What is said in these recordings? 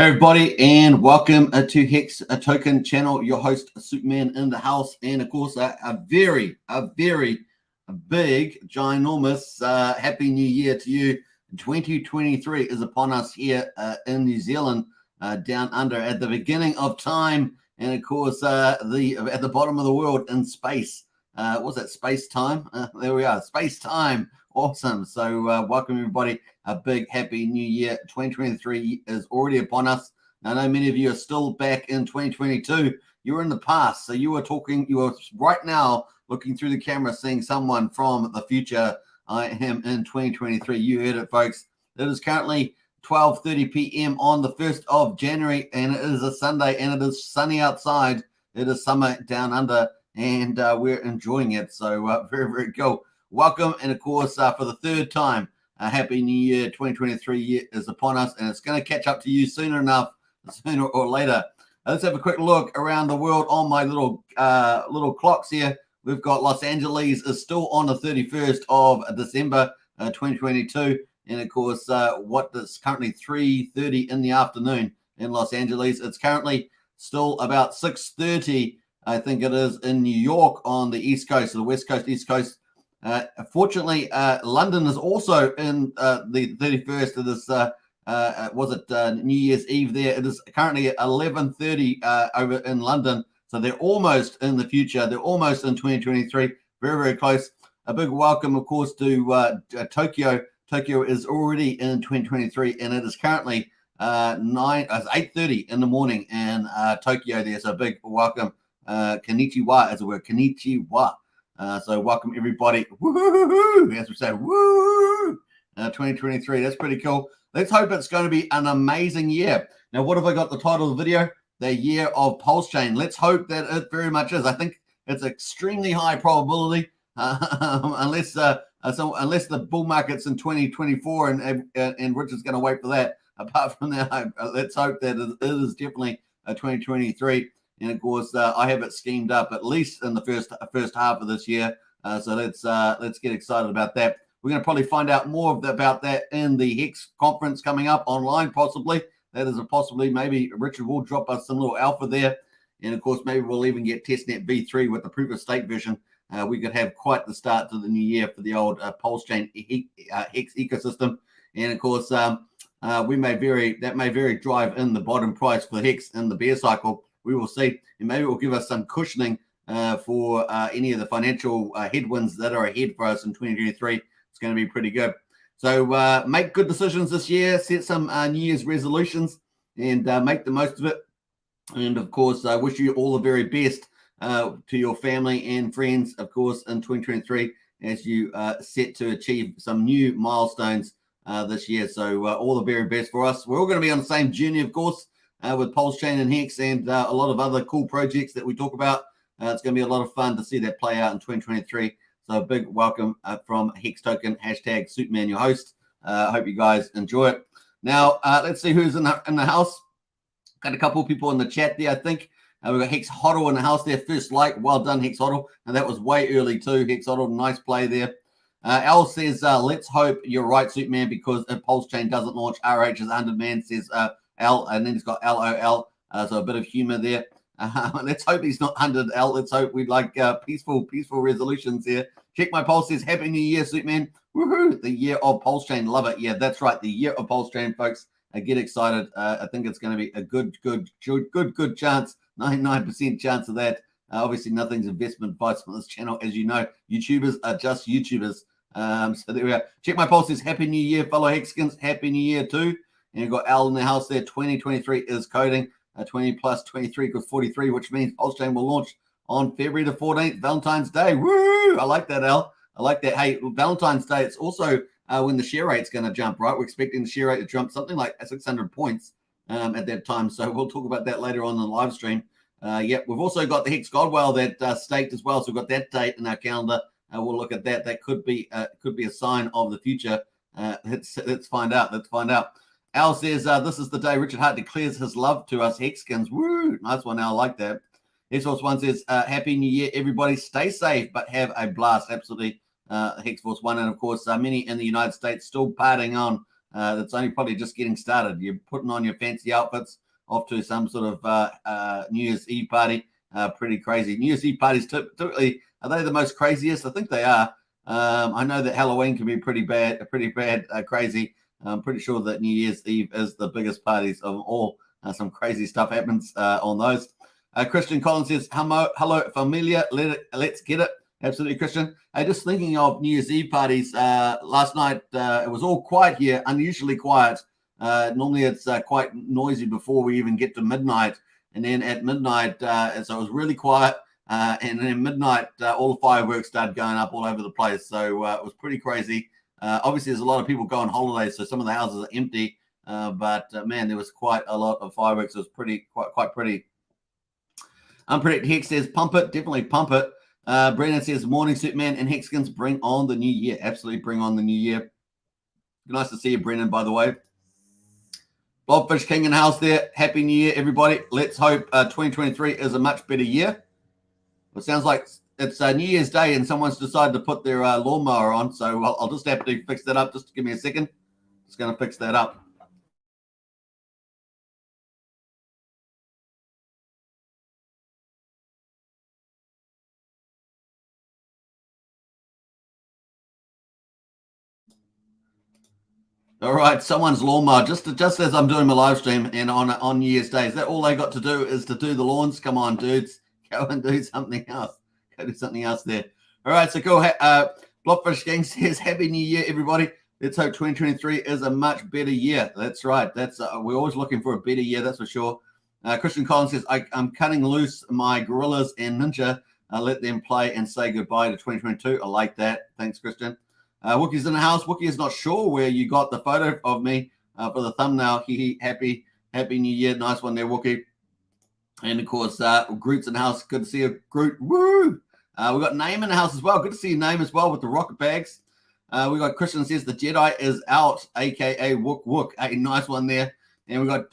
Hey everybody, and welcome to Hex Token channel. Your host Superman in the house, and of course a very big, ginormous happy new year to you. 2023 is upon us here in New Zealand, down under at the beginning of time, and of course at the bottom of the world in space. What's that? Space time? There we are, space time. Awesome. So welcome everybody. A big happy new year. 2023 is already upon us. I know many of you are still back in 2022. You were in the past. So you were right now looking through the camera, seeing someone from the future. I am in 2023. You heard it, folks. It is currently 12:30 p.m. on the 1st of January, and it is a Sunday, and it is sunny outside. It is summer down under, and we're enjoying it. So very cool. Welcome, and of course, for the third time, Happy New Year. 2023 year is upon us, and it's going to catch up to you sooner or later. Let's have a quick look around the world on my little clocks here. We've got Los Angeles is still on the 31st of December 2022, and of course, what is currently 3:30 in the afternoon in Los Angeles. It's currently still about 6:30, I think it is, in New York on the East Coast, the West Coast, East Coast. Fortunately, London is also in the 31st of this. Was it New Year's Eve there? It is currently at 11:30 over in London. So they're almost in the future. They're almost in 2023. Very close. A big welcome, of course, to Tokyo. Tokyo is already in 2023, and it is currently 8:30 in the morning in Tokyo there. So a big welcome. Konnichiwa as it were. Konnichiwa. So welcome everybody. Woo-hoo-hoo-hoo, as we say, woo! 2023, that's pretty cool. Let's hope it's going to be an amazing year. Now, what have I got the title of the video? The year of Pulsechain. Let's hope that it very much is. I think it's extremely high probability, unless the bull market's in 2024 and Rich is going to wait for that. Apart from that, let's hope that it is definitely 2023. And of course, I have it schemed up at least in the first half of this year. So let's get excited about that. We're going to probably find out more about that in the Hex conference coming up online, possibly. That is a possibly. Maybe Richard will drop us some little alpha there. And of course, maybe we'll even get testnet v3 with the proof of stake version. We could have quite the start to the new year for the old Pulsechain Hex ecosystem. And of course, that may very drive in the bottom price for Hex in the bear cycle. We will see, and maybe it will give us some cushioning for any of the financial headwinds that are ahead for us in 2023. It's going to be pretty good. So make good decisions this year, set some New Year's resolutions, and make the most of it. And of course, I wish you all the very best to your family and friends, of course, in 2023 as you set to achieve some new milestones this year. So all the very best for us. We're all going to be on the same journey, of course. With Pulsechain and Hex and a lot of other cool projects that we talk about. It's going to be a lot of fun to see that play out in 2023. So a big welcome from Hex Token, hashtag Superman, your host. I hope you guys enjoy it. Now, let's see who's in the house. Got a couple of people in the chat there, I think. We've got Hex Hoddle in the house there. First like, well done, Hex Hoddle. And that was way early too, Hex Hoddle. Nice play there. Al says, let's hope you're right, Superman, because if Pulsechain doesn't launch, RH is 100 man, says L, and then he's got LOL, so a bit of humor there. Let's hope he's not 100 L. Let's hope we'd like peaceful resolutions here. Check my pulse says Happy New Year, Superman. Woohoo! The year of Pulsechain, love it. Yeah, that's right, the year of Pulsechain, folks. Get excited. I think it's going to be a good chance. 99% chance of that. Obviously, nothing's investment advice on this channel, as you know. YouTubers are just YouTubers. So there we are. Check my pulse says Happy New Year, fellow Hexkins. Happy New Year too. And you've got Al in the house there. 2023 is coding. 20 plus 23 equals 43, which means Pulsechain will launch on February the 14th, Valentine's Day. Woo! I like that, Al. I like that. Hey, Valentine's Day, it's also when the share rate's going to jump, right? We're expecting the share rate to jump something like 600 points at that time. So we'll talk about that later on in the live stream. Yep, we've also got the Hex Godwell that staked as well. So we've got that date in our calendar. We'll look at that. That could be a sign of the future. Let's find out. Let's find out. Al says, this is the day Richard Hart declares his love to us Hexkins. Woo! Nice one, Al. I like that. Hexforce One says, Happy New Year, everybody. Stay safe, but have a blast. Absolutely. Hexforce One. And, of course, many in the United States still partying on that's only probably just getting started. You're putting on your fancy outfits off to some sort of New Year's Eve party. Pretty crazy. New Year's Eve parties typically, are they the most craziest? I think they are. I know that Halloween can be pretty bad, crazy. I'm pretty sure that New Year's Eve is the biggest parties of all. Some crazy stuff happens on those. Christian Collins says, hello, familia. Let's get it. Absolutely, Christian. Just thinking of New Year's Eve parties, last night it was all quiet here, unusually quiet. Normally it's quite noisy before we even get to midnight. And then at midnight, so it was really quiet. And then at midnight, all the fireworks started going up all over the place. So it was pretty crazy. Obviously, there's a lot of people going on holidays, so some of the houses are empty. But man, there was quite a lot of fireworks. It was quite pretty. Unpredicted Hex says, pump it, definitely pump it. Brennan says, morning, Superman and Hexkins, bring on the new year. Absolutely bring on the new year. Nice to see you, Brennan, by the way. Blobfish King in the house there. Happy New Year, everybody. Let's hope 2023 is a much better year. It sounds like it's New Year's Day and someone's decided to put their lawnmower on. So I'll just have to fix that up. Just give me a second. Just going to fix that up. All right, someone's lawnmower, just as I'm doing my live stream and on New Year's Day. Is that all they got to do is to do the lawns? Come on, dudes. Go and do something else. Go do something else there. All right, so cool. Blockfish Gang says, Happy New Year, everybody. Let's hope 2023 is a much better year. That's right. We're always looking for a better year, that's for sure. Christian Collins says, I'm cutting loose my gorillas and ninja. Let them play and say goodbye to 2022. I like that. Thanks, Christian. Wookie's in the house. Wookie is not sure where you got the photo of me for the thumbnail. Happy New Year. Nice one there, Wookie. And, of course, Groot's in the house. Good to see you, Groot. Woo! We got Name in the house as well. Good to see you, Name, as well, with the rocket bags. We got Christian says the Jedi is out, a.k.a. Wook Wook. A nice one there. And we got,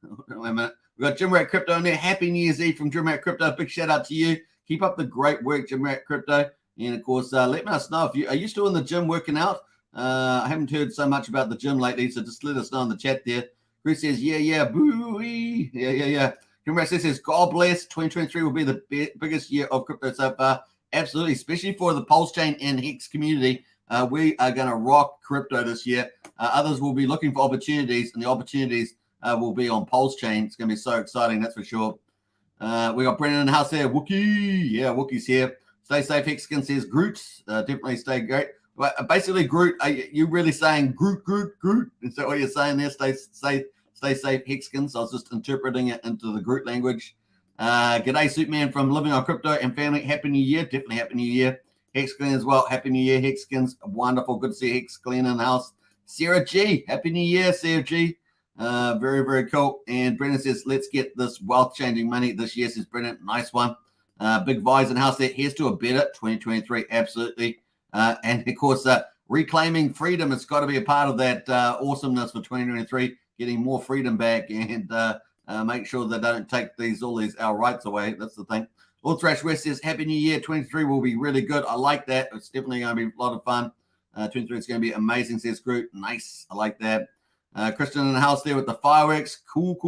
wait a minute. We got Jim Rat Crypto in there. Happy New Year's Eve from Jim Rat Crypto. Big shout out to you. Keep up the great work, Jim Rat Crypto. And, of course, let us know if are you still in the gym working out? I haven't heard so much about the gym lately, so just let us know in the chat there. Chris says, yeah, boo-wee. Yeah. Jim Rat says, God bless. 2023 will be the biggest year of crypto so far. Absolutely, especially for the Pulsechain and Hex community. We are going to rock crypto this year. Others will be looking for opportunities, and the opportunities will be on Pulsechain. It's going to be so exciting, that's for sure. We got Brennan in the house there. Wookie. Yeah, Wookie's here. Stay safe, Hexkin says Groot. Definitely stay great. But basically, Groot, are you really saying Groot? Is that what you're saying there? Stay safe, Hexkins. I was just interpreting it into the Groot language. G'day, Superman from Living on Crypto and family. Happy New Year. Definitely Happy New Year. Hexkin as well. Happy New Year, Hexkins. Wonderful. Good to see Hexkin in the house. Sarah G. Happy New Year, Sarah G. Very, very cool. And Brennan says, let's get this wealth-changing money this year, says Brennan. Nice one. Big Vise in the house there. Here's to a better 2023. Absolutely. And, of course, reclaiming freedom. It's got to be a part of that awesomeness for 2023, getting more freedom back and make sure they don't take all our rights away. That's the thing. All Thrash West says, Happy New Year. 23 will be really good. I like that. It's definitely going to be a lot of fun. 23 is going to be amazing, says Groot. Nice. I like that. Christian in the house there with the fireworks. Cool.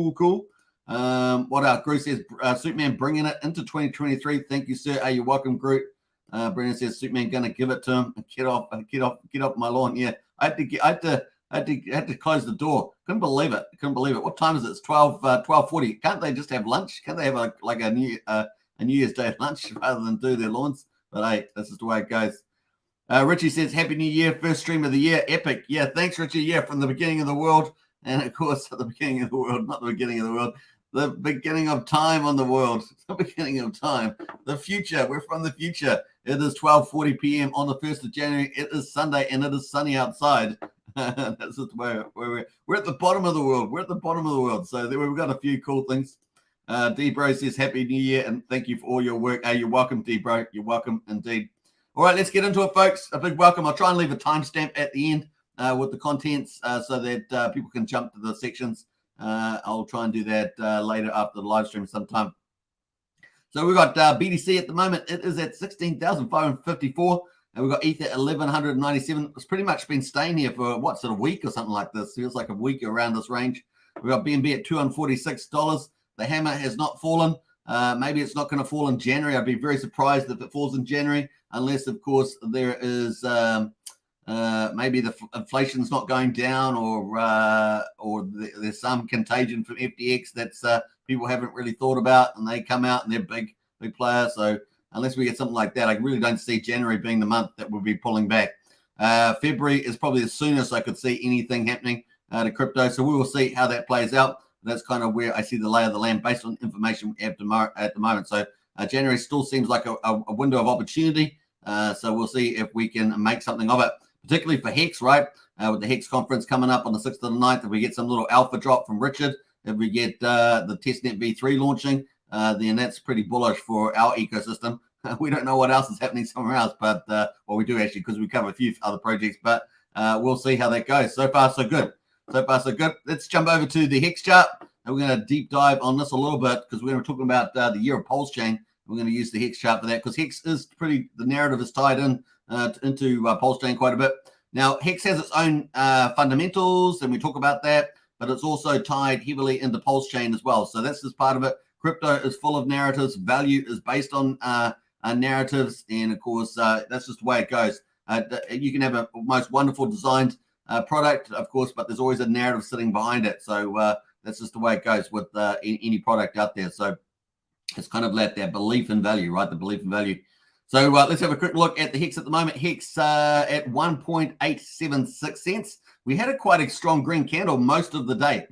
What else? Groot says, Superman bringing it into 2023. Thank you, sir. You're welcome, Groot. Brendan says, Superman going to give it to him. Get off my lawn. Yeah, I had to close the door. Couldn't believe it. What time is it? It's 12:40. Can't they just have lunch? Can't they have a New Year's Day lunch rather than do their lawns? But hey, this is the way it goes. Richie says, Happy New Year, first stream of the year. Epic. Yeah, thanks, Richie. Yeah, from the beginning of the world. And, of course, at the beginning of the world, not the beginning of the world, the beginning of time on the world, the beginning of time, the future. We're from the future. It is 12:40 p.m. on the 1st of January. It is Sunday, and it is sunny outside. That's just where we're at the bottom of the world. So there we've got a few cool things. D-Bro says, Happy New Year, and thank you for all your work. You're welcome, D-Bro. You're welcome indeed. All right, let's get into it, folks. A big welcome. I'll try and leave a timestamp at the end with the contents so that people can jump to the sections. I'll try and do that later after the live stream sometime. So we've got BTC at the moment. It is at 16,554. And we've got ETH at 1,197. It's pretty much been staying here for what, sort of week or something like this. Feels like a week around this range. We've got BNB at $246. The hammer has not fallen. Maybe it's not going to fall in January. I'd be very surprised if it falls in January, unless, of course, there is maybe the inflation's not going down, or there's some contagion from FTX that's people haven't really thought about, and they come out and they're big players. So unless we get something like that, I really don't see January being the month that we'll be pulling back. February is probably the soonest I could see anything happening to crypto. So we will see how that plays out. That's kind of where I see the lay of the land based on information we have at the moment. So January still seems like a window of opportunity. So we'll see if we can make something of it, particularly for Hex, right? With the Hex conference coming up on the 6th and the 9th, if we get some little alpha drop from Richard, if we get the testnet V3 launching, then that's pretty bullish for our ecosystem. We don't know what else is happening somewhere else, but well, we do actually, because we cover a few other projects, but we'll see how that goes. So far, so good. So far, so good. Let's jump over to the Hex chart, and we're going to deep dive on this a little bit, because we're going to be talking about the year of Pulsechain. We're going to use the Hex chart for that, because Hex is the narrative is tied in into Pulsechain quite a bit. Now, Hex has its own fundamentals, and we talk about that, but it's also tied heavily into Pulsechain as well. So that's just part of it. Crypto is full of narratives. Value is based on narratives, and of course, that's just the way it goes. You can have a most wonderful designed product, of course, but there's always a narrative sitting behind it. So that's just the way it goes with any product out there. So it's kind of like that belief in value, right? The belief in value. So let's have a quick look at the Hex at the moment. Hex at 1.876 cents. We had a quite a strong green candle most of the day.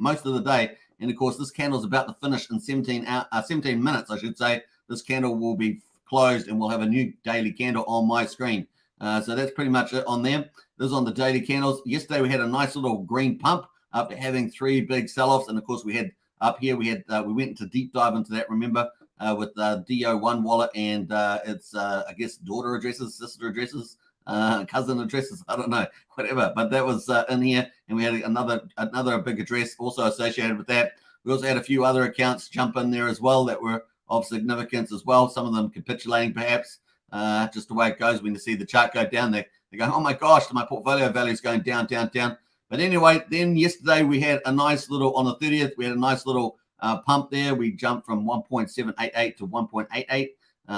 And of course, this candle is about to finish in 17 minutes, I should say. This candle will be closed, and we'll have a new daily candle on my screen. So that's pretty much it on them. This is on the daily candles. Yesterday, we had a nice little green pump after having 3 big sell-offs. And of course, we had up here, we went into deep dive into that, remember, with DO1 wallet and its, I guess, daughter addresses, sister addresses, cousin addresses, I don't know, whatever. But that was in here. And we had another big address also associated with that. We also had a few other accounts jump in there as well that were of significance as well. Some of them capitulating perhaps, just the way it goes when you see the chart go down there. They go, oh my gosh, my portfolio value is going down, down, down. But anyway, then yesterday we had a nice little, on the 30th, we had a nice little pump there. We jumped from 1.788 to 1.88.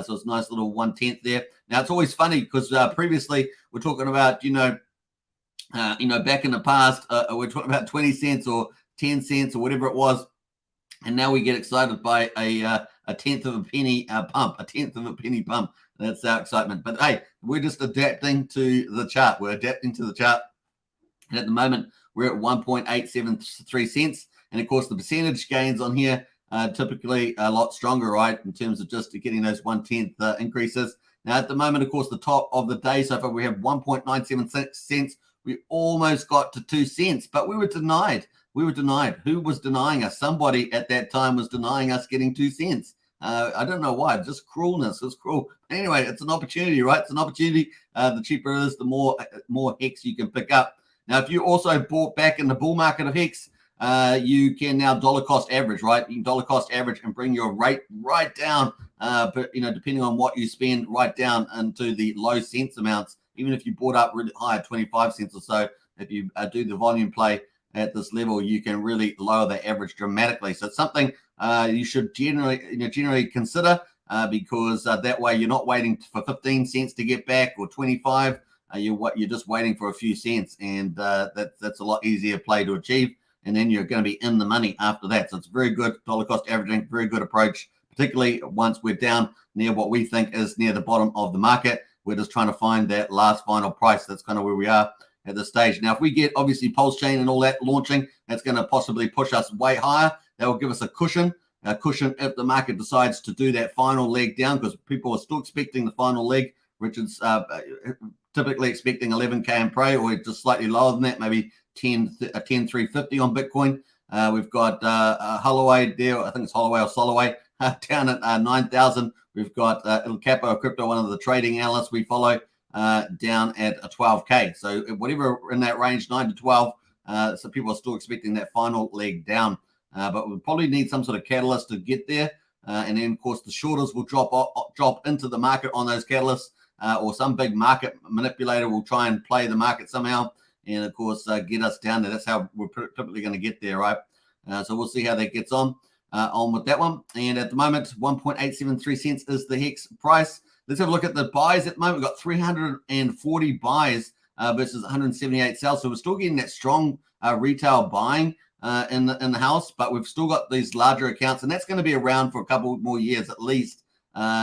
So it's a nice little 1/10 there. Now, it's always funny because previously we're talking about, back in the past, we're talking about 20 cents or 10 cents or whatever it was. And now we get excited by a tenth of a penny pump, a tenth of a penny pump. That's our excitement. But hey, we're just adapting to the chart. We're adapting to the chart. And at the moment, we're at 1.873 cents. And of course, the percentage gains on here are typically a lot stronger, right, in terms of just getting those 1/10 increases. Now, at the moment, of course, the top of the day so far, we have 1.976 cents. We almost got to 2 cents, but we were denied. We were denied. Who was denying us? Somebody at that time was denying us getting 2 cents. I don't know why. Just cruelness. It's cruel. Anyway, it's an opportunity, right? It's an opportunity. The cheaper it is, the more Hex you can pick up. Now, if you also bought back in the bull market of Hex, you can now dollar cost average, right? You can dollar cost average and bring your rate right down, but depending on what you spend, right down into the low cents amounts. Even if you bought up really high at 25 cents or so, if you do the volume play at this level, you can really lower the average dramatically. So it's something you should generally consider because that way you're not waiting for 15 cents to get back or 25. You're just waiting for a few cents, and that's a lot easier play to achieve. And then you're going to be in the money after that. So it's very good dollar cost averaging, very good approach, particularly once we're down near what we think is near the bottom of the market. We're just trying to find that last final price. That's kind of where we are at this stage. Now, if we get obviously Pulsechain and all that launching, that's going to possibly push us way higher. That will give us a cushion if the market decides to do that final leg down, because people are still expecting the final leg. Richard's typically expecting 11K in prey, or just slightly lower than that, maybe 10,350 on Bitcoin. We've got Holloway there. I think it's Holloway or Soloway down at 9,000. We've got Il Capo Crypto, one of the trading analysts we follow, down at a 12K. So whatever in that range, 9 to 12. So people are still expecting that final leg down. But we'll probably need some sort of catalyst to get there. And then, of course, the shorters will drop into the market on those catalysts. or some big market manipulator will try and play the market somehow, and of course get us down there. That's how we're typically going to get there, right? So we'll see how that gets on with that one. And at the moment, 1.873 cents is the Hex price. Let's have a look at the buys at the moment. We've got 340 buys versus 178 sells. So we're still getting that strong retail buying in the house, but we've still got these larger accounts, and that's going to be around for a couple more years at least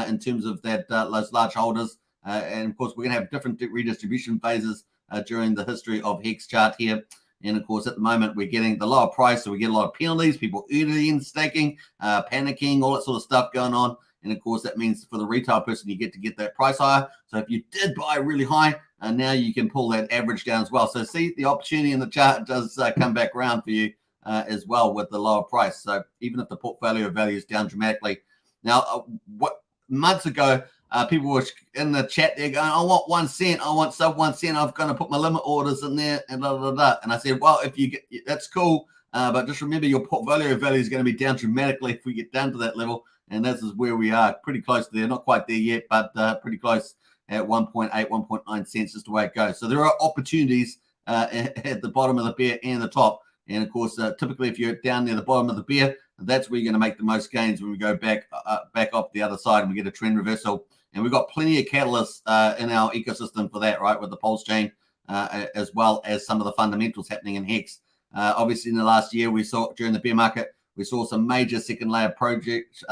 in terms of that those large holders. And of course, we're going to have different redistribution phases during the history of Hex chart here. And of course, at the moment, we're getting the lower price, so we get a lot of penalties, people earning, staking, panicking, all that sort of stuff going on. And of course, that means for the retail person, you get to get that price higher. So if you did buy really high, now you can pull that average down as well. So see, the opportunity in the chart does come back around for you as well with the lower price. So even if the portfolio value is down dramatically. Now, what months ago, people were in the chat there going, I want 1 cent, I want sub 1 cent, I'm going to put my limit orders in there, and blah, blah, blah. And I said, well, if you get, that's cool, but just remember your portfolio value is going to be down dramatically if we get down to that level. And this is where we are, pretty close there, not quite there yet, but pretty close at 1.8, 1.9 cents, just the way it goes. So there are opportunities at the bottom of the bear and the top. And of course, typically if you're down near the bottom of the bear, that's where you're going to make the most gains when we go back up the other side and we get a trend reversal. And we've got plenty of catalysts in our ecosystem for that, right, with the Pulsechain, as well as some of the fundamentals happening in Hex. Obviously, in the last year, we saw during the bear market, we saw some major second layer projects,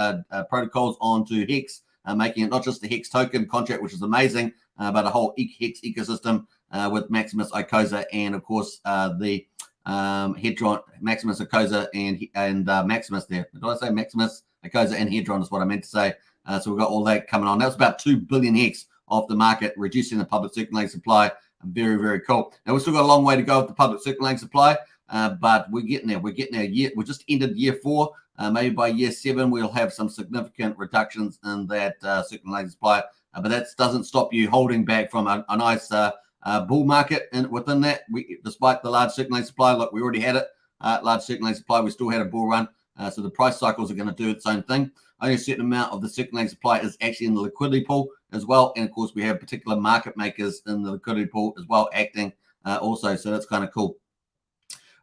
protocols onto Hex, making it not just the Hex token contract, which is amazing, but a whole Hex ecosystem with Maximus, Icosa, and of course the Hedron, Maximus, Icosa, and Maximus there. Did I say Maximus, Icosa, and Hedron is what I meant to say. So we've got all that coming on. That was about 2 billion Hex off the market, reducing the public circulating supply. Very, very cool. Now, we've still got a long way to go with the public circulating supply, but we're getting there. We're getting there. We just ended year 4. Maybe by year 7, we'll have some significant reductions in that circulating supply. But that doesn't stop you holding back from a nice bull market within that. Despite the large circulating supply, look, we already had it. Large circulating supply, we still had a bull run. So the price cycles are going to do its own thing. Only a certain amount of the circulating supply is actually in the liquidity pool as well. And of course, we have particular market makers in the liquidity pool as well acting also. So that's kind of cool.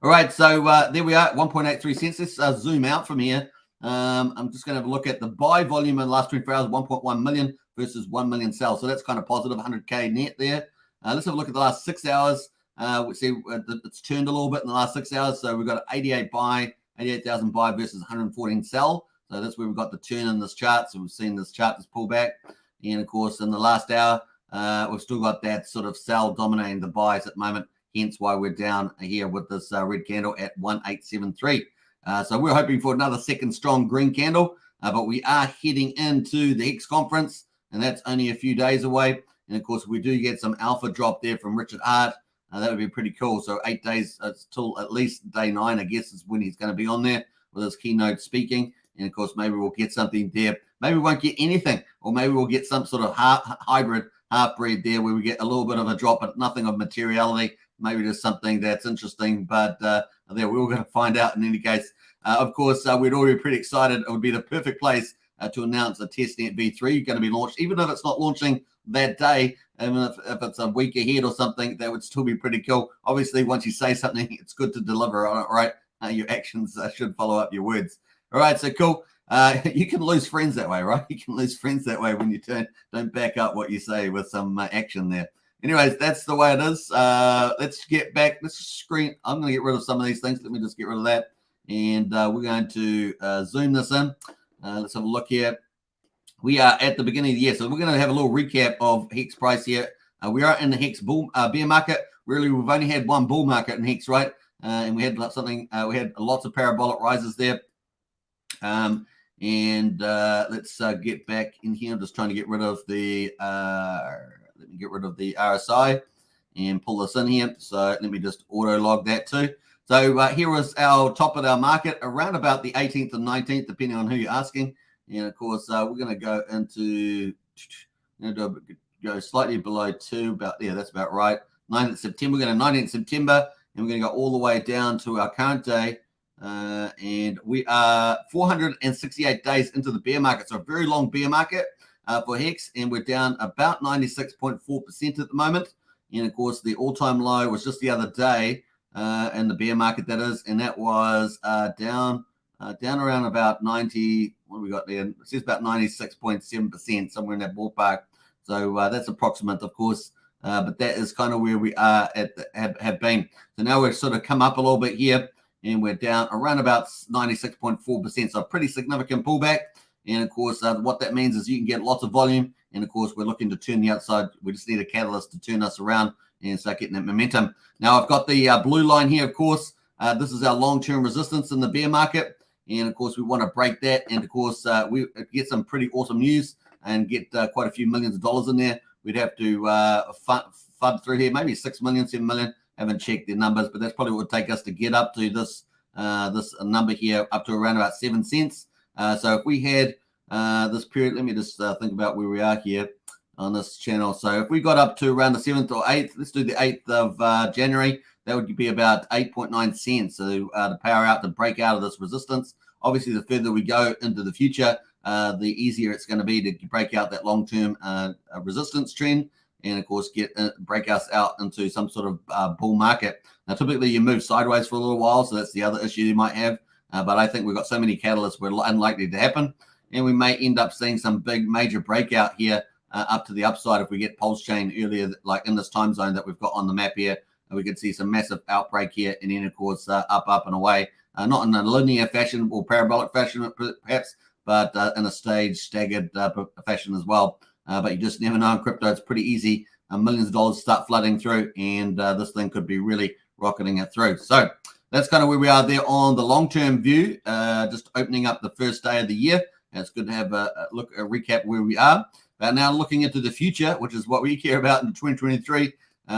All right. So there we are, 1.83 cents. Let's zoom out from here. I'm just going to have a look at the buy volume in the last 24 hours, 1.1 million versus 1 million sell. So that's kind of positive, 100K net there. Let's have a look at the last 6 hours. We see it's turned a little bit in the last 6 hours. So we've got 88,000 buy versus 114 sell. So that's where we've got the turn in this chart. So we've seen this chart just pull back. And of course, in the last hour, we've still got that sort of sell dominating the buys at the moment. Hence why we're down here with this red candle at 1873. So we're hoping for another second strong green candle. But we are heading into the Hex conference, and that's only a few days away. And of course, we do get some alpha drop there from Richard Hart. That would be pretty cool. So 8 days till at least day 9, I guess, is when he's going to be on there with his keynote speaking. And of course, maybe we'll get something there. Maybe we won't get anything, or maybe we'll get some sort of hybrid half-breed there where we get a little bit of a drop, but nothing of materiality. Maybe just something that's interesting, but there we're all going to find out in any case. Of course, we'd already be pretty excited. It would be the perfect place to announce a testnet V3 going to be launched, even if it's not launching that day. Even if it's a week ahead or something, that would still be pretty cool. Obviously, once you say something, it's good to deliver on it, right? Your actions should follow up your words. All right, so cool. You can lose friends that way, right? You can lose friends that way when you don't back up what you say with some action there. Anyways, that's the way it is. Let's get back. Let's screen. I'm going to get rid of some of these things. Let me just get rid of that. And we're going to zoom this in. Let's have a look here. We are at the beginning of the year. So we're going to have a little recap of Hex price here. We are in the Hex bear market. Really, we've only had one bull market in Hex, right? And we had something. We had lots of parabolic rises there. Let's get back in here. I'm just trying to get rid of the let me get rid of the RSI and pull this in here. So let me just auto log that too. So here was our top of our market around about the 18th and 19th, depending on who you're asking. And of course, we're going to go into go slightly below 2, about there. That's about right. 9th of September. We're going to 19th September, and we're going to go all the way down to our current day. And we are 468 days into the bear market. So a very long bear market. for Hex, and we're down about 96.4% at the moment. And of course, the all-time low was just the other day in the bear market, that is, and that was down around about 90. What have we got there? It says about 96.7%, somewhere in that ballpark. So that's approximate, of course, but that is kind of where we are have been. So now we've sort of come up a little bit here, and we're down around about 96.4%. So a pretty significant pullback. And of course, what that means is you can get lots of volume. And of course, we're looking to turn the outside. We just need a catalyst to turn us around and start getting that momentum. Now, I've got the blue line here, of course. This is our long-term resistance in the bear market. And of course, we want to break that. And of course, we get some pretty awesome news and get quite a few millions of dollars in there. We'd have to fud through here, maybe 6 million, 7 million. Haven't checked the numbers, but that's probably what would take us to get up to this number here, up to around about 7 cents. So if we had this period, let me just think about where we are here on this channel. So if we got up to around the 7th or 8th, let's do the 8th of January, that would be about 8.9 cents. So to power out, to break out of this resistance. Obviously, the further we go into the future, the easier it's going to be to break out that long-term resistance trend, and of course break us out into some sort of bull market. Now, typically you move sideways for a little while, so that's the other issue you might have. But I think we've got so many catalysts, we're unlikely to happen, and we may end up seeing some big major breakout here up to the upside if we get Pulsechain earlier, like in this time zone that we've got on the map here. We could see some massive outbreak here, and then of course up and away, not in a linear fashion or parabolic fashion perhaps, but in a staggered fashion as well. But you just never know in crypto. It's pretty easy. Millions of dollars start flooding through, and this thing could be really rocketing it through. So that's kind of where we are there on the long-term view, just opening up the first day of the year. And it's good to have a recap where we are. But now looking into the future, which is what we care about in 2023,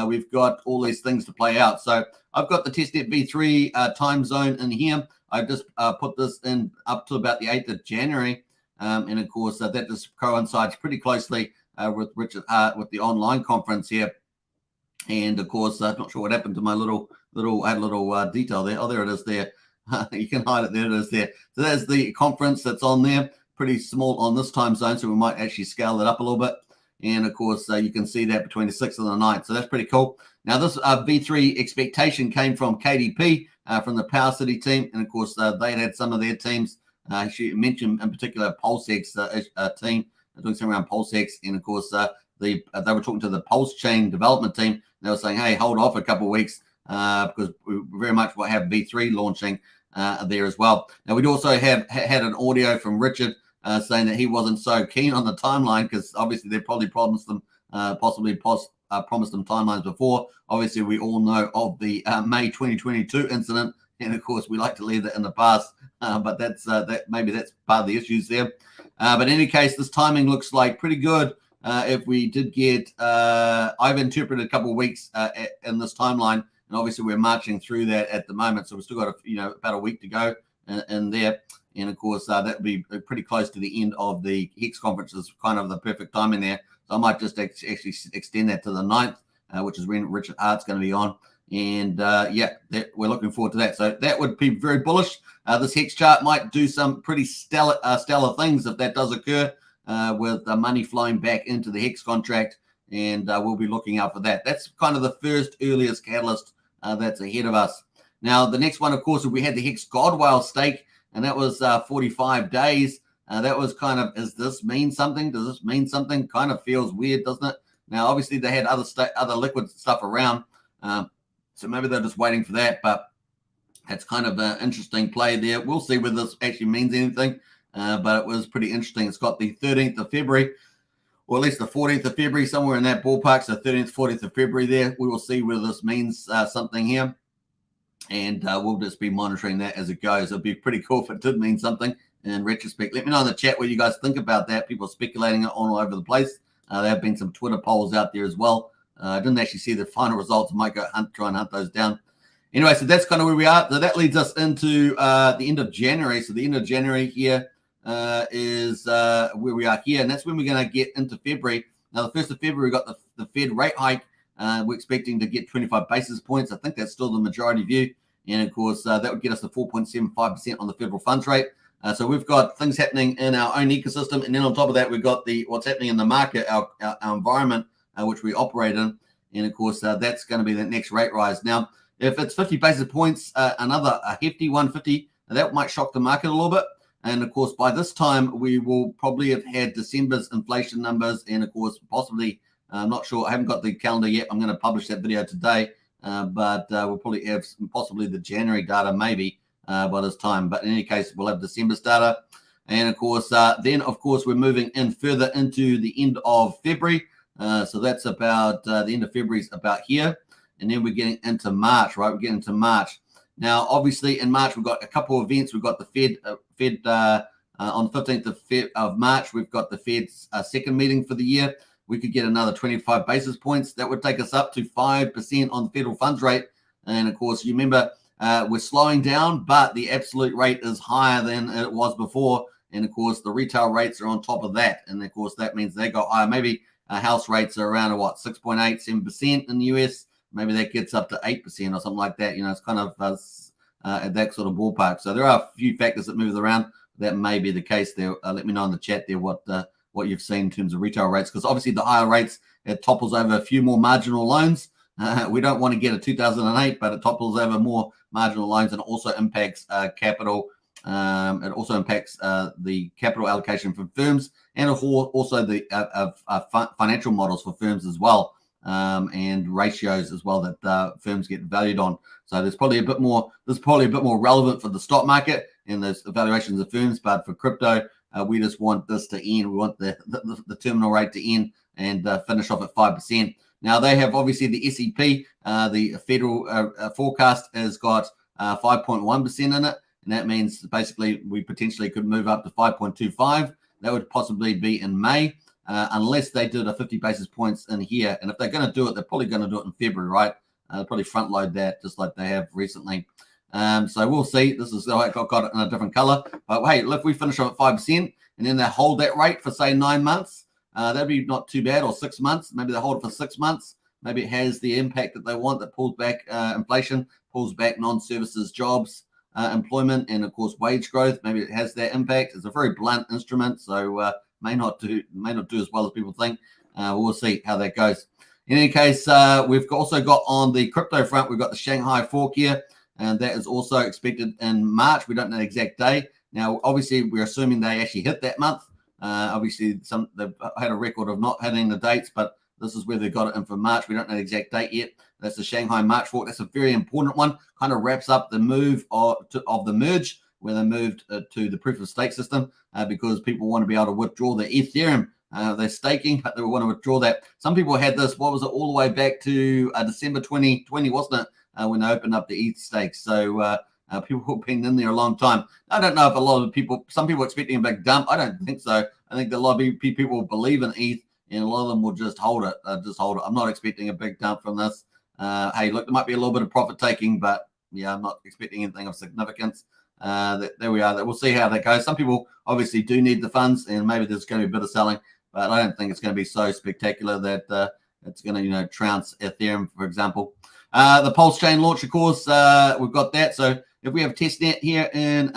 we've got all these things to play out. So I've got the testnet V3 time zone in here. I just put this in up to about the 8th of January. And of course, that just coincides pretty closely with Richard Hart with the online conference here. And of course, I'm not sure what happened to my little detail there. Oh, there it is there. You can hide it. There it is there. So there's the conference that's on there. Pretty small on this time zone, so we might actually scale it up a little bit. And of course, you can see that between the 6th and the 9th. So that's pretty cool. Now, this V3 expectation came from KDP, from the Power City team. And of course, they had some of their teams. She mentioned in particular Pulsechain team, doing something around Pulsechain. And of course, they were talking to the Pulsechain development team. They were saying, hey, hold off a couple of weeks because we very much will have V3 launching there as well. Now, we'd also had an audio from Richard saying that he wasn't so keen on the timeline because obviously they probably promised them promised them timelines before. Obviously, we all know of the May 2022 incident, and of course, we like to leave that in the past. But that's maybe that's part of the issues there. But in any case, this timing looks like pretty good. If we did get, I've interpreted a couple of weeks in this timeline, and obviously we're marching through that at the moment. So we've still got about a week to go in there. And of course, that would be pretty close to the end of the Hex conference. Is kind of the perfect timing there. So I might just actually extend that to the 9th, which is when Richard Hart's going to be on. And we're looking forward to that. So that would be very bullish. This Hex chart might do some pretty stellar things if that does occur, with money flowing back into the Hex contract. And we'll be looking out for that. That's kind of the first earliest catalyst that's ahead of us. Now, the next one, of course, we had the Hex Godwile stake, and that was 45 days. That was kind of, does this mean something? Does this mean something? Kind of feels weird, doesn't it? Now, obviously, they had other liquid stuff around, so maybe they're just waiting for that, but that's kind of an interesting play there. We'll see whether this actually means anything, but it was pretty interesting. It's got the 13th of February, or at least the 14th of February, somewhere in that ballpark, so 13th, 14th of February there. We will see whether this means something here. And we'll just be monitoring that as it goes. It'll be pretty cool if it did mean something in retrospect. Let me know in the chat what you guys think about that. People are speculating it all over the place. There have been some Twitter polls out there as well. I didn't actually see the final results. I might go try and hunt those down. Anyway, so that's kind of where we are. So that leads us into the end of January. So the end of January here is where we are here. And that's when we're going to get into February. Now, the 1st of February, we got the Fed rate hike. We're expecting to get 25 basis points. I think that's still the majority view. And, of course, that would get us to 4.75% on the federal funds rate. So we've got things happening in our own ecosystem, and then on top of that, we've got what's happening in the market, our environment, which we operate in, and of course that's going to be the next rate rise. Now, if it's 50 basis points, another hefty 150, that might shock the market a little bit. And of course, by this time, we will probably have had December's inflation numbers, and of course, possibly, I'm not sure, I haven't got the calendar yet. I'm going to publish that video today, but we'll probably have possibly the January data maybe by this time. But in any case, we'll have December's data. And of course, then, of course, we're moving in further into the end of February. So that's about the end of February is about here. And then we're getting into March, right? We're getting into March. Now, obviously, in March, we've got a couple of events. We've got the Fed on the 15th of March. We've got the Fed's second meeting for the year. We could get another 25 basis points. That would take us up to 5% on the federal funds rate. And, of course, you remember we're slowing down, but the absolute rate is higher than it was before. And, of course, the retail rates are on top of that. And, of course, that means they got higher. Maybe house rates are around, 6.8, 7% in the US. Maybe that gets up to 8% or something like that. It's kind of at that sort of ballpark. So there are a few factors that move around. That may be the case there. Let me know in the chat there what you've seen in terms of retail rates, because obviously the higher rates, it topples over a few more marginal loans. We don't want to get a 2008, but it topples over more marginal loans, and also impacts capital. It also impacts the capital allocation for firms, and also the financial models for firms as well. And ratios as well that firms get valued on. So there's probably a bit more. This is probably a bit more relevant for the stock market and those evaluations of firms. But for crypto, we just want this to end. We want the terminal rate to end and finish off at 5%. Now they have obviously the SEP, the federal forecast has got 5.1% in it, and that means basically we potentially could move up to 5.25. That would possibly be in May. Unless they did a 50 basis points in here. And if they're going to do it, they're probably going to do it in February, right? They'll probably front load that just like they have recently. So we'll see. This is how I got it in a different color. But hey, if we finish off at 5% and then they hold that rate for, say, 9 months, that'd be not too bad, or 6 months. Maybe they hold it for 6 months. Maybe it has the impact that they want, that pulls back inflation, pulls back non-services jobs, employment, and, of course, wage growth. Maybe it has that impact. It's a very blunt instrument, so may not do as well as people think. We'll see how that goes. In any case, we've also got on the crypto front, we've got the Shanghai fork here, and that is also expected in March. We don't know the exact day. Now, obviously, we're assuming they actually hit that month. Obviously, they've had a record of not hitting the dates, but this is where they got it in for March. We don't know the exact date yet. That's the Shanghai March fork. That's a very important one. Kind of wraps up the move of the merge, where they moved to the proof of stake system, because people want to be able to withdraw their Ethereum. They're staking, but they want to withdraw that. Some people had this, what was it, all the way back to December 2020, wasn't it, when they opened up the ETH stakes. So people have been in there a long time. I don't know if a lot of people, some people are expecting a big dump. I don't think so. I think that a lot of people believe in ETH, and a lot of them will just hold it. I'm not expecting a big dump from this. Hey, look, there might be a little bit of profit taking, but yeah, I'm not expecting anything of significance. There we are. We'll see how that goes. Some people obviously do need the funds, and maybe there's going to be a bit of selling, but I don't think it's going to be so spectacular that it's going to, trounce Ethereum, for example. The Pulsechain launch, of course, we've got that. So if we have testnet here in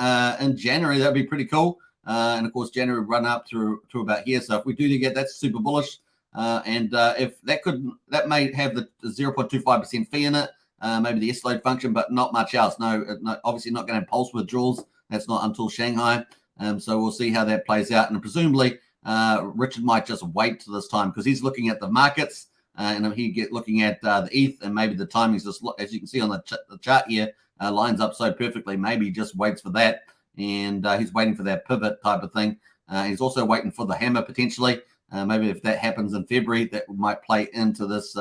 January, that'd be pretty cool. And of course, January run up through about here. So if we do get that, super bullish. And if that may have the 0.25% fee in it. Maybe the S-load function, but not much else. No, obviously not going to have pulse withdrawals. That's not until Shanghai. So we'll see how that plays out. And presumably, Richard might just wait till this time, because he's looking at the markets, and looking at the ETH, and maybe the timing's just, as you can see on the chart here, lines up so perfectly. Maybe he just waits for that, and he's waiting for that pivot type of thing. He's also waiting for the hammer potentially. Maybe if that happens in February, that might play into this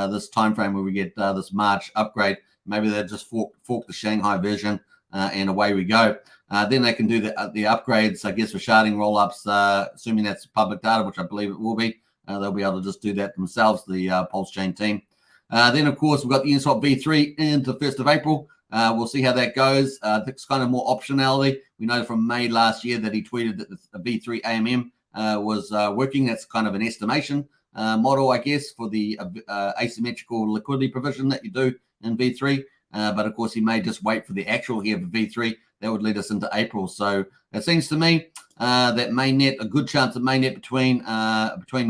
this time frame where we get this March upgrade. Maybe they'll just fork the Shanghai version, and away we go. Then they can do the upgrades, I guess, for sharding rollups, assuming that's public data, which I believe it will be. They'll be able to just do that themselves, the Pulsechain team. Then, of course, we've got the Uniswap V3 into 1st of April. We'll see how that goes. It's kind of more optionality. We know from May last year that he tweeted that the V3 AMM was working. That's kind of an estimation model, I guess, for the asymmetrical liquidity provision that you do in V3. But of course, he may just wait for the actual here for V3. That would lead us into April. So it seems to me that mainnet, a good chance of mainnet between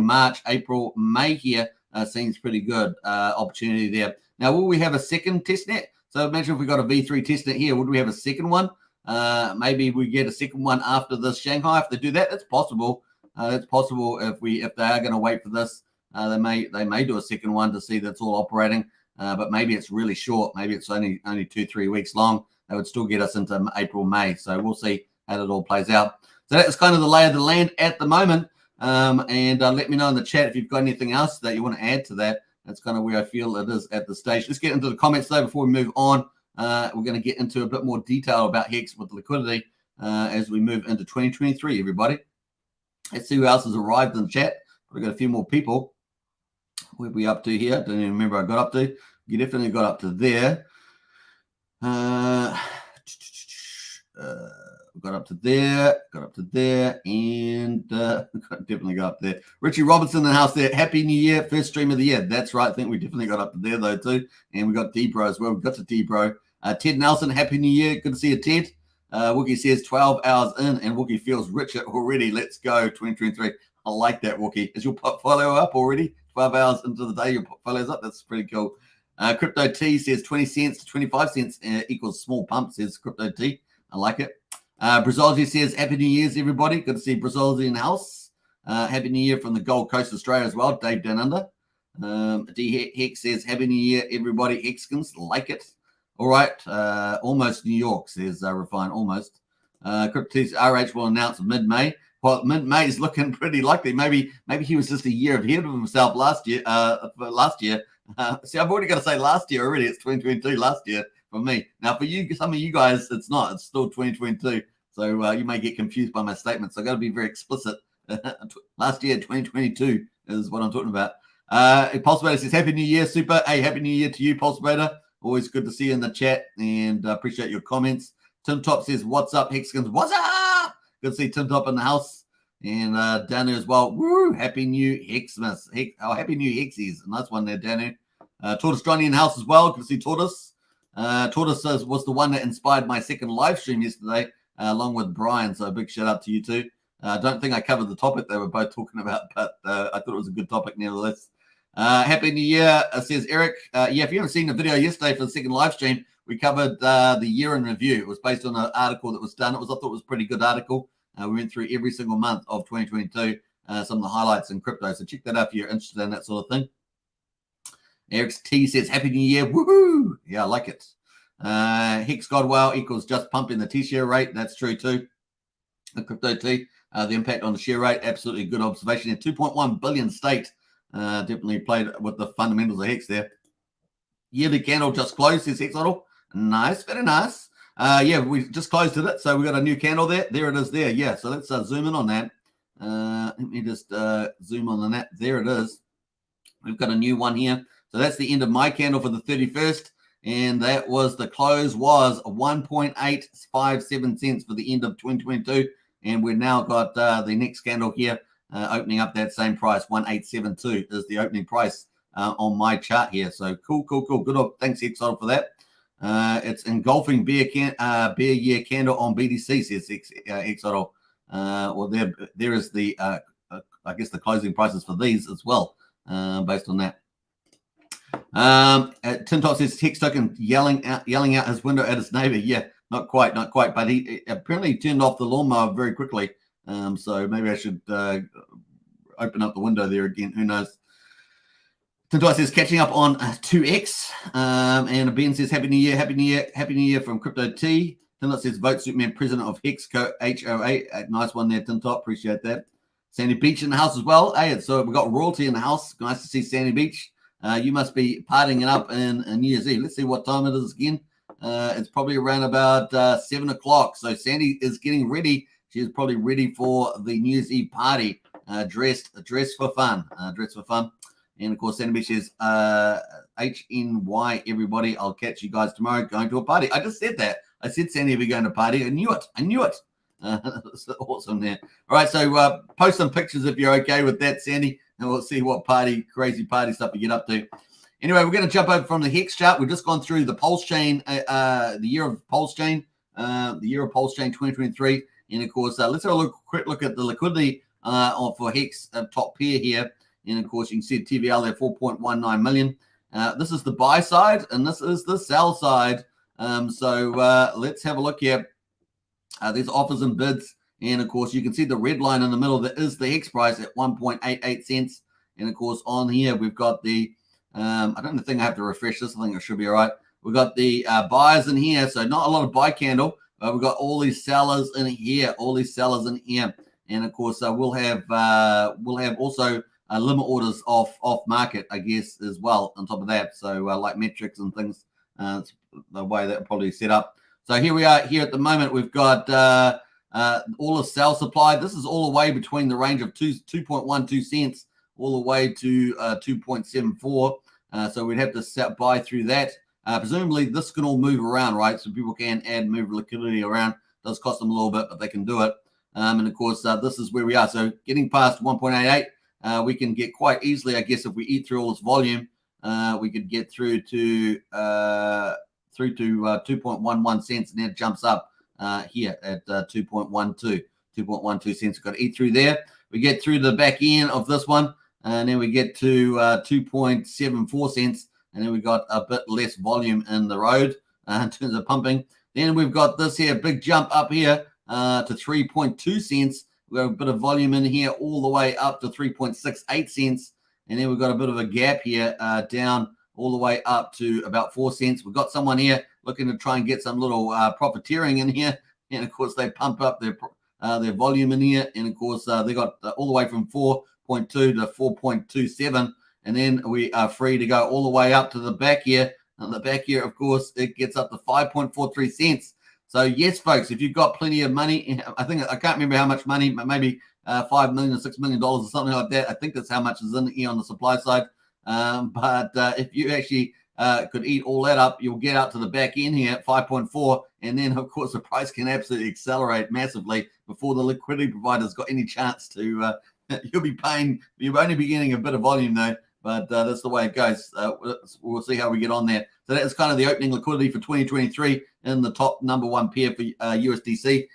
March, April, May here seems pretty good opportunity there. Now, will we have a second testnet? So imagine if we got a V3 testnet here, would we have a second one? Maybe we get a second one after this Shanghai. If they do that, that's possible. It's possible if they are going to wait for this, they may do a second one to see that's all operating. But maybe it's really short. Maybe it's only 2-3 weeks long. That would still get us into April, May. So we'll see how it all plays out. So that is kind of the lay of the land at the moment. And let me know in the chat if you've got anything else that you want to add to that. That's kind of where I feel it is at the stage. Let's get into the comments though before we move on. We're going to get into a bit more detail about Hex with liquidity as we move into 2023, everybody. Let's see who else has arrived in the chat. We've got a few more people. Where are we up to here? Don't even remember I got up to. You definitely got up to there. Got up to there, and definitely got up there. Richie Robertson in the house there. Happy New Year, first stream of the year. That's right. I think we definitely got up to there though too. And we got D-Bro as well. We got to D-Bro. Ted Nelson, Happy New Year. Good to see you, Ted. Wookie says 12 hours in, and Wookie feels richer already. Let's go, 2023. I like that, Wookie. Is your portfolio up already? 12 hours into the day, your portfolio's up. That's pretty cool. Crypto T says 20 cents to 25 cents equals small pump, says Crypto T. I like it. Brazolzi says, Happy New Year's, everybody. Good to see Brazolzi in the house. Happy New Year from the Gold Coast, Australia as well. Dave down under. D Hex says, Happy New Year, everybody. Hexkins, like it. All right. Almost New York, says Refine, almost. Crypto T's RH will announce mid-May. Well, mid-May is looking pretty likely. Maybe he was just a year ahead of himself last year. See, I've already got to say last year already. It's 2022 last year for me. Now, for you, some of you guys, it's not. It's still 2022. So you may get confused by my statements. So I've got to be very explicit. Last year, 2022 is what I'm talking about. Pulsechain says, Happy New Year, super. Hey, Happy New Year to you, Pulsechain. Always good to see you in the chat and appreciate your comments. Tim Top says, what's up, Hexkins? What's up? Good to see Tim Top in the house. And Danu as well. Woo! Happy New Hexmas. Happy New Hexies. Nice one there, Danu. Tortoise Johnny in the house as well. Good to see Tortoise. Tortoise was the one that inspired my second live stream yesterday, along with Brian. So a big shout out to you two. I don't think I covered the topic they were both talking about, but I thought it was a good topic nevertheless. Happy New Year, says Eric. Yeah, if you haven't seen the video yesterday for the second live stream, we covered the year in review. It was based on an article that was done. I thought it was a pretty good article. We went through every single month of 2022, some of the highlights in crypto. So check that out if you're interested in that sort of thing. Eric T says, Happy New Year. Woohoo! Yeah, I like it. Hex Godwell equals just pumping the T-share rate. That's true too. The Crypto T, the impact on the share rate, absolutely good observation. 2.1 billion staked. Definitely played with the fundamentals of Hex there. Yearly candle just closed, says Hex Huddle. Nice, very nice. Yeah, we just closed it, so we got a new candle there. There it is there. Yeah, so let's zoom in on that. Let me just zoom on that. There it is. We've got a new one here. So that's the end of my candle for the 31st. And that was the close was 1.857 cents for the end of 2022. And we've now got the next candle here opening up that same price. 1872 is the opening price on my chart here. So cool. Good. Thanks, Hex Huddle, for that. It's engulfing bear year candle on BTC, says Hex Huddle. Well, there is the, I guess, the closing prices for these as well, based on that. Tim Top says Hex Token yelling out his window at his neighbor. Yeah, not quite, but he apparently turned off the lawnmower very quickly. So maybe I should open up the window there again. Who knows? Tim Top says catching up on 2x. And Ben says Happy New Year from Crypto T. Tim Top says vote Superman president of Hexco HOA. Nice one there, Tim Top. Appreciate that. Sandy Beach in the house as well. Hey, so we've got royalty in the house. Nice to see Sandy Beach. You must be partying it up in New Year's Eve. Let's see what time it is again. It's probably around about 7 o'clock. So Sandy is getting ready. She's probably ready for the New Year's Eve party, dressed for fun. And of course, Sandy Beach says, HNY, everybody. I'll catch you guys tomorrow going to a party. I just said that. I said Sandy will be going to a party. I knew it. That's awesome there. All right, so post some pictures if you're okay with that, Sandy, and we'll see what crazy party stuff you get up to. Anyway, we're going to jump over from the Hex chart. We've just gone through the Pulsechain, the year of Pulsechain, 2023. And of course, let's have a quick look at the liquidity for Hex top pair here. And of course, you can see TVL there, 4.19 million. This is the buy side, and this is the sell side. So let's have a look here. There's offers and bids. And of course, you can see the red line in the middle. That is the Hex price at 1.88 cents. And of course, on here, we've got the I don't think I have to refresh this. I think it should be all right. We've got the buyers in here, so not a lot of buy candle, but we've got all these sellers in here, and of course we'll have also limit orders off market, I guess, as well on top of that. So like metrics and things, the way that probably set up. So here we are. Here at the moment, we've got all the sell supply. This is all the way between the range of 2.12 cents all the way to 2.74. So we'd have to buy through that. Presumably, this can all move around, right? So people can add, move liquidity around. It does cost them a little bit, but they can do it. And of course, this is where we are. So getting past 1.88, we can get quite easily, I guess, if we eat through all this volume, we could get through to 2.11 cents, and then it jumps up here at 2.12 cents. We've got to eat through there. We get through the back end of this one, and then we get to 2.74 cents, and then we got a bit less volume in the road in terms of pumping. Then we've got this here big jump up here to 3.2 cents. We've got a bit of volume in here all the way up to 3.68 cents, and then we've got a bit of a gap here down all the way up to about 4 cents. We've got someone here looking to try and get some little profiteering in here, and of course they pump up their volume in here, and of course they got all the way from 4.2 to 4.27, and then we are free to go all the way up to the back here. And the back here, of course, it gets up to 5.43 cents. So yes, folks, if you've got plenty of money, I can't remember how much money, but maybe $5 million or $6 million or something like that. I think that's how much is in here on the supply side. But if you actually could eat all that up, you'll get out to the back end here at 5.4, and then of course the price can absolutely accelerate massively before the liquidity provider's got any chance to. You'll only be getting a bit of volume though, but that's the way it goes. We'll see how we get on there. So that is kind of the opening liquidity for 2023 in the top number one pair for USDC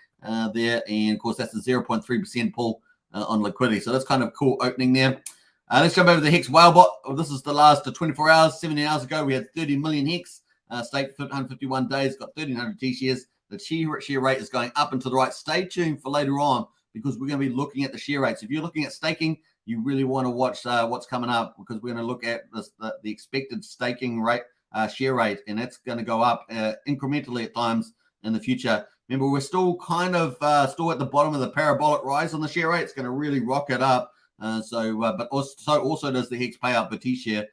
there, and of course that's a 0.3% pull on liquidity. So that's kind of cool opening there. Let's jump over to the Hex Whalebot. This is the last 24 hours. 17 hours ago, we had 30 million Hex, staked 151 days, got 1,300 T-shares. The share rate is going up and to the right. Stay tuned for later on because we're going to be looking at the share rates. If you're looking at staking, you really want to watch what's coming up because we're going to look at the expected staking rate, share rate, and that's going to go up incrementally at times in the future. Remember, we're still kind of still at the bottom of the parabolic rise on the share rate. It's going to really rocket up. But also does the Hex payout per T-share.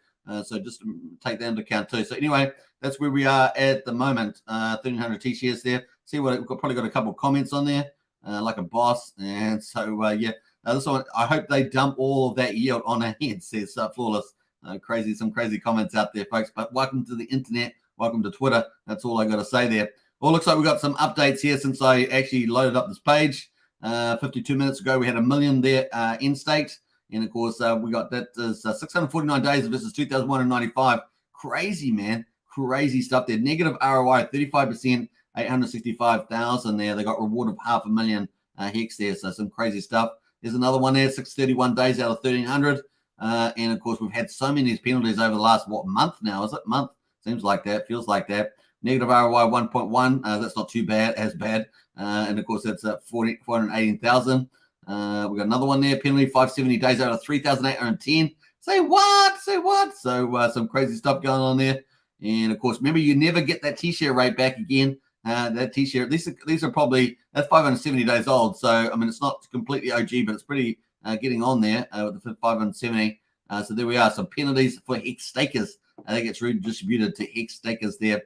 So just take that into account too. So anyway, that's where we are at the moment. 1,300 T-shares there. See what we've probably got a couple of comments on there, like a boss. And so yeah, this one. I hope they dump all of that yield on our heads. Says Flawless. Some crazy comments out there, folks. But welcome to the internet. Welcome to Twitter. That's all I got to say there. Well, looks like we've got some updates here since I actually loaded up this page. 52 minutes ago, we had 1 million there in staked. And of course, we got that as 649 days versus 2,195. Crazy, man. Crazy stuff there. Negative ROI, 35%, 865,000 there. They got reward of 500,000 Hex there. So some crazy stuff. There's another one there, 631 days out of 1,300. And of course, we've had so many of these penalties over the last, month now? Is it month? Seems like that. Feels like that. Negative ROI 1.1. That's not too bad, as bad. And of course, that's 418,000. We got another one there. Penalty 570 days out of 3,810. Say what? So some crazy stuff going on there. And of course, remember, you never get that T-share rate back again. That T-share, these are probably, that's 570 days old. So, I mean, it's not completely OG, but it's pretty getting on there with the 570. So there we are. Some penalties for Hex stakers. I think it's redistributed to Hex stakers there.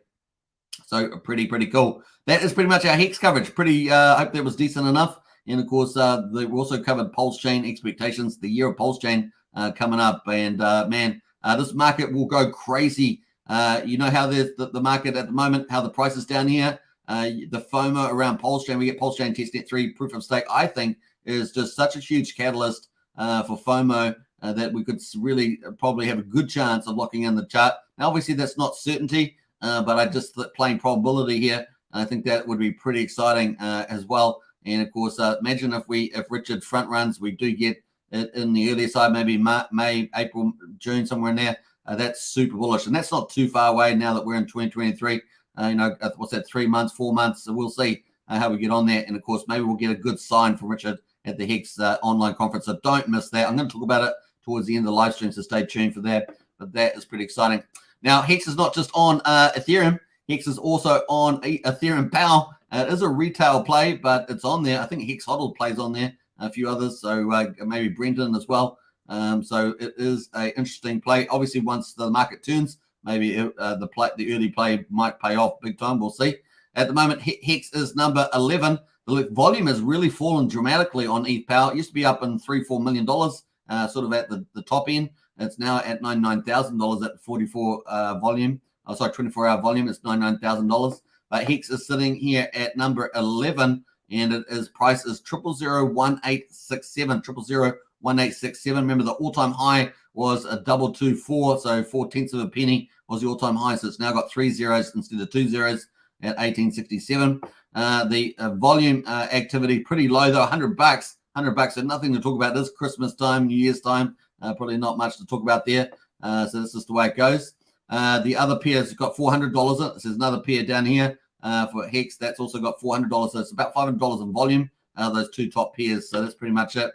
So pretty cool. That is pretty much our Hex coverage. I hope that was decent enough. And of course, we also covered Pulsechain expectations, the year of Pulsechain coming up. And man, this market will go crazy. You know how the market at the moment, how the price is down here. The FOMO around Pulsechain, we get Pulsechain testnet 3 proof of stake, I think is just such a huge catalyst for FOMO that we could really probably have a good chance of locking in the chart. Now, obviously, that's not certainty, but I just playing probability here. I think that would be pretty exciting as well. And of course, imagine if Richard front runs, we do get it in the earlier side, maybe May, April, June, somewhere in there. That's super bullish, and that's not too far away now that we're in 2023. What's that? 3 months, 4 months? So we'll see how we get on there. And of course, maybe we'll get a good sign from Richard at the Hex online conference. So don't miss that. I'm going to talk about it towards the end of the live stream, so stay tuned for that. But that is pretty exciting. Now, Hex is not just on Ethereum. Hex is also on Ethereum Power. It is a retail play, but it's on there. I think Hex Hodl plays on there, a few others, so maybe Brenton as well. So it is an interesting play. Obviously, once the market turns, maybe the early play might pay off big time. We'll see. At the moment, Hex is number 11. The volume has really fallen dramatically on ETH Power. It used to be up in $3-4 million, sort of at the top end. It's now at $99,000 at 44 volume. 24-hour volume. It's $99,000. But Hex is sitting here at number 11, and its price is 0001867. 0001867. Remember, the all-time high was a 224, so 4/10 of a penny was the all-time high. So it's now got 3 zeros instead of 2 zeros at 1867. The volume activity pretty low though, $100. $100, so nothing to talk about this Christmas time, New Year's time. Probably not much to talk about there. So that's just the way it goes. The other pair's got $400 in it. So there's another pair down here for Hex. That's also got $400. So it's about $500 in volume, those two top pairs. So that's pretty much it.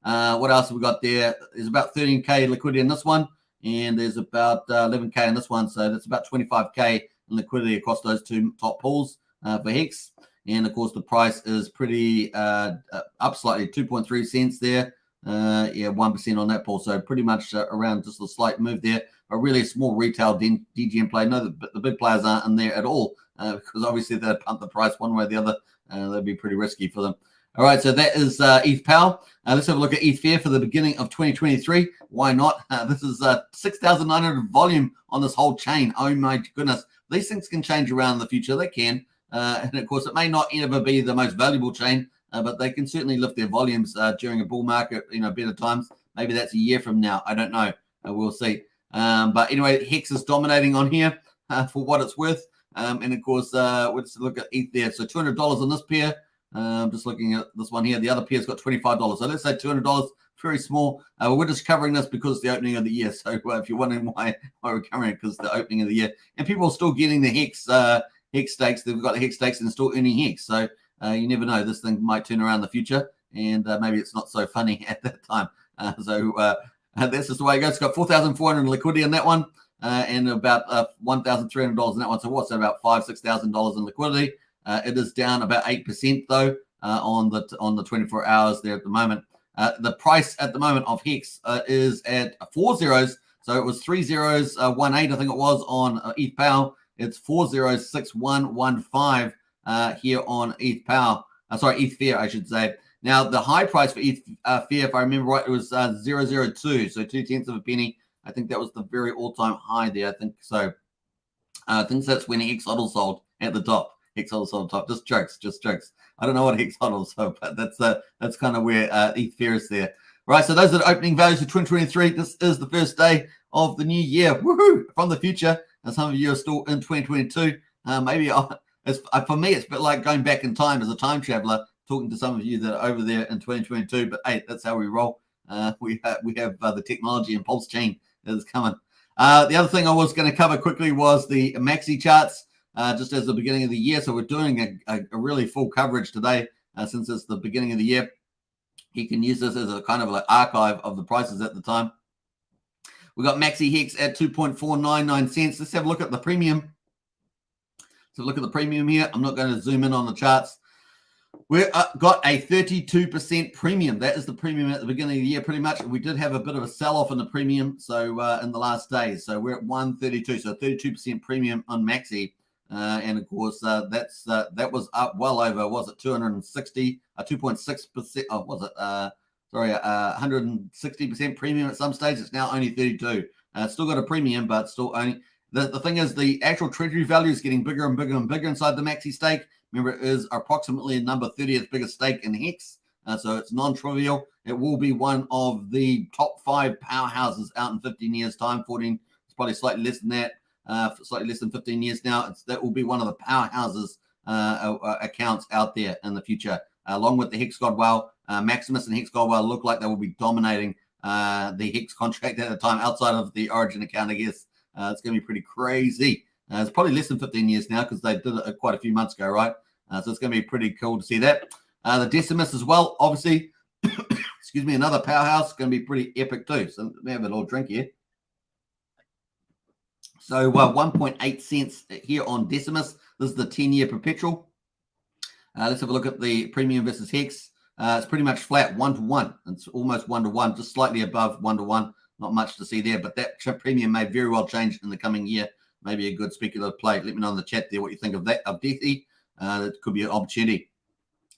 What else have we got there? There's about 13K liquidity in this one, and there's about 11K in this one. So that's about 25K in liquidity across those two top pools for Hex. And of course, the price is pretty up slightly, 2.3 cents there. 1% on that pool. So pretty much around just a slight move there. A really small retail DGM play. No, the big players aren't in there at all because obviously they'd pump the price one way or the other. That'd be pretty risky for them. All right, so that is ETH Power. Let's have a look at ETH Fair for the beginning of 2023. Why not? This is 6,900 volume on this whole chain. Oh my goodness. These things can change around in the future. They can. And of course, it may not ever be the most valuable chain, but they can certainly lift their volumes during a bull market, better times. Maybe that's a year from now. I don't know. We'll see. But anyway, Hex is dominating on here for what it's worth. And of course, let's look at ETH there. So $200 on this pair. Just looking at this one here. The other pair's got $25. So let's say $200, very small. We're just covering this because it's the opening of the year. So if you're wondering why we're covering it, because it's the opening of the year. And people are still getting the Hex stakes. They've got the Hex stakes and still earning Hex. So you never know. This thing might turn around in the future. And maybe it's not so funny at that time. That's just the way it goes. It's got 4,400 in liquidity in that one, and about $1,300 in that one. So what's that, about $5,000-6,000 in liquidity? It is down about 8% though on the 24 hours there at the moment. The price at the moment of Hex is at 4 zeros. So it was 3 zeros 18, I think it was on ETH Power. It's 406115 here on ETH Power. ETH Fair, I should say. Now, the high price for ETH Fair, if I remember right, it was 0.002, so 2/10 of a penny. I think that was the very all-time high there. I think so. I think that's when Hex Hodl sold at the top. Hex Hodl sold top. Just jokes. I don't know what Hex Hodl sold, but that's kind of where ETH Fair is there. Right, so those are the opening values for 2023. This is the first day of the new year. Woohoo! From the future, and some of you are still in 2022. Maybe for me, it's a bit like going back in time as a time traveler, talking to some of you that are over there in 2022, but hey, that's how we roll. We have the technology and Pulsechain that is coming. The other thing I was going to cover quickly was the Maxi charts, just as the beginning of the year. So we're doing a really full coverage today since it's the beginning of the year. You can use this as a kind of like archive of the prices at the time. We got Maxi Hex at 2.499 cents. Let's have a look at the premium. So look at the premium here. I'm not going to zoom in on the charts. We've got a 32% premium. That is the premium at the beginning of the year, pretty much. We did have a bit of a sell-off in the premium, so in the last days. So we're at 132, so 32% premium on Maxi. And of course, that was up well over, was it 260, 2.6%? Oh, was it? 160% premium at some stage. It's now only 32. Still got a premium, but still only. The thing is, the actual treasury value is getting bigger and bigger and bigger inside the Maxi stake. Remember, it is approximately number 30th biggest stake in Hex. so it's non-trivial. It will be one of the top 5 powerhouses out in 15 years' time. 14, it's probably slightly less than that, slightly less than 15 years now. That will be one of the powerhouses accounts out there in the future, along with the Hex Godwell. Maximus and Hex Godwell look like they will be dominating the Hex contract at the time outside of the Origin account, I guess. It's going to be pretty crazy. It's probably less than 15 years now because they did it quite a few months ago, right? So it's going to be pretty cool to see that. The Decimus as well, obviously, excuse me, another powerhouse, going to be pretty epic too. So let me have a little drink here. So 1.8 cents here on Decimus. This is the 10-year perpetual. Let's have a look at the premium versus Hex. It's pretty much flat, 1-to-1. It's almost 1-to-1, just slightly above 1-to-1. Not much to see there, but that premium may very well change in the coming year. Maybe a good speculative play. Let me know in the chat there what you think of that, of Deathy. That could be an opportunity.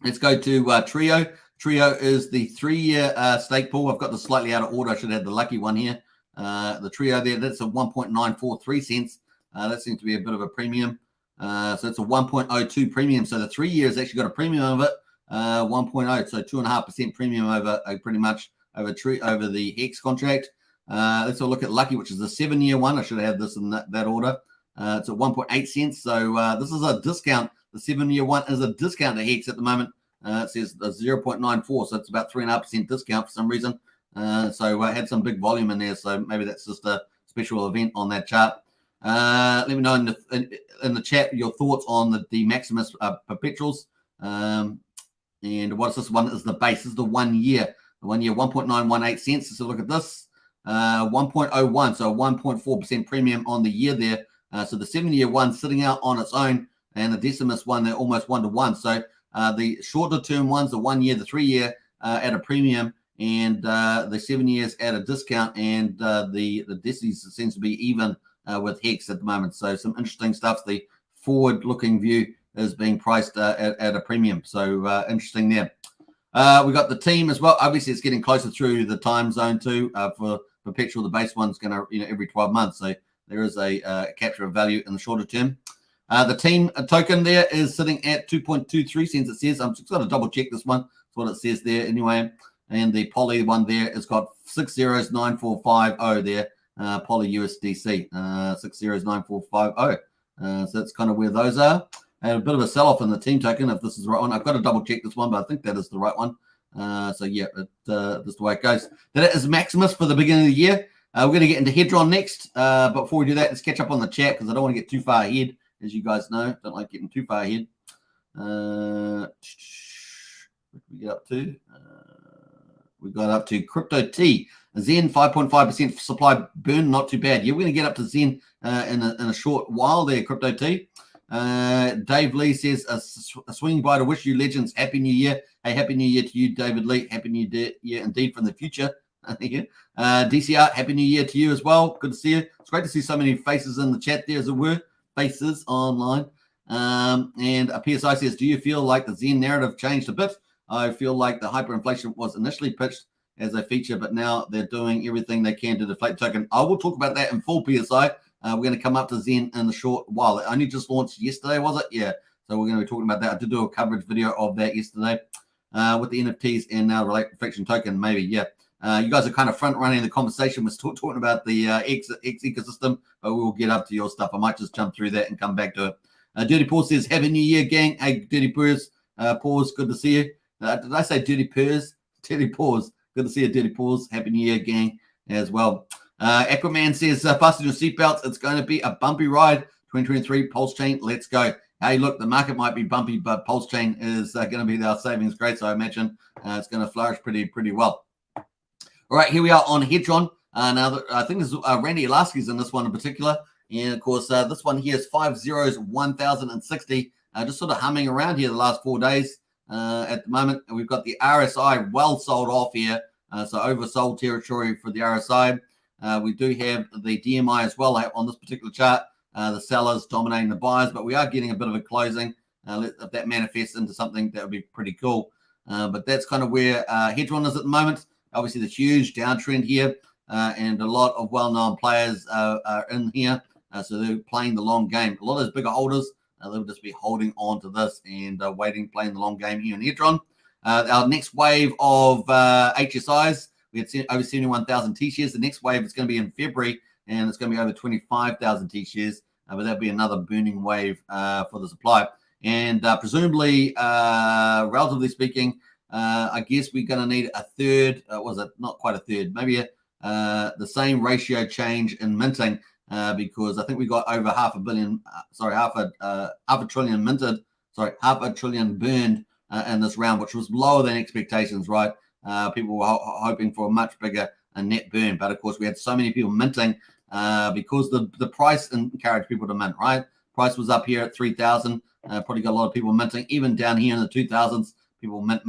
Let's go to Trio. Trio is the 3-year stake pool. I've got this slightly out of order. I should have the lucky one here. The Trio there, that's a 1.943 cents. That seems to be a bit of a premium. So it's a 1.02 premium. So the 3 years actually got a premium of it, 1.0. So 2.5% premium over pretty much over the Hex contract. Let's have a look at Lucky, which is the 7-year one. I should have had this in that order. It's at 1.8 cents. So this is a discount. The 7-year one is a discount to Hex at the moment. It says 0.94, so it's about 3.5% discount for some reason. So I had some big volume in there, so maybe that's just a special event on that chart. Let me know in the chat your thoughts on the Maximus perpetuals. And what's this one? Is the base? This is the 1 year. The 1 year, 1.918 cents. So look at this, 1.01, so 1.4% premium on the year there. So the 7-year one sitting out on its own, and the Decimus one, they're almost 1-to-1. So the shorter term ones, the 1 year, the 3 year at a premium, and the 7 years at a discount, and the Decis seems to be even with Hex at the moment. So some interesting stuff. The forward-looking view is being priced at a premium. So interesting there. We got the team as well. Obviously, it's getting closer through the time zone too. For perpetual, the base one's going to, every 12 months. So there is a capture of value in the shorter term. The team token there is sitting at 2.23 cents. It says, I'm just going to double check this one. That's what it says there anyway. And the Poly one there has got 609,450 there. Poly USDC 609,450. So that's kind of where those are. And a bit of a sell-off in the team token, if this is the right one. I've got to double check this one, but I think that is the right one. So yeah, that's the way it goes. That is Maximus for the beginning of the year. We're going to get into Hedron next. But before we do that, let's catch up on the chat because I don't want to get too far ahead. As you guys know, don't like getting too far ahead. What did we get up to? We got up to Crypto T. Zen, 5.5% supply burn, not too bad. Yeah, we're going to get up to Zen in a short while there, Crypto T. Dave Lee says, a swing by to wish you legends Happy New Year. Hey, Happy New Year to you, David Lee. Happy New Year indeed from the future. DCR, Happy New Year to you as well. Good to see you. It's great to see so many faces in the chat there, as it were. Faces online. And a PSI says, do you feel like the Zen narrative changed a bit? I feel like the hyperinflation was initially pitched as a feature, but now they're doing everything they can to deflate token. I will talk about that in full PSI. We're going to come up to Zen in a short while. It only just launched yesterday, was it? Yeah. So we're going to be talking about that. I did do a coverage video of that yesterday with the NFTs and now reflection token, maybe. Yeah. You guys are kind of front running the conversation. We're still talking about the X ecosystem, but we will get up to your stuff. I might just jump through that and come back to it. Dirty Paws says, Happy New Year, gang. Hey, Dirty Paws. Paws, good to see you. Did I say Dirty Paws? Dirty Paws. Good to see you, Dirty Paws. Happy New Year, gang, as well. Aquaman says, fasten your seatbelts. It's going to be a bumpy ride. 2023 Pulsechain, let's go. Hey, look, the market might be bumpy, but Pulsechain is going to be our savings grace. So I imagine it's going to flourish pretty well. All right, here we are on Hedron. Now, I think this is Randy Alaski's in this one in particular. And, of course, this one here is 5 zeros, 1,060. Just sort of humming around here the last 4 days. At the moment, we've got the RSI well sold off here. So oversold territory for the RSI. We do have the DMI as well on this particular chart. The sellers dominating the buyers, but we are getting a bit of a closing. If that manifests into something, that would be pretty cool. But that's kind of where Hedron is at the moment. Obviously, the huge downtrend here, and a lot of well-known players are in here. So they're playing the long game. A lot of those bigger holders, they'll just be holding on to this and waiting, playing the long game here in Hedron. Our next wave of HSIs, we had over 71,000 T-shares. The next wave is going to be in February, and it's going to be over 25,000 T-shares. But that'll be another burning wave for the supply. And presumably, relatively speaking, I guess we're going to need a third. Was it not quite a third? Maybe the same ratio change in minting, because I think we got over half a trillion minted. Half a trillion burned in this round, which was lower than expectations. Right? People were hoping for a much bigger net burn, but of course we had so many people minting because the price encouraged people to mint. Right? Price was up here at 3,000. Probably got a lot of people minting, even down here in the 2000s. People mint.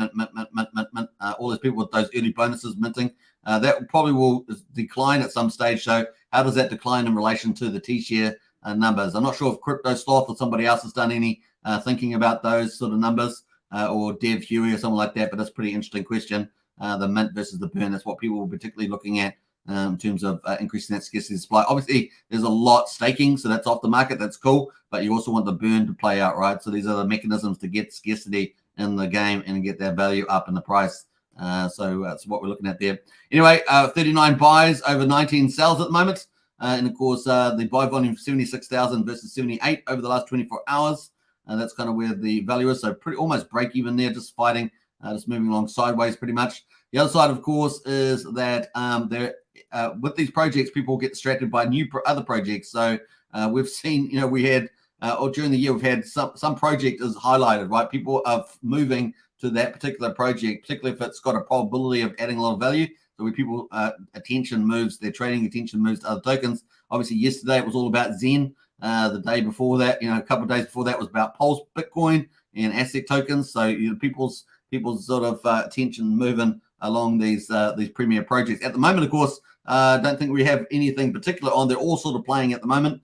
All those people with those early bonuses minting. That probably will decline at some stage. So how does that decline in relation to the T-share numbers? I'm not sure if Crypto Sloth or somebody else has done any thinking about those sort of numbers, or Dev Huey or something like that. But that's a pretty interesting question. The mint versus the burn. That's what people were particularly looking at in terms of increasing that scarcity supply. Obviously, there's a lot staking, so that's off the market. That's cool. But you also want the burn to play out, right? So these are the mechanisms to get scarcity in the game and get that value up in the price. So that's what we're looking at there. Anyway, 39 buys over 19 sells at the moment. And of course, the buy volume 76,000 versus 78 over the last 24 hours. That's kind of where the value is. So pretty almost break even there, just fighting, just moving along sideways pretty much. The other side, of course, is that with these projects, people get distracted by other projects. So we've seen, we had, or during the year, we've had some project is highlighted, right? People are moving to that particular project, particularly if it's got a probability of adding a lot of value. So when people attention moves, their trading attention moves to other tokens. Obviously, yesterday it was all about Zen. The day before that, a couple of days before that was about Pulse, Bitcoin, and asset tokens. So people's sort of attention moving along these premier projects. At the moment, of course, don't think we have anything particular on. They're all sort of playing at the moment.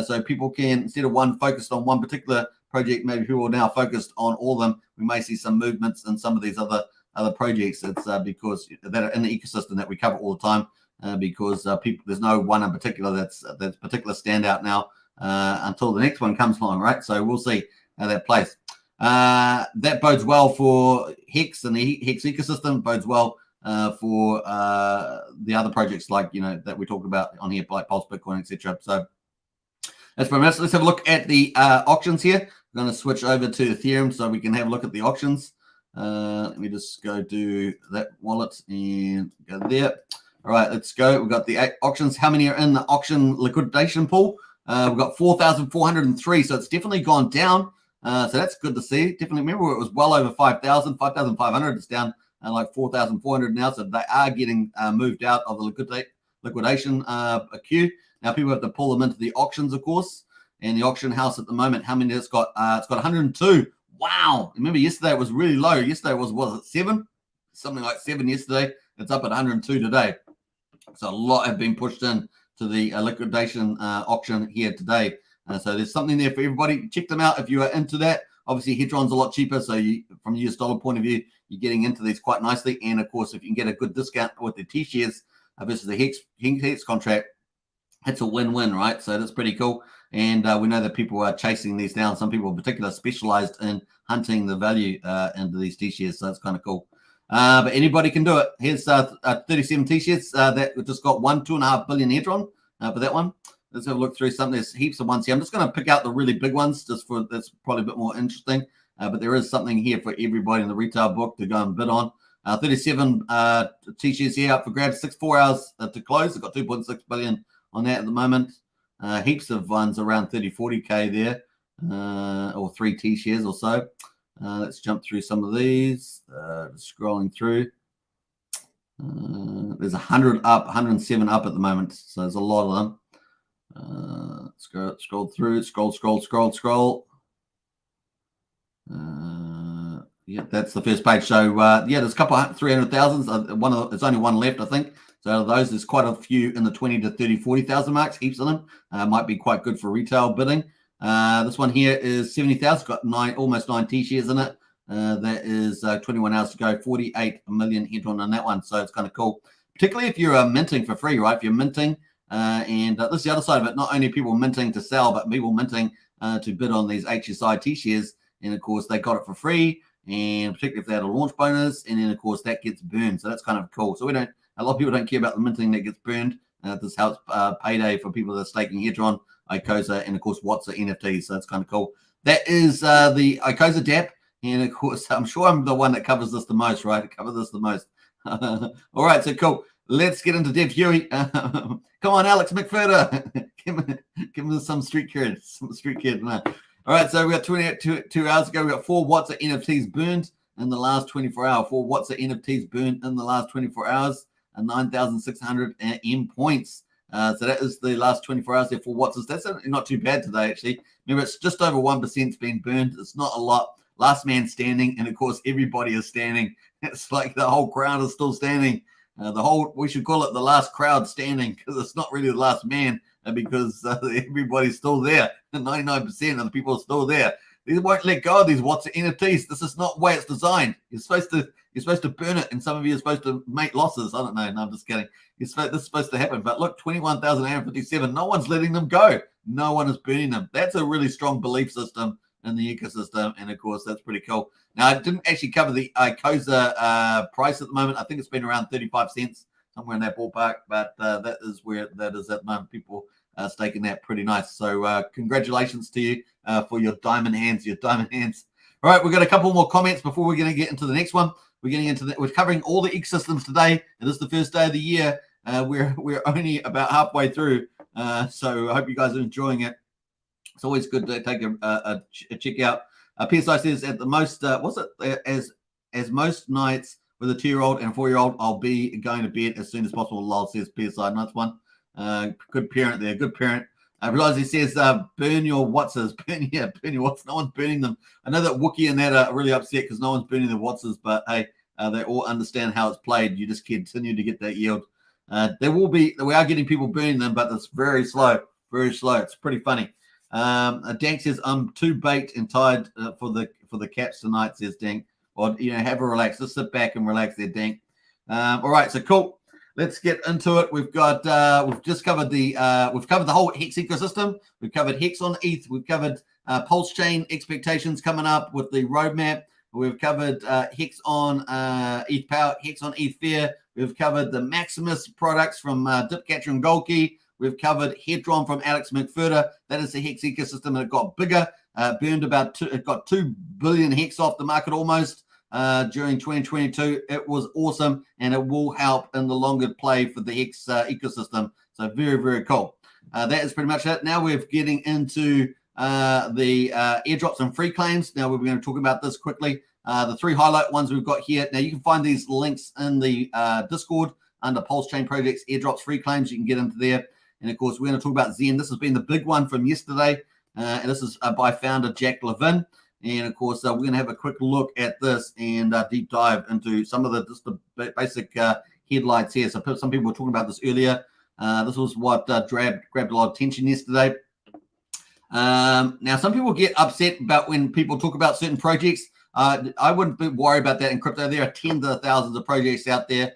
So people can, instead of one focused on one particular project, maybe people are now focused on all of them. We may see some movements in some of these other projects. It's because that are in the ecosystem that we cover all the time. Because there's no one in particular that's particular standout now until the next one comes along, right? So we'll see how that plays. That bodes well for Hex and the Hex ecosystem. Bodes well for the other projects like that we talk about on here, like Pulse, Bitcoin, etc. So that's pretty much. Let's have a look at the auctions here. I'm going to switch over to Ethereum so we can have a look at the auctions. Let me just go do that wallet and go there. All right, let's go. We've got the auctions. How many are in the auction liquidation pool? We've got 4,403, so it's definitely gone down. So that's good to see. Definitely remember it was well over 5,000, 5,500. It's down like 4,400 now. So they are getting moved out of the liquidation queue. Now people have to pull them into the auctions, of course. And the auction house at the moment, how many it's got? It's got 102. Wow. Remember yesterday it was really low. Yesterday was it 7? Something like 7 yesterday. It's up at 102 today. So a lot have been pushed in to the liquidation auction here today. So there's something there for everybody. Check them out if you are into that. Obviously, Hedron's a lot cheaper. So from a US dollar point of view, you're getting into these quite nicely. And of course, if you can get a good discount with the T-shares versus the Hex contract, it's a win-win, right? So that's pretty cool. And we know that people are chasing these down. Some people in particular specialized in hunting the value into these T-shares. So that's kind of cool. But anybody can do it. Here's 37 T-shirts that just got 2.5 billion Hedron for that one. Let's have a look through something. There's heaps of ones here. I'm just going to pick out the really big ones just for that's probably a bit more interesting. But there is something here for everybody in the retail book to go and bid on. 37 T-shirts here up for grabs. 4 hours to close. I've got 2.6 billion on that at the moment. Heaps of ones around 30-40K there, or 3 T-shares or so. Let's jump through some of these. Scrolling through. There's 100 up, 107 up at the moment. So there's a lot of them. Scroll through. Scroll. Yeah, that's the first page. So yeah, there's a couple 300,000. There's only one left, I think. So out of those, there's quite a few in the 20 to 30, 40,000 marks. Heaps of them. Might be quite good for retail bidding. This one here is 70,000. Got almost 9 T-shares in it. That is 21 hours to go. 48 million Hedron on that one. So it's kind of cool. Particularly if you're minting for free, right? If you're minting, and this is the other side of it. Not only people minting to sell, but people minting to bid on these HSI T-shares. And of course, they got it for free. and particularly if they had a launch bonus, and then of course that gets burned. So that's kind of cool. So a lot of people don't care about the minting that gets burned. This helps payday for people that are staking Hedron, ICOSA, and of course WhatsApp NFTs. So that's kind of cool. That is the ICOSA DApp, and of course I'm sure I'm the one that covers this the most, right? I cover this the most. All right, so cool. Let's get into Dev Huey. Come on, Alex McFurter. give him some street cred. No. All right, so we got 2 hours ago. We got 4 WhatsApp NFTs burned in the last 24 hours. 4 WhatsApp NFTs burned in the last 24 hours, and 9,600 M points. So that is the last 24 hours there for WhatsApp. That's not too bad today, actually. Remember, it's just over 1% been burned. It's not a lot. Last man standing, and of course, everybody is standing. It's like the whole crowd is still standing. We should call it the last crowd standing, because it's not really the last man, because everybody's still there. 99% of the people are still there. They won't let go of these WhatsApp NFTs. This is not the way it's designed. You're supposed to burn it, and some of you are supposed to make losses. I don't know. No, I'm just kidding. This is supposed to happen. But look, 21,857. No one's letting them go. No one is burning them. That's a really strong belief system in the ecosystem, and of course that's pretty cool. Now, I didn't actually cover the ICOSA price at the moment. I think it's been around 35 cents, somewhere in that ballpark, but that is where that is at the moment. People are staking that pretty nice. So congratulations to you for your diamond hands. All right, we've got a couple more comments before we're going to get into the next one. We're covering all the ecosystems today, and this is the first day of the year. We're only about halfway through, so I hope you guys are enjoying it. It's always good to take a check out. PSI says at the most, as most nights with a 2-year-old and a 4-year-old, I'll be going to bed as soon as possible. Lol, says PSI. Nice one. Good parent there. Good parent. He says, burn your Watsas. Burn your Watsas. No one's burning them. I know that Wookie and that are really upset because no one's burning their Watsas, but hey, they all understand how it's played. You just continue to get that yield. We are getting people burning them, but it's very slow. Very slow. It's pretty funny. Dank says, I'm too baked and tired for the caps tonight, says Dank. Or, have a relax. Just sit back and relax there, Dank. All right, so cool. Let's get into it. We've just covered the whole Hex ecosystem. We've covered Hex on ETH. We've covered Pulsechain expectations coming up with the roadmap. We've covered Hex on ETH Power, Hex on ETH Fair. We've covered the Maximus products from Dipcatcher and Goldkey. We've covered Hedron from Alex McFurter. That is the Hex ecosystem, and it got bigger. It got 2 billion Hex off the market almost during 2022. It was awesome, and it will help in the longer play for the Hex ecosystem. So very, very cool. That is pretty much it. Now we're getting into the airdrops and free claims. Now we're going to talk about this quickly. The 3 highlight ones we've got here. Now you can find these links in the Discord under Pulsechain projects, airdrops, free claims. You can get into there. And of course, we're going to talk about Zen. This has been the big one from yesterday. And this is by founder Jack Levin. And of course, we're going to have a quick look at this and deep dive into some of the basic headlights here. So some people were talking about this earlier. This was what grabbed a lot of attention yesterday. Now, some people get upset about when people talk about certain projects. I wouldn't worry about that in crypto. There are tens of thousands of projects out there.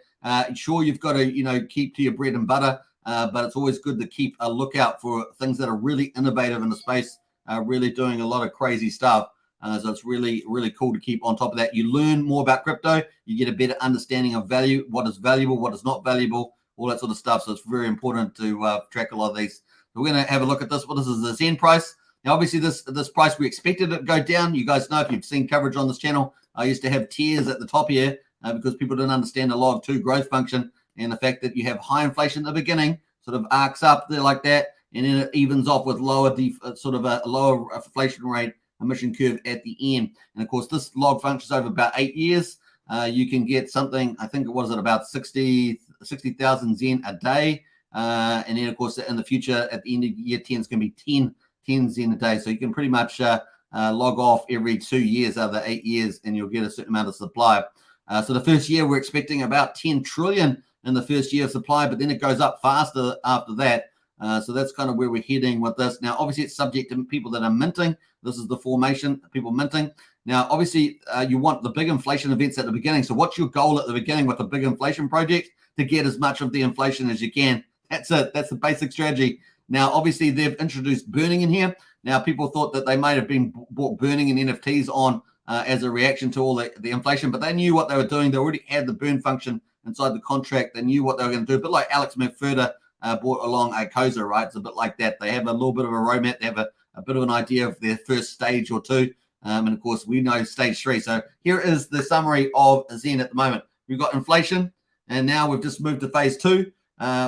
Sure, you've got to keep to your bread and butter. But it's always good to keep a lookout for things that are really innovative in the space, really doing a lot of crazy stuff. So it's really, really cool to keep on top of that. You learn more about crypto. You get a better understanding of value, what is valuable, what is not valuable, all that sort of stuff. So it's very important to track a lot of these. So we're going to have a look at this. Well, this is the Zen price. Now, obviously, this price, we expected it to go down. You guys know, if you've seen coverage on this channel, I used to have tears at the top here because people didn't understand the log 2 growth function and the fact that you have high inflation at the beginning, sort of arcs up there like that, and then it evens off with lower inflation rate emission curve at the end. And of course, this log functions over about 8 years. You can get something, I think it was at about 60,000 Zen a day. And then of course, in the future, at the end of year 10, it's going to be 10 Zen a day. So you can pretty much log off every 2 years out of the 8 years, and you'll get a certain amount of supply. So the first year, we're expecting about 10 trillion in the first year of supply, but then it goes up faster after that. So that's kind of where we're heading with this. Now, obviously, it's subject to people that are minting. This is the formation, people minting. Now, obviously, you want the big inflation events at the beginning. So what's your goal at the beginning with a big inflation project? To get as much of the inflation as you can. That's it. That's the basic strategy. Now, obviously, they've introduced burning in here. Now, people thought that they might have been bought burning in NFTs on as a reaction to all the inflation, but they knew what they were doing. They already had the burn function inside the contract. They knew what they were going to do, a bit like Alex McFurter brought along a COSA, right? It's a bit like that. They have a little bit of a roadmap. They have a bit of an idea of their first stage or two. And of course, we know stage 3. So here is the summary of Zen at the moment. We've got inflation, and now we've just moved to phase 2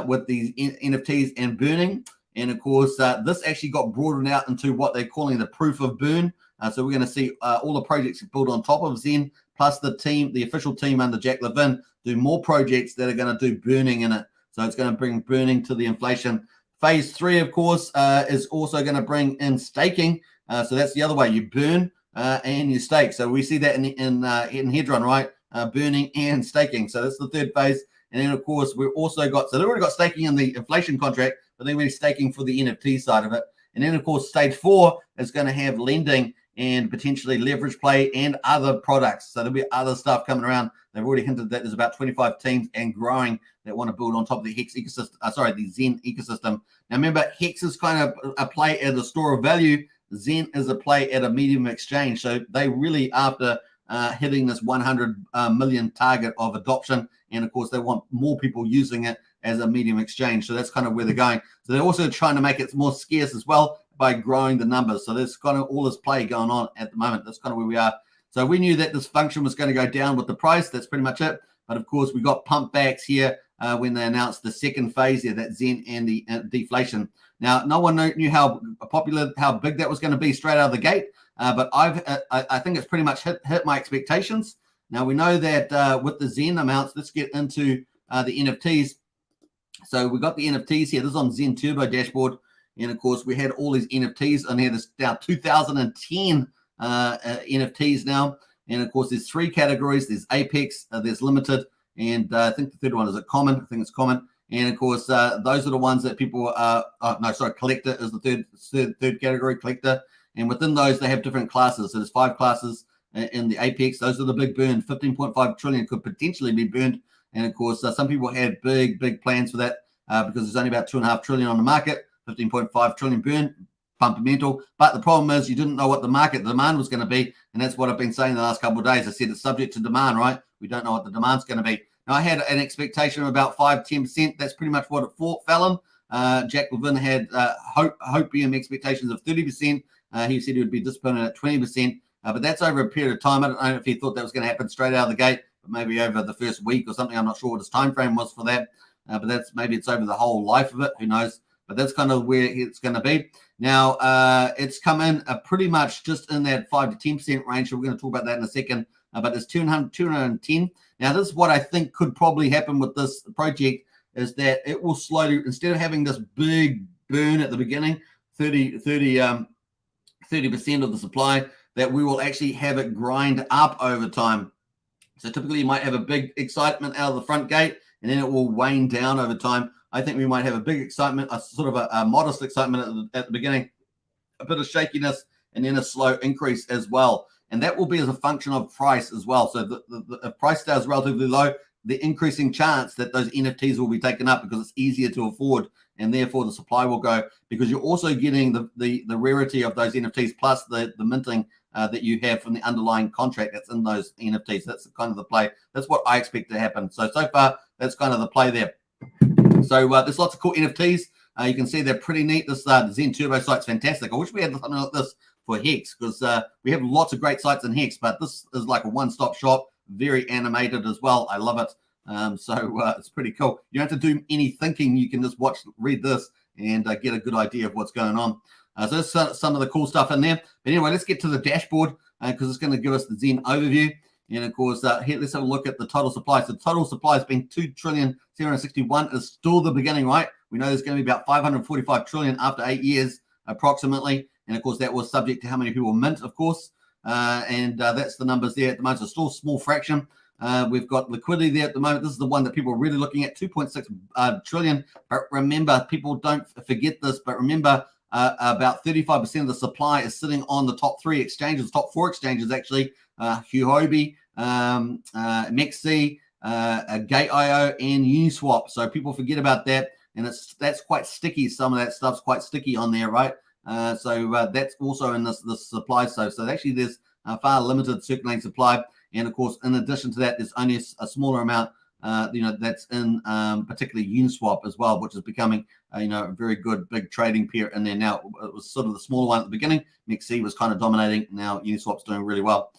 with these NFTs and burning. And of course, this actually got broadened out into what they're calling the proof of burn. So we're going to see all the projects built on top of Zen, plus the official team under Jack Levin, do more projects that are going to do burning in it. So it's going to bring burning to the inflation. Phase 3, of course, is also going to bring in staking. So that's the other way. You burn and you stake. So we see that in Hedron, right? Burning and staking. So that's the third phase. And then, of course, we've also got, so they've already got staking in the inflation contract, but then we're staking for the NFT side of it. And then, of course, stage 4 is going to have lending and potentially leverage play and other products. So there'll be other stuff coming around. They've already hinted that there's about 25 teams and growing that want to build on top of the Hex ecosystem, the Zen ecosystem. Now, remember, Hex is kind of a play at a store of value. Zen is a play at a medium exchange. So they really, after hitting this 100 million target of adoption, and of course, they want more people using it as a medium exchange. So that's kind of where they're going. So they're also trying to make it more scarce as well by growing the numbers. So there's kind of all this play going on at the moment. That's kind of where we are. So we knew that this function was going to go down with the price. That's pretty much it. But of course, we got pump backs here when they announced the second phase here, that Zen and the deflation. Now, no one knew how popular, how big that was going to be straight out of the gate. But I think it's pretty much hit my expectations. Now, we know that with the Zen amounts, let's get into the NFTs. So we got the NFTs here. This is on Zen Turbo dashboard. And of course, we had all these NFTs on here. There's now 2010 NFTs now. And of course, there's 3 categories. There's Apex, there's Limited, and I think the third one is a Common. I think it's Common. And of course, those are the ones that people Collector is the third category, Collector. And within those, they have different classes. So there's 5 classes in the Apex. Those are the big burn. 15.5 trillion could potentially be burned. And of course, some people had big plans for that because there's only about 2.5 trillion on the market. 15.5 trillion burn, fundamental. But the problem is you didn't know what the market demand was going to be. And that's what I've been saying the last couple of days. I said it's subject to demand, right? We don't know what the demand's going to be. Now, I had an expectation of about 5-10%. That's pretty much what it fell in. Jack Levin had hopium expectations of 30%. He said he would be disappointed at 20%. But that's over a period of time. I don't know if he thought that was going to happen straight out of the gate, but maybe over the first week or something. I'm not sure what his time frame was for that. But maybe it's over the whole life of it. Who knows? But that's kind of where it's going to be. Now, it's come in pretty much just in that 5 to 10% range. So we're going to talk about that in a second. But it's 210. Now, this is what I think could probably happen with this project is that it will slowly, instead of having this big burn at the beginning, 30% of the supply, that we will actually have it grind up over time. So typically you might have a big excitement out of the front gate, and then it will wane down over time. I think we might have a big excitement, a sort of a modest excitement at the beginning, a bit of shakiness, and then a slow increase as well. And that will be as a function of price as well. So if price stays relatively low, the increasing chance that those NFTs will be taken up because it's easier to afford, and therefore the supply will go, because you're also getting the rarity of those NFTs plus the minting that you have from the underlying contract that's in those NFTs. That's kind of the play. That's what I expect to happen. So far, that's kind of the play there. So there's lots of cool NFTs. You can see they're pretty neat. This Zen Turbo site's fantastic. I wish we had something like this for Hex, because we have lots of great sites in Hex, but this is like a one-stop shop, very animated as well. I love it. It's pretty cool. You don't have to do any thinking. You can just read this, and get a good idea of what's going on. So that's some of the cool stuff in there. But anyway, let's get to the dashboard because it's going to give us the Zen overview. And of course, here, let's have a look at the total supply. So the total supply has been 2,761,000,000. It's still the beginning, right? We know there's going to be about 545 trillion after 8 years, approximately. And of course, that was subject to how many people mint, of course. That's the numbers there at the moment. So still a small fraction. We've got liquidity there at the moment. This is the one that people are really looking at, 2.6 trillion. But remember, people don't forget this, but remember, about 35% of the supply is sitting on the top 3 exchanges, top 4 exchanges, actually, Huobi, MEXC, Gate.io, and Uniswap. So people forget about that, and that's quite sticky. Some of that stuff's quite sticky on there, right? That's also in this supply. So actually there's far limited circulating supply. And of course, in addition to that, there's only a smaller amount, that's in particularly Uniswap as well, which is becoming, a very good big trading pair in there now. It was sort of the smaller one at the beginning. MEXC was kind of dominating. Now Uniswap's doing really well.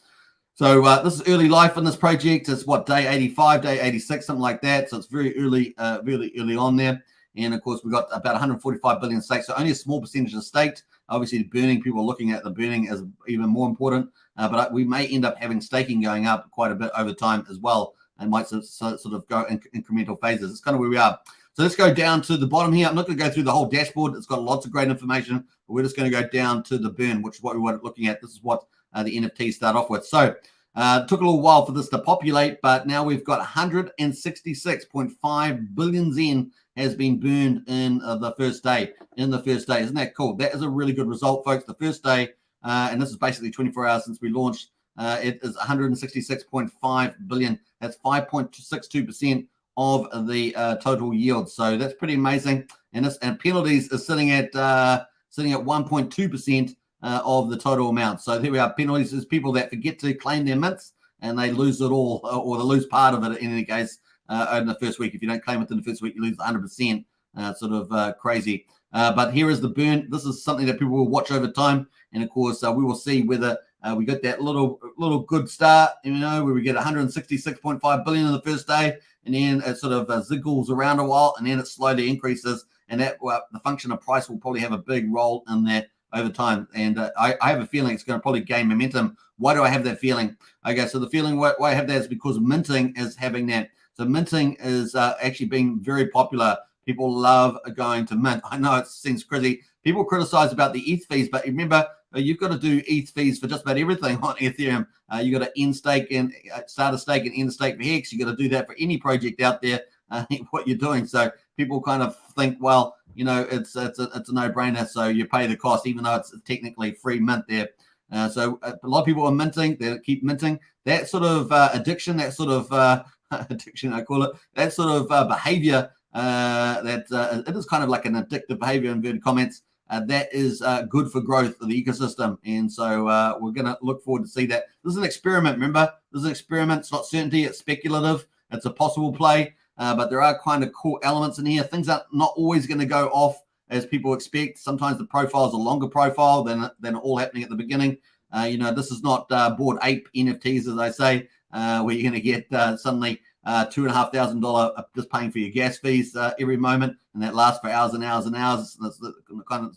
So this is early life in this project. It's day 85, day 86, something like that. So it's very early, really early on there. And of course, we've got about 145 billion staked. So only a small percentage is staked. Obviously, the burning, people are looking at the burning as even more important. But we may end up having staking going up quite a bit over time as well, and might sort of go in incremental phases. It's kind of where we are. So let's go down to the bottom here. I'm not going to go through the whole dashboard. It's got lots of great information. But we're just going to go down to the burn, which is what we were looking at. This is what the NFTs start off with. So it took a little while for this to populate, but now we've got 166.5 billion Zen has been burned in the first day. Isn't that cool? That is a really good result, folks. The first day, and this is basically 24 hours since we launched, it is 166.5 billion. That's 5.62% of the total yield. So that's pretty amazing. And penalties is sitting at 1.2% of the total amount. So here we are. Penalties is people that forget to claim their mints and they lose it all, or they lose part of it in any case in the first week. If you don't claim it in the first week, you lose 100%. Sort of crazy. But here is the burn. This is something that people will watch over time. And of course, we will see whether we got that little good start, where we get 166.5 billion in the first day, and then it sort of ziggles around a while, and then it slowly increases. And that the function of price will probably have a big role in that over time. And I have a feeling it's going to probably gain momentum. Why do I have that feeling? Okay, so the feeling why I have that is because minting is having that. So minting is actually being very popular. People love going to mint. I know it seems crazy. People criticize about the ETH fees, but remember, you've got to do ETH fees for just about everything on Ethereum. You got to end stake and start a stake and end stake for Hex. You got to do that for any project out there. What you're doing. So people kind of think, well, it's a no-brainer. So you pay the cost, even though it's technically free mint there. So a lot of people are minting. They keep minting. That sort of addiction, that sort of addiction, I call it, that sort of behavior. It is kind of like an addictive behavior, inverted comments. That is good for growth of the ecosystem. And so we're going to look forward to see that. This is an experiment, remember? This is an experiment. It's not certainty. It's speculative. It's a possible play. But there are kind of cool elements in here. Things are not always going to go off as people expect. Sometimes the profile is a longer profile than all happening at the beginning. This is not Bored Ape NFTs, as I say, where you're going to get suddenly $2,500 just paying for your gas fees every moment, and that lasts for hours and hours and hours. It's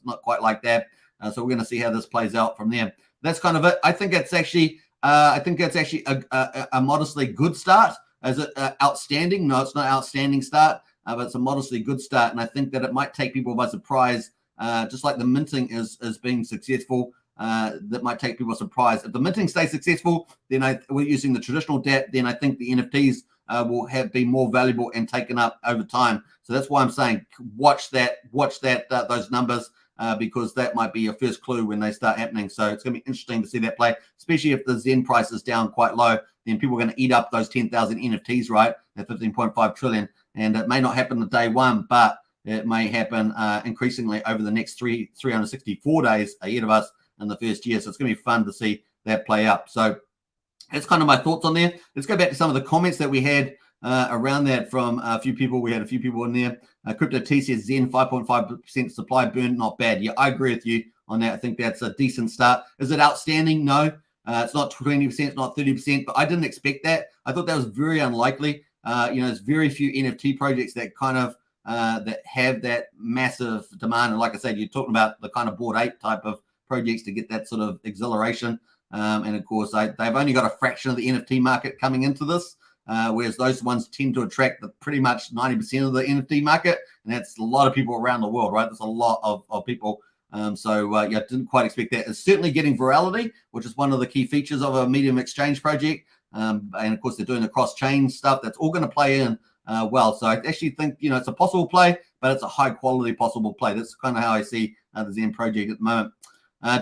not quite like that. So we're going to see how this plays out from there. That's kind of it. I think that's actually a modestly good start. Is it outstanding? No, it's not outstanding start, but it's a modestly good start. And I think that it might take people by surprise, just like the minting is being successful. That might take people by surprise. If the minting stays successful, then we're using the traditional DApp, then I think the NFTs will be more valuable and taken up over time. So that's why I'm saying watch those numbers. Because that might be your first clue when they start happening. So it's going to be interesting to see that play, especially if the Zen price is down quite low. Then people are going to eat up those 10,000 NFTs, right? At 15.5 trillion. And it may not happen on day one, but it may happen increasingly over the next 364 days ahead of us in the first year. So it's going to be fun to see that play up. So that's kind of my thoughts on there. Let's go back to some of the comments that we had around that from a few people. We had a few people in there. Crypto T says Zen 5.5% supply burn, not bad. Yeah, I agree with you on that. I think that's a decent start. Is it outstanding? No. It's not 20%, it's not 30%, but I didn't expect that. I thought that was very unlikely. There's very few NFT projects that kind of that have that massive demand. And like I said, you're talking about the kind of Bored Ape type of projects to get that sort of exhilaration. And of course, they've only got a fraction of the NFT market coming into this. Whereas those ones tend to attract pretty much 90% of the NFT market, and that's a lot of people around the world, right? There's a lot of people. I didn't quite expect that. It's certainly getting virality, which is one of the key features of a Medium Exchange project. And of course, they're doing the cross-chain stuff. That's all going to play in well. So I actually think, it's a possible play, but it's a high-quality possible play. That's kind of how I see the Zen project at the moment.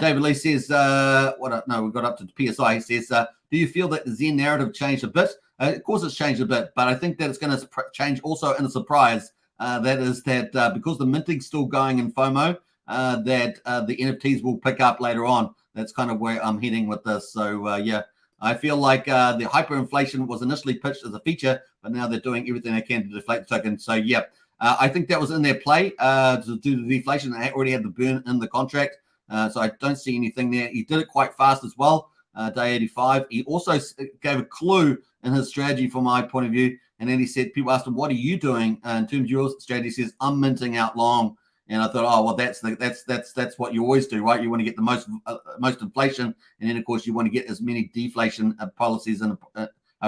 David Lee says, we've got up to PSI. He says, do you feel that the Zen narrative changed a bit? Of course, it's changed a bit, but I think that it's going to change also in a surprise. That is that because the minting's still going in FOMO, that the NFTs will pick up later on. That's kind of where I'm heading with this. So yeah, I feel like the hyperinflation was initially pitched as a feature, but now they're doing everything they can to deflate the token. So yeah, I think that was in their play to do the deflation. They already had the burn in the contract. So I don't see anything there. He did it quite fast as well, day 85. He also gave a clue in his strategy from my point of view. And then he said, people asked him, what are you doing in terms of your strategy? He says, I'm minting out long. And I thought, oh, well, that's what you always do, right? You want to get the most inflation. And then, of course, you want to get as many deflation policies and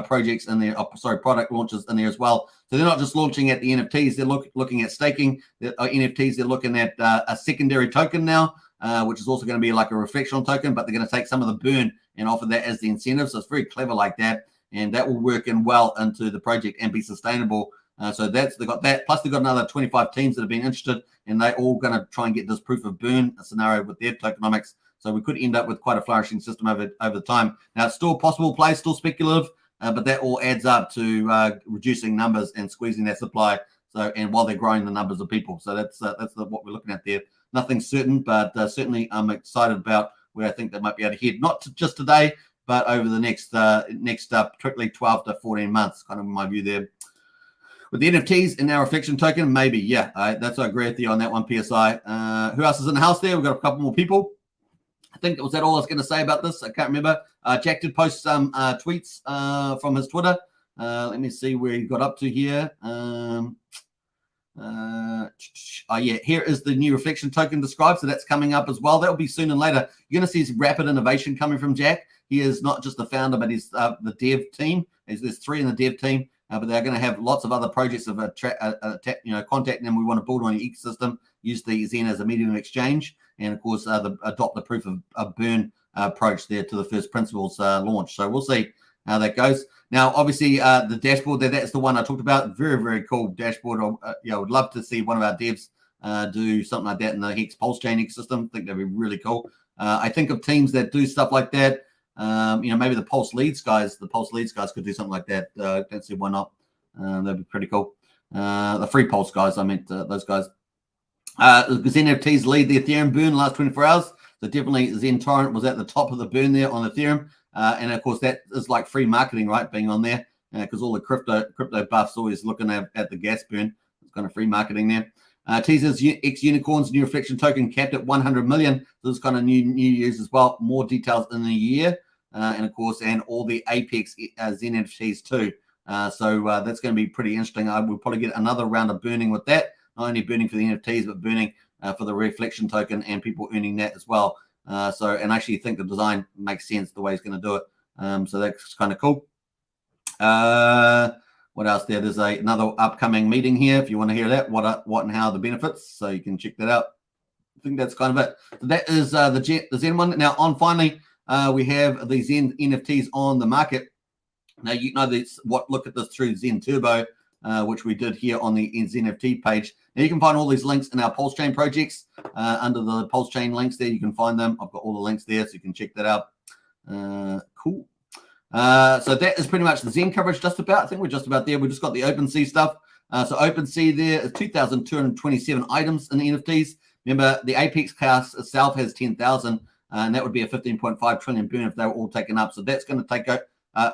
projects in there, product launches in there as well. So they're not just launching at the NFTs. They're looking at staking NFTs. They're looking at a secondary token now, which is also going to be like a reflection token, but they're going to take some of the burn and offer that as the incentive. So it's very clever like that. And that will work in well into the project and be sustainable. So they've got that. Plus, they've got another 25 teams that have been interested, and they're all going to try and get this proof of burn scenario with their tokenomics. So we could end up with quite a flourishing system over time. Now, it's still possible play, still speculative, but that all adds up to reducing numbers and squeezing that supply. So, and while they're growing the numbers of people, so that's what we're looking at there. Nothing certain, but certainly I'm excited about where I think they might be able to head. Not just today, but over the next particularly 12 to 14 months, kind of my view there. With the NFTs and our reflection token, maybe, yeah. I agree with you on that one, PSI. Who else is in the house there? We've got a couple more people. I think was that all I was going to say about this. I can't remember. Jack did post some tweets from his Twitter. Let me see where he got up to here. Yeah, here is the new reflection token described. So that's coming up as well. That'll be soon and later. You're going to see rapid innovation coming from Jack. He is not just the founder, but he's the dev team. There's 3 in the dev team, but they're going to have lots of other projects of contacting them. We want to build on the ecosystem, use the Zen as a medium of exchange, and of course adopt the proof of burn approach there to the first principles launch. So we'll see how that goes. Now, obviously, the dashboard that's the one I talked about. Very, very cool dashboard. I would love to see one of our devs do something like that in the Hex Pulsechain ecosystem. I think that'd be really cool. I think of teams that do stuff like that. Maybe the Pulse Leads guys could do something like that. Don't see why not. That'd be pretty cool. The Free Pulse guys, I meant those guys. Because NFTs lead the Ethereum burn the last 24 hours. So definitely Zen Torrent was at the top of the burn there on Ethereum. And of course, that is like free marketing, right? Being on there, because all the crypto buffs always looking at the gas burn. It's kind of free marketing there. Teasers X Unicorns new reflection token capped at 100 million. This is kind of new news as well. More details in the year, and of course, and all the Apex Zen NFTs too. So that's going to be pretty interesting. I will probably get another round of burning with that. Not only burning for the NFTs, but burning for the reflection token and people earning that as well. And I actually think the design makes sense the way he's going to do it. So that's kind of cool. What else there? There's another upcoming meeting here. If you want to hear that, what and how the benefits, so you can check that out. I think that's kind of it. So that is the Zen one. Now, finally, we have the Zen NFTs on the market. Now, you know this. Look at this through Zen Turbo, which we did here on the Zen NFT page. Now, you can find all these links in our Pulsechain projects. Under the Pulsechain links there, you can find them. I've got all the links there, so you can check that out. Cool. So that is pretty much the Zen coverage just about. I think we're just about there. We've just got the OpenSea stuff. So OpenSea there is 2,227 items in the NFTs. Remember, the Apex class itself has 10,000, and that would be a 15.5 trillion burn if they were all taken up. So that's going to take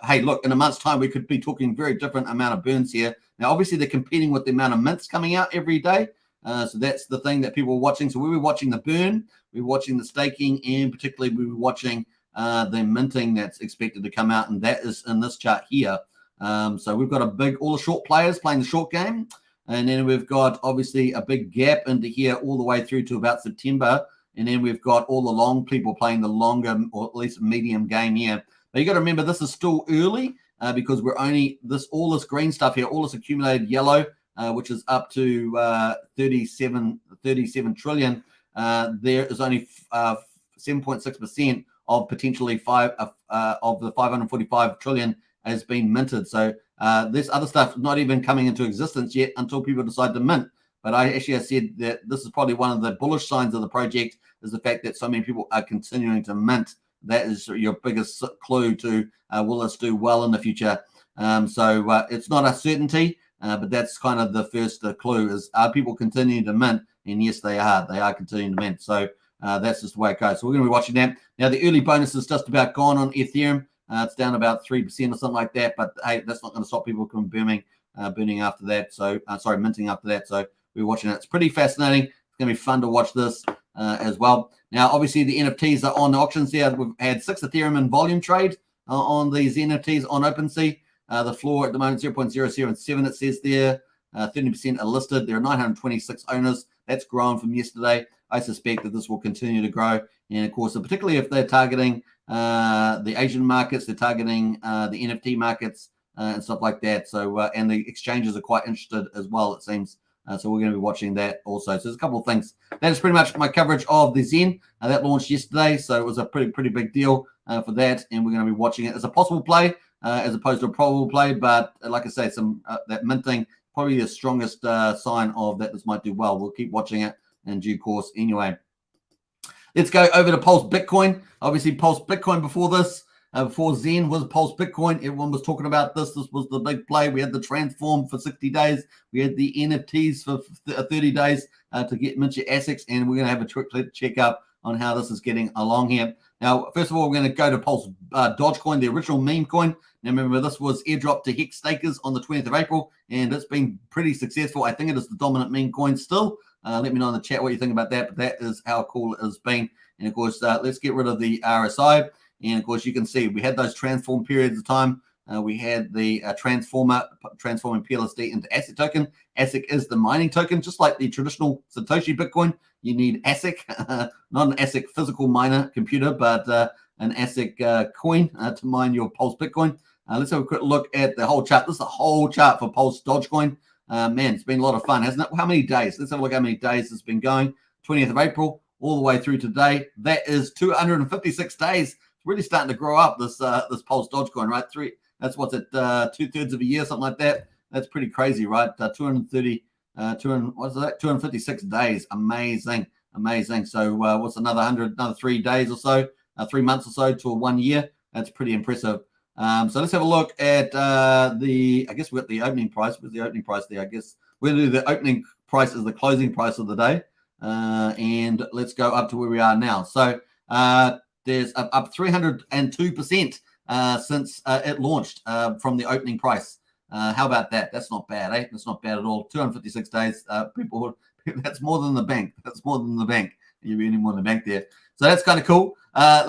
hey, look, in a month's time, we could be talking very different amount of burns here. Now, obviously, they're competing with the amount of mints coming out every day. So that's the thing that people are watching. So we were watching the burn, we were watching the staking, and particularly we were watching the minting that's expected to come out, and that is in this chart here. So we've got all the short players playing the short game, and then we've got obviously a big gap into here all the way through to about September, and then we've got all the long people playing the longer or at least medium game here. But you got to remember, this is still early because we're only all this green stuff here, all this accumulated yellow, which is up to 37 trillion. There is only 7.6% of potentially of the 545 trillion has been minted. So this other stuff not even coming into existence yet until people decide to mint. But I said that this is probably one of the bullish signs of the project, is the fact that so many people are continuing to mint. That is your biggest clue to will this do well in the future. So it's not a certainty, but that's kind of the first clue is, are people continuing to mint? And yes, they are. They are continuing to mint. So that's just the way it goes. So we're going to be watching that. Now, the early bonus is just about gone on Ethereum. It's down about 3% or something like that. But, hey, that's not going to stop people from burning after that. So, minting after that. So we're watching it. It's pretty fascinating. It's going to be fun to watch this as well. Now, obviously, the NFTs are on the auctions here. We've had 6 Ethereum in volume trade on these NFTs on OpenSea. The floor at the moment, 0.007, it says there. 30% are listed. There are 926 owners. That's grown from yesterday. I suspect that this will continue to grow. And, of course, particularly if they're targeting the Asian markets, they're targeting the NFT markets and stuff like that. So, and the exchanges are quite interested as well, it seems. So we're going to be watching that also. So there's a couple of things. That is pretty much my coverage of the Zen. That launched yesterday, so it was a pretty big deal for that. And we're going to be watching it as a possible play as opposed to a probable play. But like I say, that minting probably the strongest sign of that this might do well. We'll keep watching it in due course anyway. Let's go over to Pulse Bitcoin. Obviously, Pulse Bitcoin before this. Before Zen was Pulse Bitcoin, everyone was talking about this. This was the big play. We had the transform for 60 days. We had the NFTs for 30 days to get mint your ASICs, and we're going to have a quick check up on how this is getting along here. Now, first of all, we're going to go to Pulse Dogecoin, the original meme coin. Now, remember, this was airdropped to Hex stakers on the 20th of April, and it's been pretty successful. I think it is the dominant meme coin still. Let me know in the chat what you think about that, but that is how cool it has been. And, of course, let's get rid of the RSI. And, of course, you can see we had those transform periods of time. We had the transforming PLSD into ASIC token. ASIC is the mining token, just like the traditional Satoshi Bitcoin. You need ASIC, not an ASIC physical miner computer, but an ASIC coin to mine your Pulse Bitcoin. Let's have a quick look at the whole chart. This is the whole chart for Pulse Dogecoin. Man, it's been a lot of fun, hasn't it? How many days? Let's have a look how many days it's been going. 20th of April all the way through today. That is 256 days. It's really starting to grow up, this Pulse Dogecoin, right? That's what's at 2/3 of a year, something like that. That's pretty crazy, right? 256 days. Amazing. So what's another 3 days or so, 3 months or so to 1 year? That's pretty impressive. So let's have a look at I guess we've got the opening price. Where's the opening price there? I guess we're going to do the opening price as the closing price of the day. And let's go up to where we are now. So there's up 302% since it launched from the opening price. How about that? That's not bad, eh? That's not bad at all. 256 days. That's more than the bank. That's more than the bank. You're earning more than the bank there. So that's kind of cool.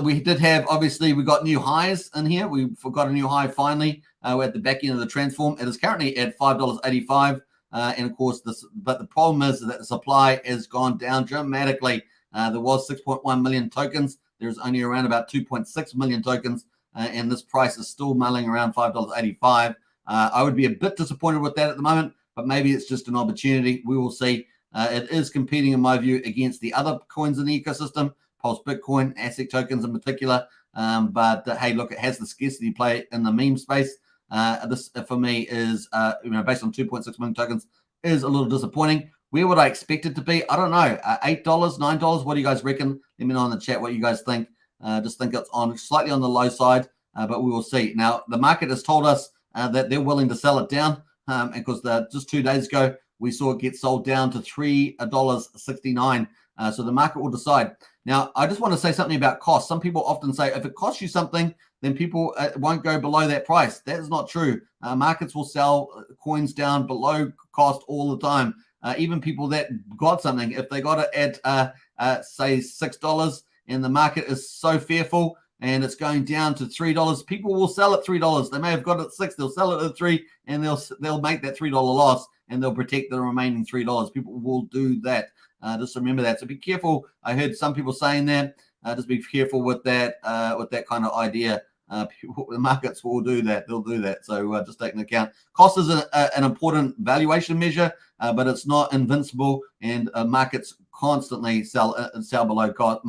We did have, obviously, we got new highs in here. We got a new high finally. We're at the back end of the transform. It is currently at $5.85. And of course, but the problem is that the supply has gone down dramatically. There was 6.1 million tokens. There's only around about 2.6 million tokens. And this price is still mulling around $5.85. I would be a bit disappointed with that at the moment, but maybe it's just an opportunity. We will see. It is competing, in my view, against the other coins in the ecosystem, Pulse Bitcoin, ASIC tokens in particular. But hey, look, it has the scarcity play in the meme space. This, for me, is based on 2.6 million tokens, is a little disappointing. Where would I expect it to be? I don't know. $8, $9? What do you guys reckon? Let me know in the chat what you guys think. Just think it's slightly on the low side, but we will see. Now, the market has told us that they're willing to sell it down, because just 2 days ago, we saw it get sold down to $3.69. So the market will decide. Now, I just want to say something about cost. Some people often say if it costs you something, then people won't go below that price. That is not true. Markets will sell coins down below cost all the time. Even people that got something, if they got it at, say, $6 and the market is so fearful and it's going down to $3, people will sell at $3. They may have got it at $6. They'll sell it at $3 and they'll make that $3 loss and they'll protect the remaining $3. People will do that. Just remember that. So be careful. I heard some people saying that. Just be careful with that kind of idea. The markets will do that. They'll do that. So just take into account. Cost is an important valuation measure, but it's not invincible. And markets constantly sell below cost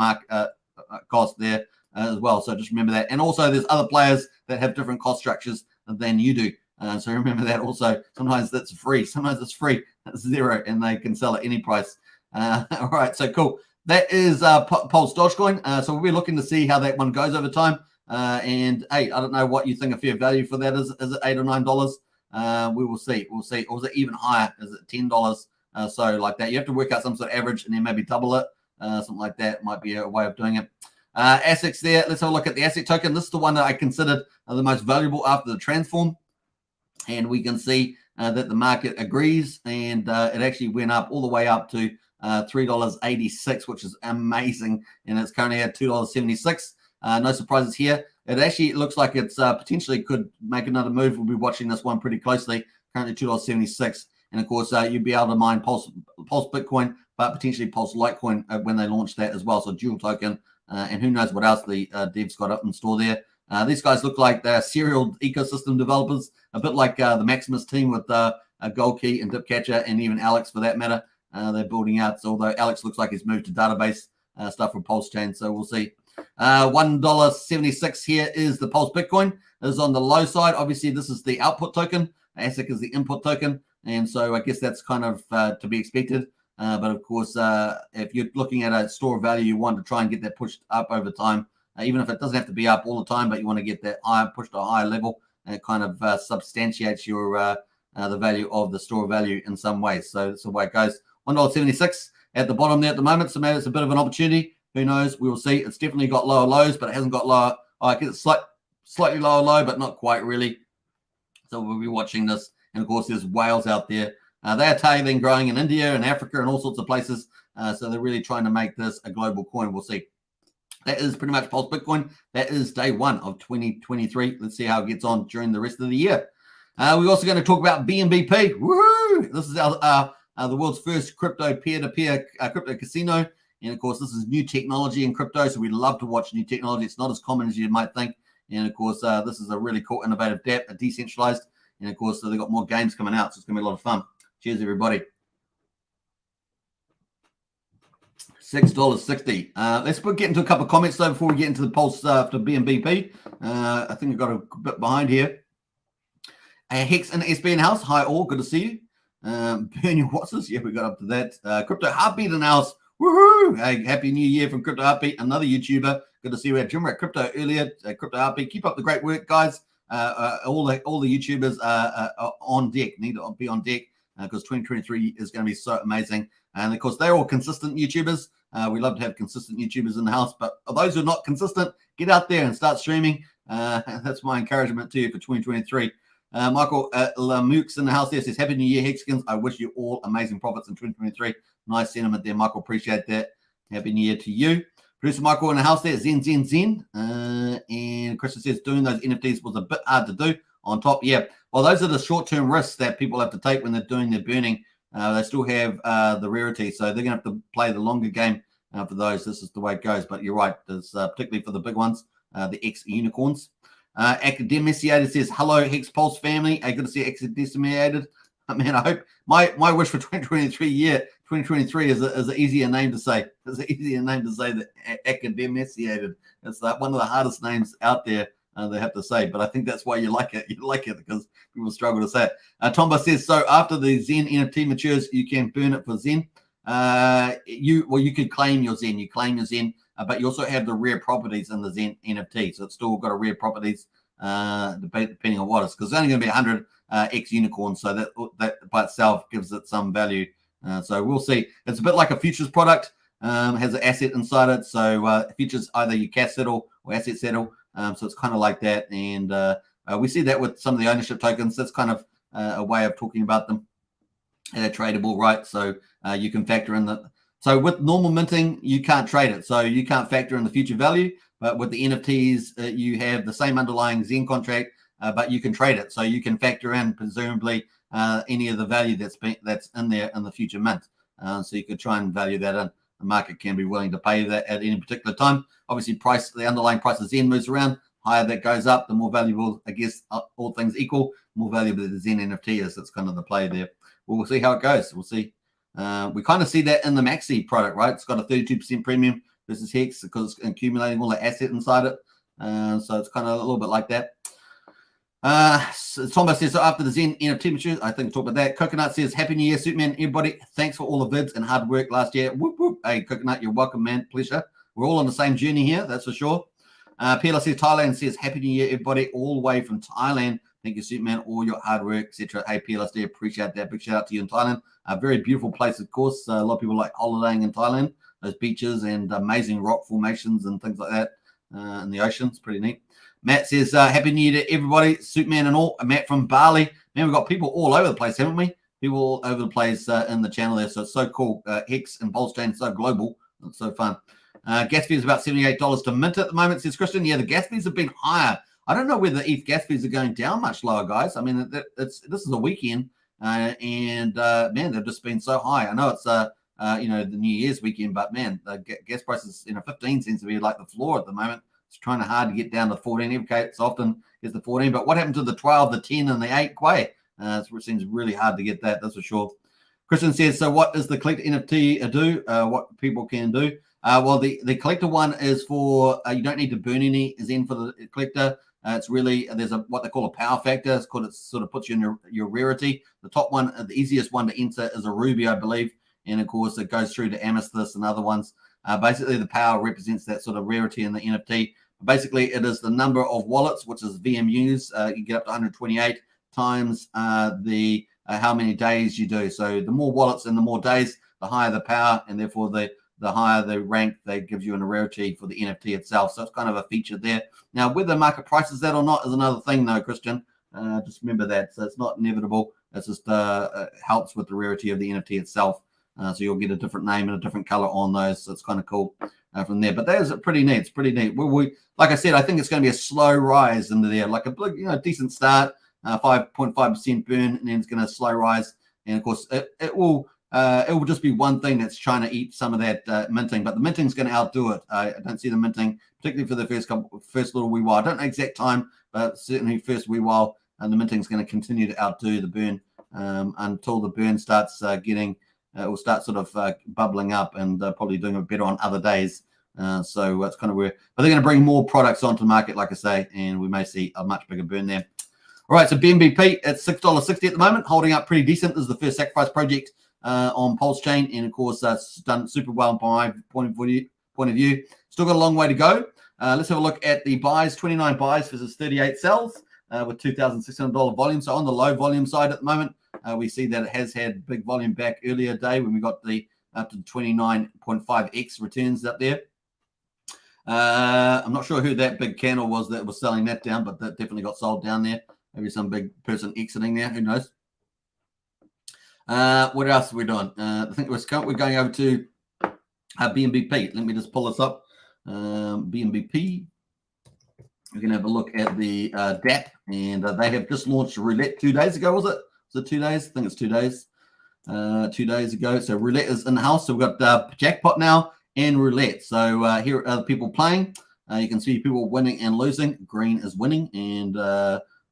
there as well. So just remember that. And also, there's other players that have different cost structures than you do. So remember that also. Sometimes that's free. Sometimes it's free. That's zero, and they can sell at any price. All right, so cool. That is Pulse Dogecoin. So we'll be looking to see how that one goes over time. And hey, I don't know what you think a fair value for that is. Is it $8 or $9? We will see. We'll see. Or is it even higher? Is it $10? So like that. You have to work out some sort of average and then maybe double it. something like that might be a way of doing it. ASICs there. Let's have a look at the ASIC token. This is the one that I considered the most valuable after the transform. And we can see that the market agrees, and it actually went up all the way up to $3.86, which is amazing. And it's currently at $2.76. No surprises here. It actually looks like it's potentially could make another move. We'll be watching this one pretty closely. Currently $2.76. And of course, you'd be able to mine Pulse Bitcoin, but potentially Pulse Litecoin when they launch that as well. So dual token, and who knows what else the devs got up in store there. These guys look like they're serial ecosystem developers, a bit like the Maximus team with Gold Key and Dipcatcher, and even Alex for that matter. They're building out. So although Alex looks like he's moved to database stuff for Pulsechain, so we'll see. $1.76 here is the Pulse Bitcoin. It is on the low side. Obviously, this is the output token. ASIC is the input token. And so I guess that's kind of to be expected. But of course, if you're looking at a store of value, you want to try and get that pushed up over time. Even if it doesn't have to be up all the time, but you want to get that higher, pushed to a higher level, and it kind of substantiates your the value of the store of value in some ways. So that's the way it goes. $1.76 at the bottom there at the moment. So maybe it's a bit of an opportunity. Who knows? We will see. It's definitely got lower lows, but it hasn't got lower. I guess it's slightly lower low, but not quite really. So we'll be watching this. And of course, there's whales out there. They are targeting growing in India and Africa and all sorts of places. So they're really trying to make this a global coin. We'll see. That is pretty much Pulse Bitcoin. That is day one of 2023. Let's see how it gets on during the rest of the year. We're also going to talk about BNB. Woo! This is the world's first crypto peer-to-peer crypto casino. And of course, this is new technology in crypto. So we love to watch new technology. It's not as common as you might think. And of course, this is a really cool, innovative DApp, decentralized. And of course, they've got more games coming out. So it's going to be a lot of fun. Cheers, everybody. $6.60. Let's get into a couple of comments though before we get into the Pulse for BNB. I think I got a bit behind here. Hex and SB in house. Hi all, good to see you. Burn your Watsons. Yeah, we got up to that. Crypto Heartbeat in house. Woohoo! Hey, happy new year from Crypto Heartbeat, another YouTuber. Good to see you. We had Jim at Crypto earlier. Crypto Heartbeat. Keep up the great work, guys. All the YouTubers are on deck. Need to be on deck because 2023 is going to be so amazing. And of course, they're all consistent YouTubers. We love to have consistent YouTubers in the house, but for those who are not consistent, get out there and start streaming. That's my encouragement to you for 2023. Michael Lamukes in the house there says, Happy New Year, Hexkins. I wish you all amazing profits in 2023. Nice sentiment there, Michael. Appreciate that. Happy New Year to you. Producer Michael in the house there, Zen. And Christian says, doing those NFTs was a bit hard to do. On top, yeah. Well, those are the short-term risks that people have to take when they're doing their burning. They still have the rarity, so they're going to have to play the longer game for those. This is the way it goes. But you're right. There's particularly for the big ones, the X-unicorns. Academiciated says, hello, Hex Pulse family. Good to see Academiciated. Man, I hope my wish for 2023 is an easier name to say. It's an easier name to say than Academiciated. It's like one of the hardest names out there. They have to say, but I think that's why you like it. You like it because people struggle to say it. Tomba says, so after the Zen NFT matures, you can burn it for Zen. You could claim your Zen. You claim your Zen, but you also have the rare properties in the Zen NFT. So it's still got a rare properties depending on what it's, because it's only going to be 100 X unicorns. So that by itself gives it some value. So we'll see. It's a bit like a futures product. Has an asset inside it. So futures either you cash settle or asset settle. So it's kind of like that. And we see that with some of the ownership tokens. That's kind of a way of talking about them. And they're tradable, right? So you can factor in the. So with normal minting, you can't trade it. So you can't factor in the future value. But with the NFTs, you have the same underlying Zen contract, but you can trade it. So you can factor in presumably any of the value that's in there in the future mint. So you could try and value that in. The market can be willing to pay that at any particular time. Obviously, the underlying price of Zen moves around. Higher that goes up, the more valuable, I guess, all things equal, more valuable the Zen NFT is. That's kind of the play there. We'll see how it goes. We'll see. We kind of see that in the Maxi product, right? It's got a 32% premium versus Hex because it's accumulating all the asset inside it. So it's kind of a little bit like that. Tombo says, so after the Zen NFT matures, I think we'll talk about that. Coconut says, Happy New Year, Superman. Everybody, thanks for all the vids and hard work last year. Whoop, whoop. Hey, Coconut, you're welcome, man. Pleasure. We're all on the same journey here, that's for sure. PLS says, Thailand says, Happy New Year, everybody, all the way from Thailand. Thank you, Superman, all your hard work, etc. Hey, PLSD, appreciate that. Big shout out to you in Thailand. A very beautiful place, of course. A lot of people like holidaying in Thailand. those beaches and amazing rock formations and things like that in the ocean. It's pretty neat. Matt says, Happy New Year to everybody, Superman and all. Matt from Bali. Man, we've got people all over the place, haven't we? People all over the place in the channel there. So it's so cool. Hex and Pulsechain, so global. It's so fun. Gas fee is about $78 to mint at the moment, says Christian. Yeah, the gas fees have been higher. I don't know whether ETH gas fees are going down much lower, guys. I mean, this is a weekend, and man, they've just been so high. I know it's the New Year's weekend, but man, the gas prices, 15 seems to be like the floor at the moment. It's trying hard to get down to 14. Okay, it's often is the 14, but what happened to the 12, the 10, and the 8 quay? It seems really hard to get that. That's for sure. Christian says, so what does the collector NFT do? What people can do? Well, the collector one is for you don't need to burn any Zen for the collector. It's really there's what they call a power factor. It's called, it sort of puts you in your rarity. The top one, the easiest one to enter is a ruby, I believe, and of course it goes through to amethyst and other ones. Basically, the power represents that sort of rarity in the NFT. Basically, it is the number of wallets, which is VMUs. You get up to 128 times the how many days you do. So the more wallets and the more days, the higher the power, and therefore the higher the rank they gives you in a rarity for the NFT itself. So it's kind of a feature there. Now, whether the market prices that or not is another thing, though, Christian. Just remember that. So it's not inevitable. It's just helps with the rarity of the NFT itself. So you'll get a different name and a different color on those. So it's kind of cool from there. But that is pretty neat. It's pretty neat. We like I said, I think it's going to be a slow rise into there, like a decent start, 5.5% burn, and then it's going to slow rise. And of course, it will just be one thing that's trying to eat some of that minting, but the minting is going to outdo it. I don't see the minting, particularly for the first little wee while. I don't know exact time, but certainly first wee while, and the minting is going to continue to outdo the burn until the burn starts will start sort of bubbling up and probably doing a bit better on other days. So that's kind of where, but they're going to bring more products onto the market, like I say, and we may see a much bigger burn there. All right, so BNB at $6.60 at the moment, holding up pretty decent. This is the first sacrifice project on Pulsechain, and of course that's done super well from my point of view. Still got a long way to go. Let's have a look at the buys. 29 buys versus 38 sells with $2,600 volume. So on the low volume side at the moment, we see that it has had big volume back earlier day when we got the up to 29.5x returns up there. I'm not sure who that big candle was that was selling that down, but that definitely got sold down there. Maybe some big person exiting there. Who knows? What else are we doing? I think we're going over to BNBP. Let me just pull this up. BNBP. We're going to have a look at the DAP, and they have just launched roulette 2 days ago. Was it 2 days? I think it's 2 days. 2 days ago. So roulette is in the house. So we've got jackpot now and roulette. So here are the people playing. You can see people winning and losing. Green is winning, and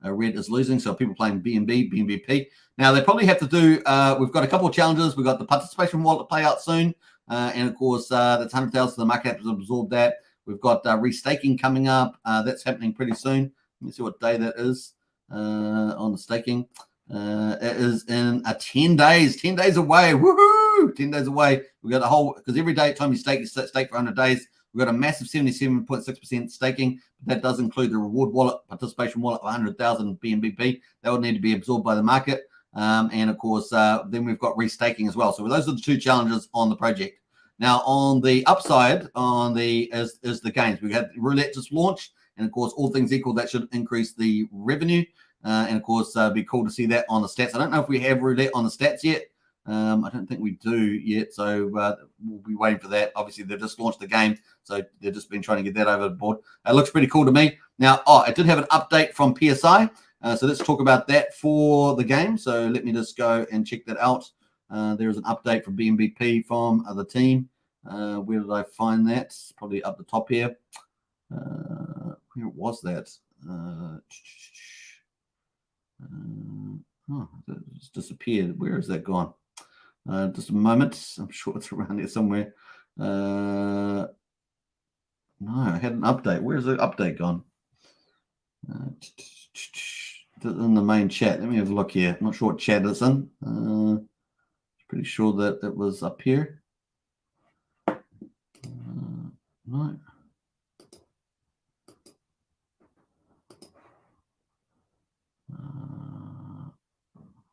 red is losing. So people playing BNB, BNBP. Now they probably have to do. We've got a couple of challenges. We've got the participation wallet play out soon, and of course that's 100,000. The market has absorbed that. We've got restaking coming up. That's happening pretty soon. Let me see what day that is on the staking. It is in 10 days. 10 days away. Woohoo! 10 days away. We've got a whole, because every day time you stake for 100 days. We've got a massive 77.6% staking. That does include the reward wallet, participation wallet of 100,000 BNBP. That would need to be absorbed by the market. And of course, then we've got restaking as well. So those are the two challenges on the project. Now, on the upside, is the gains. We had roulette just launched, and of course, all things equal, that should increase the revenue. And of course, it'd be cool to see that on the stats. I don't know if we have roulette on the stats yet. I don't think we do yet, so we'll be waiting for that. Obviously, they've just launched the game, so they've just been trying to get that over the board. It looks pretty cool to me. Now, I did have an update from PSI, so let's talk about that for the game. So let me just go and check that out. There is an update from BNBP from the team. Where did I find that? It's probably up the top here. Where was that? It's disappeared. Where has that gone? Just a moment. I'm sure it's around here somewhere. No, I had an update. Where's the update gone? In the main chat. Let me have a look here. I'm not sure what chat it's in. Pretty sure that it was up here. No.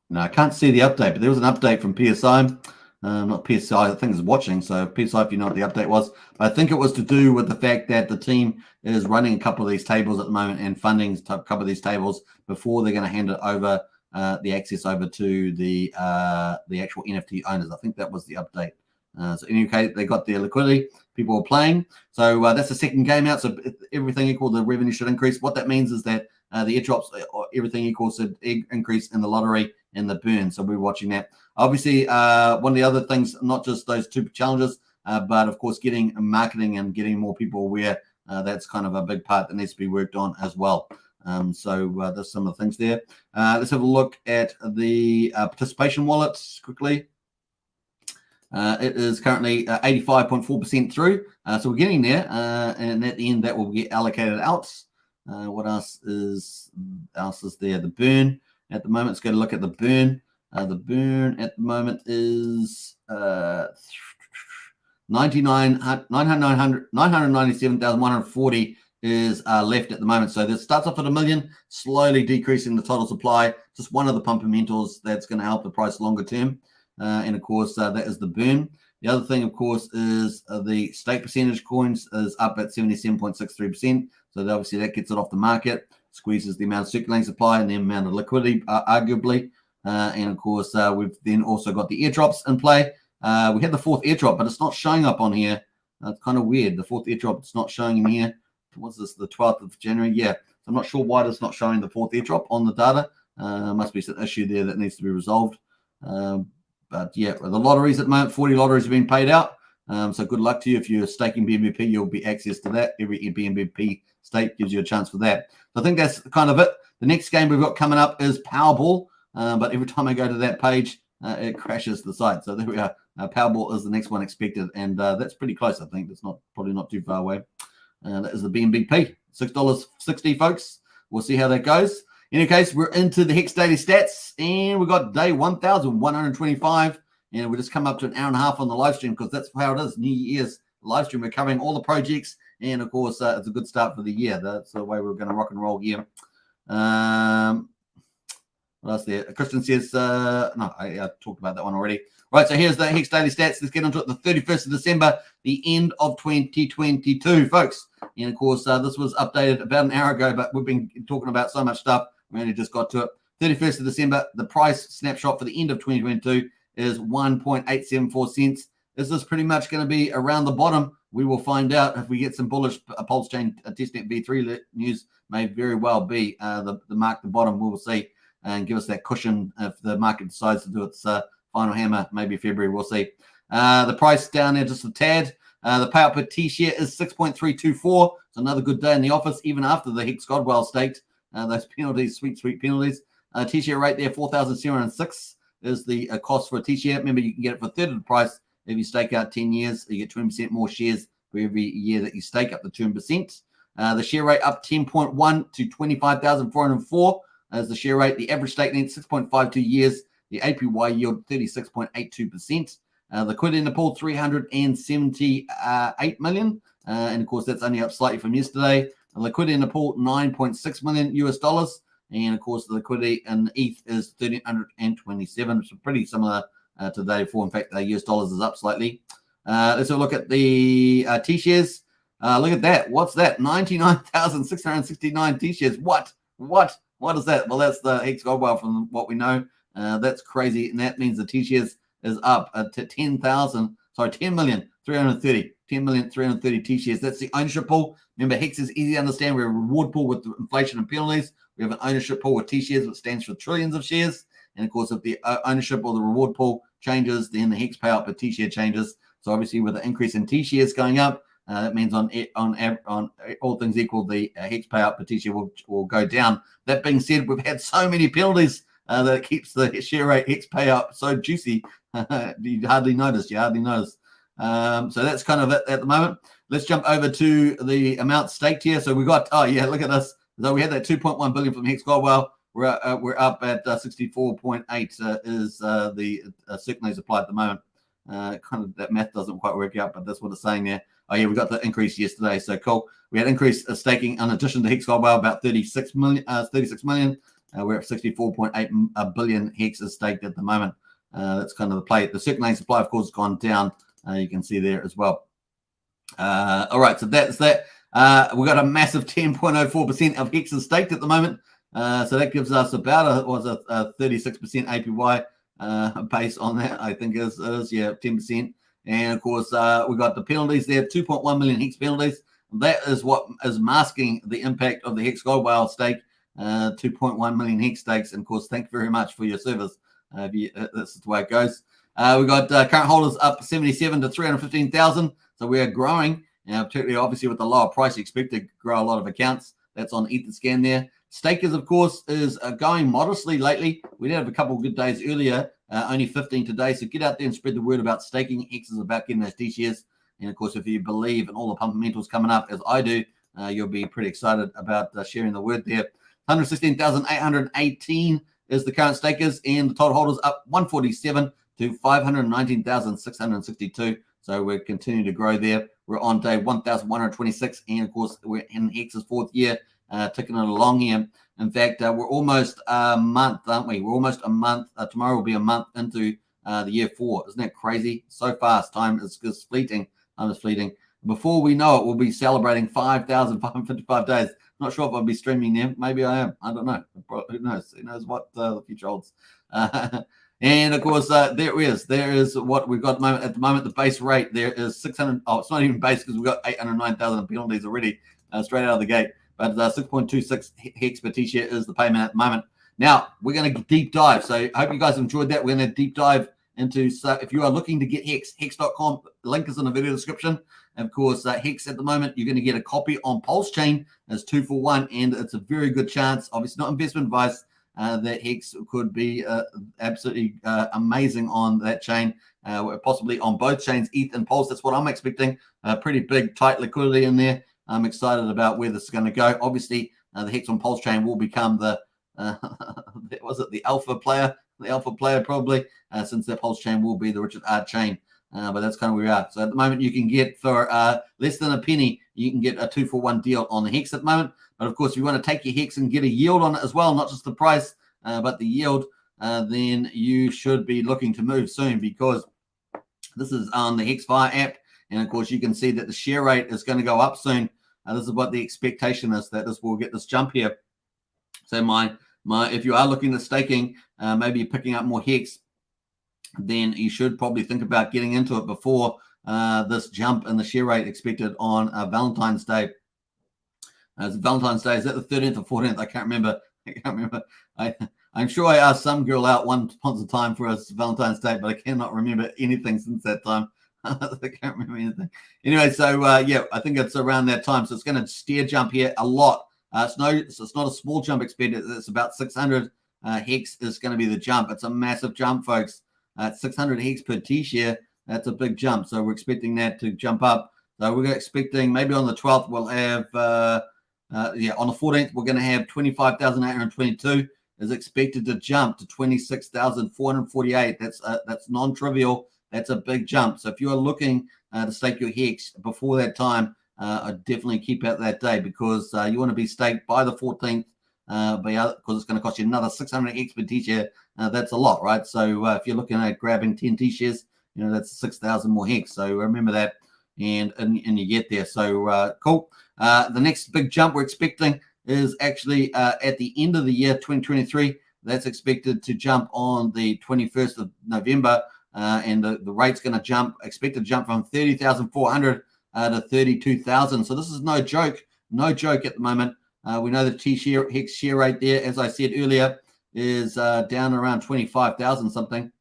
No, I can't see the update, but there was an update from PSI. not PSI, I think is watching. So PSI, if you know what the update was, but I think it was to do with the fact that the team is running a couple of these tables at the moment and funding a couple of these tables before they're going to hand it over, the access over to the actual NFT owners. I think that was the update. So in UK, they got their liquidity. People were playing. So that's the second game out. So everything equal, the revenue should increase. What that means is that the airdrops, everything equals should increase in the lottery and the burn. So we're watching that. Obviously, one of the other things, not just those two challenges, but of course, getting marketing and getting more people aware. That's kind of a big part that needs to be worked on as well. So there's some of the things there. Let's have a look at the participation wallets quickly. It is currently 85.4% through. So we're getting there. And at the end, that will get allocated out. What else is there? The burn at the moment. Let's go to look at the burn. The burn at the moment is 997,140 is left at the moment. So this starts off at 1 million, slowly decreasing the total supply. Just one of the fundamentals that's going to help the price longer term. And of course, that is the burn. The other thing, of course, is the stake percentage coins is up at 77.63%. So obviously that gets it off the market, squeezes the amount of circulating supply and the amount of liquidity, arguably. And of course, we've then also got the airdrops in play. We had the fourth airdrop, but it's not showing up on here. It's kind of weird. The fourth airdrop, it's not showing in here. What's this, the 12th of January? Yeah. So I'm not sure why it's not showing the fourth airdrop on the data. Must be some issue there that needs to be resolved. But yeah, the lotteries at the moment, 40 lotteries have been paid out. So good luck to you. If you're staking BNB, you'll be access to that. Every BNB stake gives you a chance for that. So I think that's kind of it. The next game we've got coming up is Powerball. But every time I go to that page, it crashes the site. So there we are. Powerball is the next one expected. And that's pretty close, I think. It's probably not too far away. That is the BNB, $6.60, folks. We'll see how that goes. In any case, we're into the Hex Daily Stats, and we've got day 1,125, and we just come up to an hour and a half on the live stream because that's how it is. New Year's live stream. We're covering all the projects, and of course, it's a good start for the year. That's the way we're going to rock and roll here. What else there? Christian says, no, I talked about that one already. Right, so here's the Hex Daily Stats. Let's get into it. The 31st of December, the end of 2022, folks. And of course, this was updated about an hour ago, but we've been talking about so much stuff. We only just got to it. 31st of December, the price snapshot for the end of 2022 is 1.874 cents. Is this pretty much going to be around the bottom? We will find out if we get some bullish Pulsechain testnet V3 news. May very well be the mark the bottom. We will see and give us that cushion if the market decides to do its final hammer, maybe February. We'll see. The price down there just a tad. The payout per T-share is 6.324. It's another good day in the office, even after the Hex Godwell staked. Those penalties, sweet penalties. T-share rate there, 4,706 is the cost for a T-share. Remember, you can get it for a third of the price if you stake out 10 years. You get 20% more shares for every year that you stake, up to 2%. The share rate up 10.1 to 25,404 as the share rate. The average stake length, 6.52 years. The APY yield, 36.82%. Liquidity in the pool, 378 million. And of course, that's only up slightly from yesterday. The liquidity in the pool, $9.6 million US dollars. And of course, the liquidity in ETH is 1,327. So pretty similar to the day before. In fact, the US dollars is up slightly. Let's have a look at the T-shares. Look at that. What's that? 99,669 T-shares. What is that? Well, that's the Hex Godwell from what we know. That's crazy. And that means the T-shares is up to 10,330 T-shares. That's the ownership pool. Remember, Hex is easy to understand. We're a reward pool with inflation and penalties. We have an ownership pool with T-shares, which stands for trillions of shares. And of course, if the ownership or the reward pool changes, then the Hex payout per T-share changes. So obviously, with the increase in T-shares going up, that means on all things equal, the Hex payout per T-share will go down. That being said, we've had so many penalties that it keeps the share rate Hex payout so juicy. You hardly notice. So that's kind of it at the moment. Let's jump over to the amount staked here. So we got, look at this. So we had that 2.1 billion from Hex Godwell. We're up at 64.8 is the circulating supply at the moment. Kind of that math doesn't quite work out, but that's what it's saying there. Oh yeah, we got the increase yesterday. So cool. We had increased staking in addition to Hex Godwell about 36 million. We're at 64.8 billion Hex is staked at the moment. That's kind of the play. The circulating supply, of course, has gone down. You can see there as well. All right, so that's that. We've got a massive 10.04% of Hexes staked at the moment. So that gives us about a 36% APY based on that, I think is 10%. And of course, we got the penalties there, 2.1 million Hex penalties. That is what is masking the impact of the Hex Gold Whale stake, 2.1 million Hex stakes. And of course, thank you very much for your service. This is the way it goes. We got current holders up 77 to 315,000. So we are growing, particularly obviously with the lower price, you expect to grow a lot of accounts. That's on Etherscan there. Stakers, of course, is going modestly lately. We did have a couple of good days earlier, only 15 today. So get out there and spread the word about staking. Hex is about getting those T-shares. And of course, if you believe in all the fundamentals coming up, as I do, you'll be pretty excited about sharing the word there. 116,818 is the current stakers, and the total holders up 147 to 519,662. So we're continuing to grow there. We're on day 1,126, and of course, we're in Hex's fourth year, ticking it along here. In fact, we're almost a month, aren't we? We're almost a month. Tomorrow will be a month into the year 4. Isn't that crazy? So fast. Time is fleeting. Time is fleeting. Before we know it, we'll be celebrating 5,555 days. Not sure if I'll be streaming there. Maybe I am. I don't know. Who knows? Who knows what the future holds? And of course, there is what we've got at the moment. The base rate there is 600. Oh, it's not even base because we've got 809,000 penalties already straight out of the gate. But 6.26 Hex per T-share is the payment at the moment. Now we're going to deep dive. So I hope you guys enjoyed that. We're going to deep dive into. So if you are looking to get Hex, hex.com, link is in the video description. And of course, Hex at the moment, you're going to get a copy on Pulsechain as 2 for 1, and it's a very good chance. Obviously, not investment advice. That Hex could be absolutely amazing on that chain, possibly on both chains, ETH and Pulse. That's what I'm expecting. Pretty big, tight liquidity in there. I'm excited about where this is going to go. Obviously, the Hex on Pulse chain will become the alpha player? The alpha player probably, since that Pulse chain will be the Richard R chain. But that's kind of where we are. So at the moment, you can get for less than a penny, you can get a 2 for 1 deal on the Hex at the moment. But of course, if you want to take your Hex and get a yield on it as well, not just the price, but the yield, then you should be looking to move soon, because this is on the HexFire app. And of course, you can see that the share rate is going to go up soon. This is what the expectation is, that this will get this jump here. So if you are looking at staking, maybe picking up more Hex, then you should probably think about getting into it before this jump in the share rate expected on Valentine's Day. Valentine's Day, is that the 13th or 14th? I can't remember. I'm sure I asked some girl out once upon a time for a Valentine's Day, but I cannot remember anything since that time. I can't remember anything. Anyway, so yeah, I think it's around that time. So it's going to steer jump here a lot. It's not a small jump expected. It's about 600 Hex is going to be the jump. It's a massive jump, folks. 600 Hex per T-share. That's a big jump. So we're expecting that to jump up. So we're expecting maybe on the 12th we'll have, on the 14th we're going to have 25,822 is expected to jump to 26,448. That's non-trivial. That's a big jump. So if you are looking to stake your Hex before that time, I'd definitely keep out that day, because you want to be staked by the 14th, because it's going to cost you another 600 Hex per T-share. That's a lot, right? So if you're looking at grabbing 10 T-shares, that's 6,000 more Hex. So remember that, and you get there. So cool. The next big jump we're expecting is actually at the end of the year 2023. That's expected to jump on the 21st of November, and the rate's going to jump, expected to jump from 30,400 to 32,000. So this is no joke at the moment. We know the Hex share rate there, as I said earlier, is down around 25,000 something.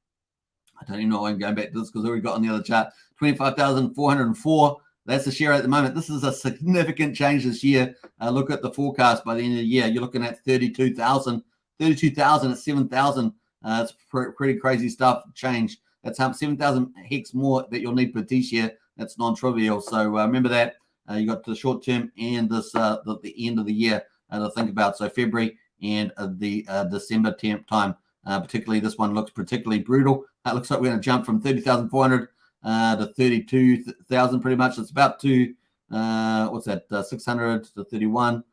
I don't even know why I'm going back to this, because I already got on the other chart. 25,404. That's the share rate at the moment. This is a significant change this year. Look at the forecast by the end of the year. You're looking at 32,000. 32,000 at 7,000. It's pretty crazy stuff. Change. That's 7,000 Hex more that you'll need per T-share. That's non-trivial. So remember that. You got the short term and this the end of the year to think about. So February and the December time. Particularly, this one looks particularly brutal. It looks like we're going to jump from 30,400 to 32,000 pretty much. It's about to, 600 to 31.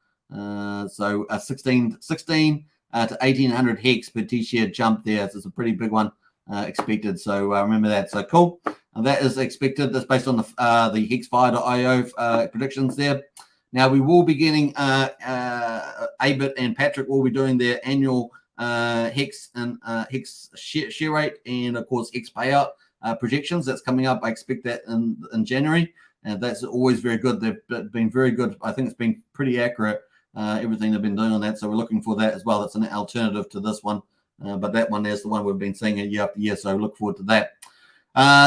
So 16 to 1,800 Hex per T-share jump there. So it's a pretty big one. expected. So remember that. So cool. And that is expected. That's based on the hexfire.io predictions there. Now we will be getting Abit and Patrick will be doing their annual Hex and Hex share rate and of course Hex payout projections. That's coming up. I expect that in January, and that's always very good. They've been very good. I think it's been pretty accurate. Everything they've been doing on that. So we're looking for that as well. That's an alternative to this one. But that one is the one we've been seeing year after year. So look forward to that.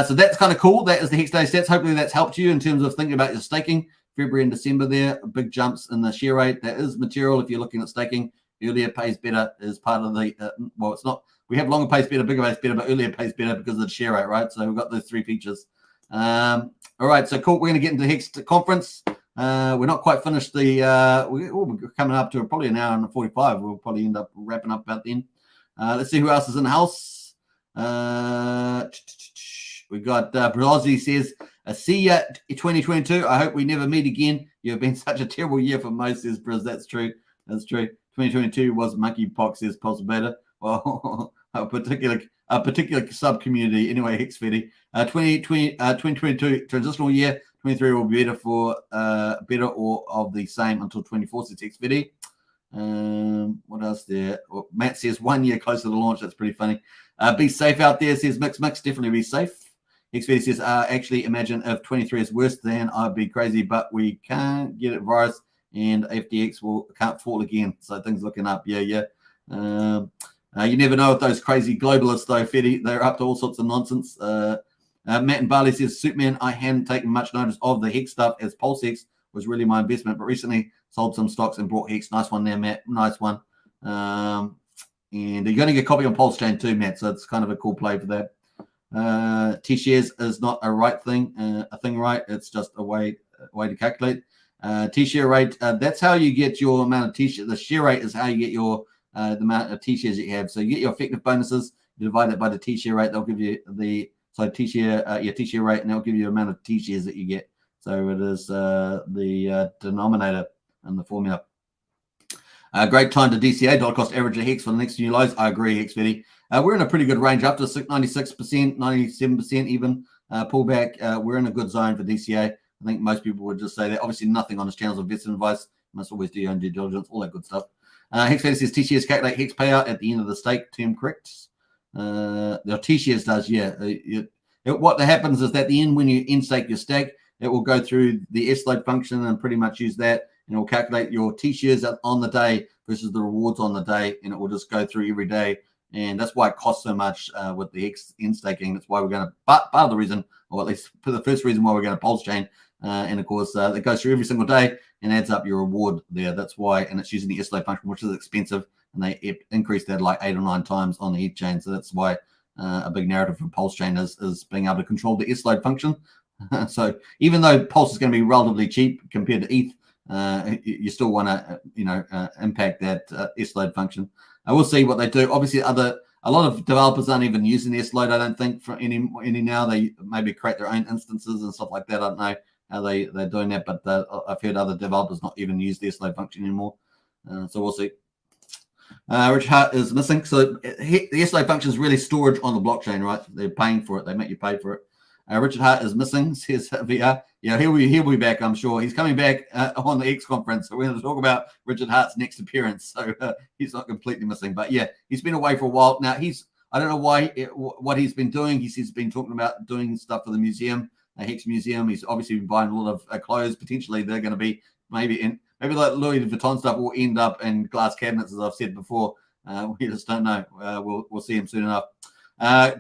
So that's kind of cool. That is the Hex Day stats. Hopefully that's helped you in terms of thinking about your staking. February and December there, big jumps in the share rate. That is material if you're looking at staking. Earlier pays better is part of the, well, it's not, we have longer pays better, bigger pays better, but earlier pays better because of the share rate, right? So we've got those three features. All right, so cool. We're going to get into Hex conference. We're not quite finished the, we're coming up to probably an hour and 45. We'll probably end up wrapping up about then. Let's see who else is in the house. We got Brazzi says, see ya 2022. I hope we never meet again. You've been such a terrible year for most, says Braz. That's true. That's true. 2022 was monkeypox, says Pulse Beta. Well, a particular sub community. Anyway, Hex Fetty. 2022 transitional year. 23 will be better for better or of the same until 24, says Hex Fetty. What else there? Well, Matt says 1 year closer to the launch. That's pretty funny. Be safe out there, says Mix. Definitely be safe. XV says, actually imagine if 23 is worse than I'd be crazy, but we can't get it virus and FTX can't fall again. So things looking up. Yeah. You never know with those crazy globalists though, Fetty. They're up to all sorts of nonsense. Matt and Barley says, Superman, I hadn't taken much notice of the Hex stuff as Pulsechain was really my investment, but recently sold some stocks and bought Hex. Nice one there, Matt. Nice one. And you're going to get a copy on Pulsechain too, Matt. So it's kind of a cool play for that. T-shares is not a right thing, right? It's just a way to calculate. T-share rate, that's how you get your amount of T-share. The share rate is how you get your the amount of T-shares that you have. So you get your effective bonuses, you divide it by the T-share rate, they'll give you the T-share T-share rate, and they'll give you the amount of T-shares that you get. So it is the denominator in the formula. Great time to DCA, dollar cost average of Hex for the next new lows. I agree, Hex Fetty. We're in a pretty good range, up to 96%, 97% even pullback. We're in a good zone for DCA. I think most people would just say that. Obviously, nothing on this channel is investment advice. You must always do your own due diligence, all that good stuff. Hex Fetty says T-shares calculate Hex payout at the end of the stake. Term correct. The T-shares does, yeah. What happens is that at the end, when you in-stake your stake, it will go through the S-load function and pretty much use that, and it will calculate your T-shares on the day versus the rewards on the day, and it will just go through every day. And that's why it costs so much with the Hex in staking. That's why we're going to, part of the reason, or at least for the first reason why we're going to Pulsechain. And of course, it goes through every single day and adds up your reward there. That's why, and it's using the S-load function, which is expensive. And they increased that like 8 or 9 times on the ETH chain. So that's why a big narrative from Pulsechain is being able to control the S-load function. So even though Pulse is going to be relatively cheap compared to ETH, you still want to, impact that S-load function. I will see what they do. Obviously, a lot of developers aren't even using the S-load, I don't think, for any now. They maybe create their own instances and stuff like that. I don't know how they're doing that, but I've heard other developers not even use the S-load function anymore. So we'll see. Rich Hart is missing. So the S-load function is really storage on the blockchain, right? They're paying for it. They make you pay for it. Richard Hart is missing, says VR. Yeah, he'll be back, I'm sure. He's coming back on the X conference. So we're going to talk about Richard Hart's next appearance. So he's not completely missing. But yeah, he's been away for a while. Now, I don't know what he's been doing. He's been talking about doing stuff for the museum, Hex Museum. He's obviously been buying a lot of clothes. Potentially, they're going to be maybe like Louis Vuitton stuff will end up in glass cabinets, as I've said before. We just don't know. We'll see him soon enough.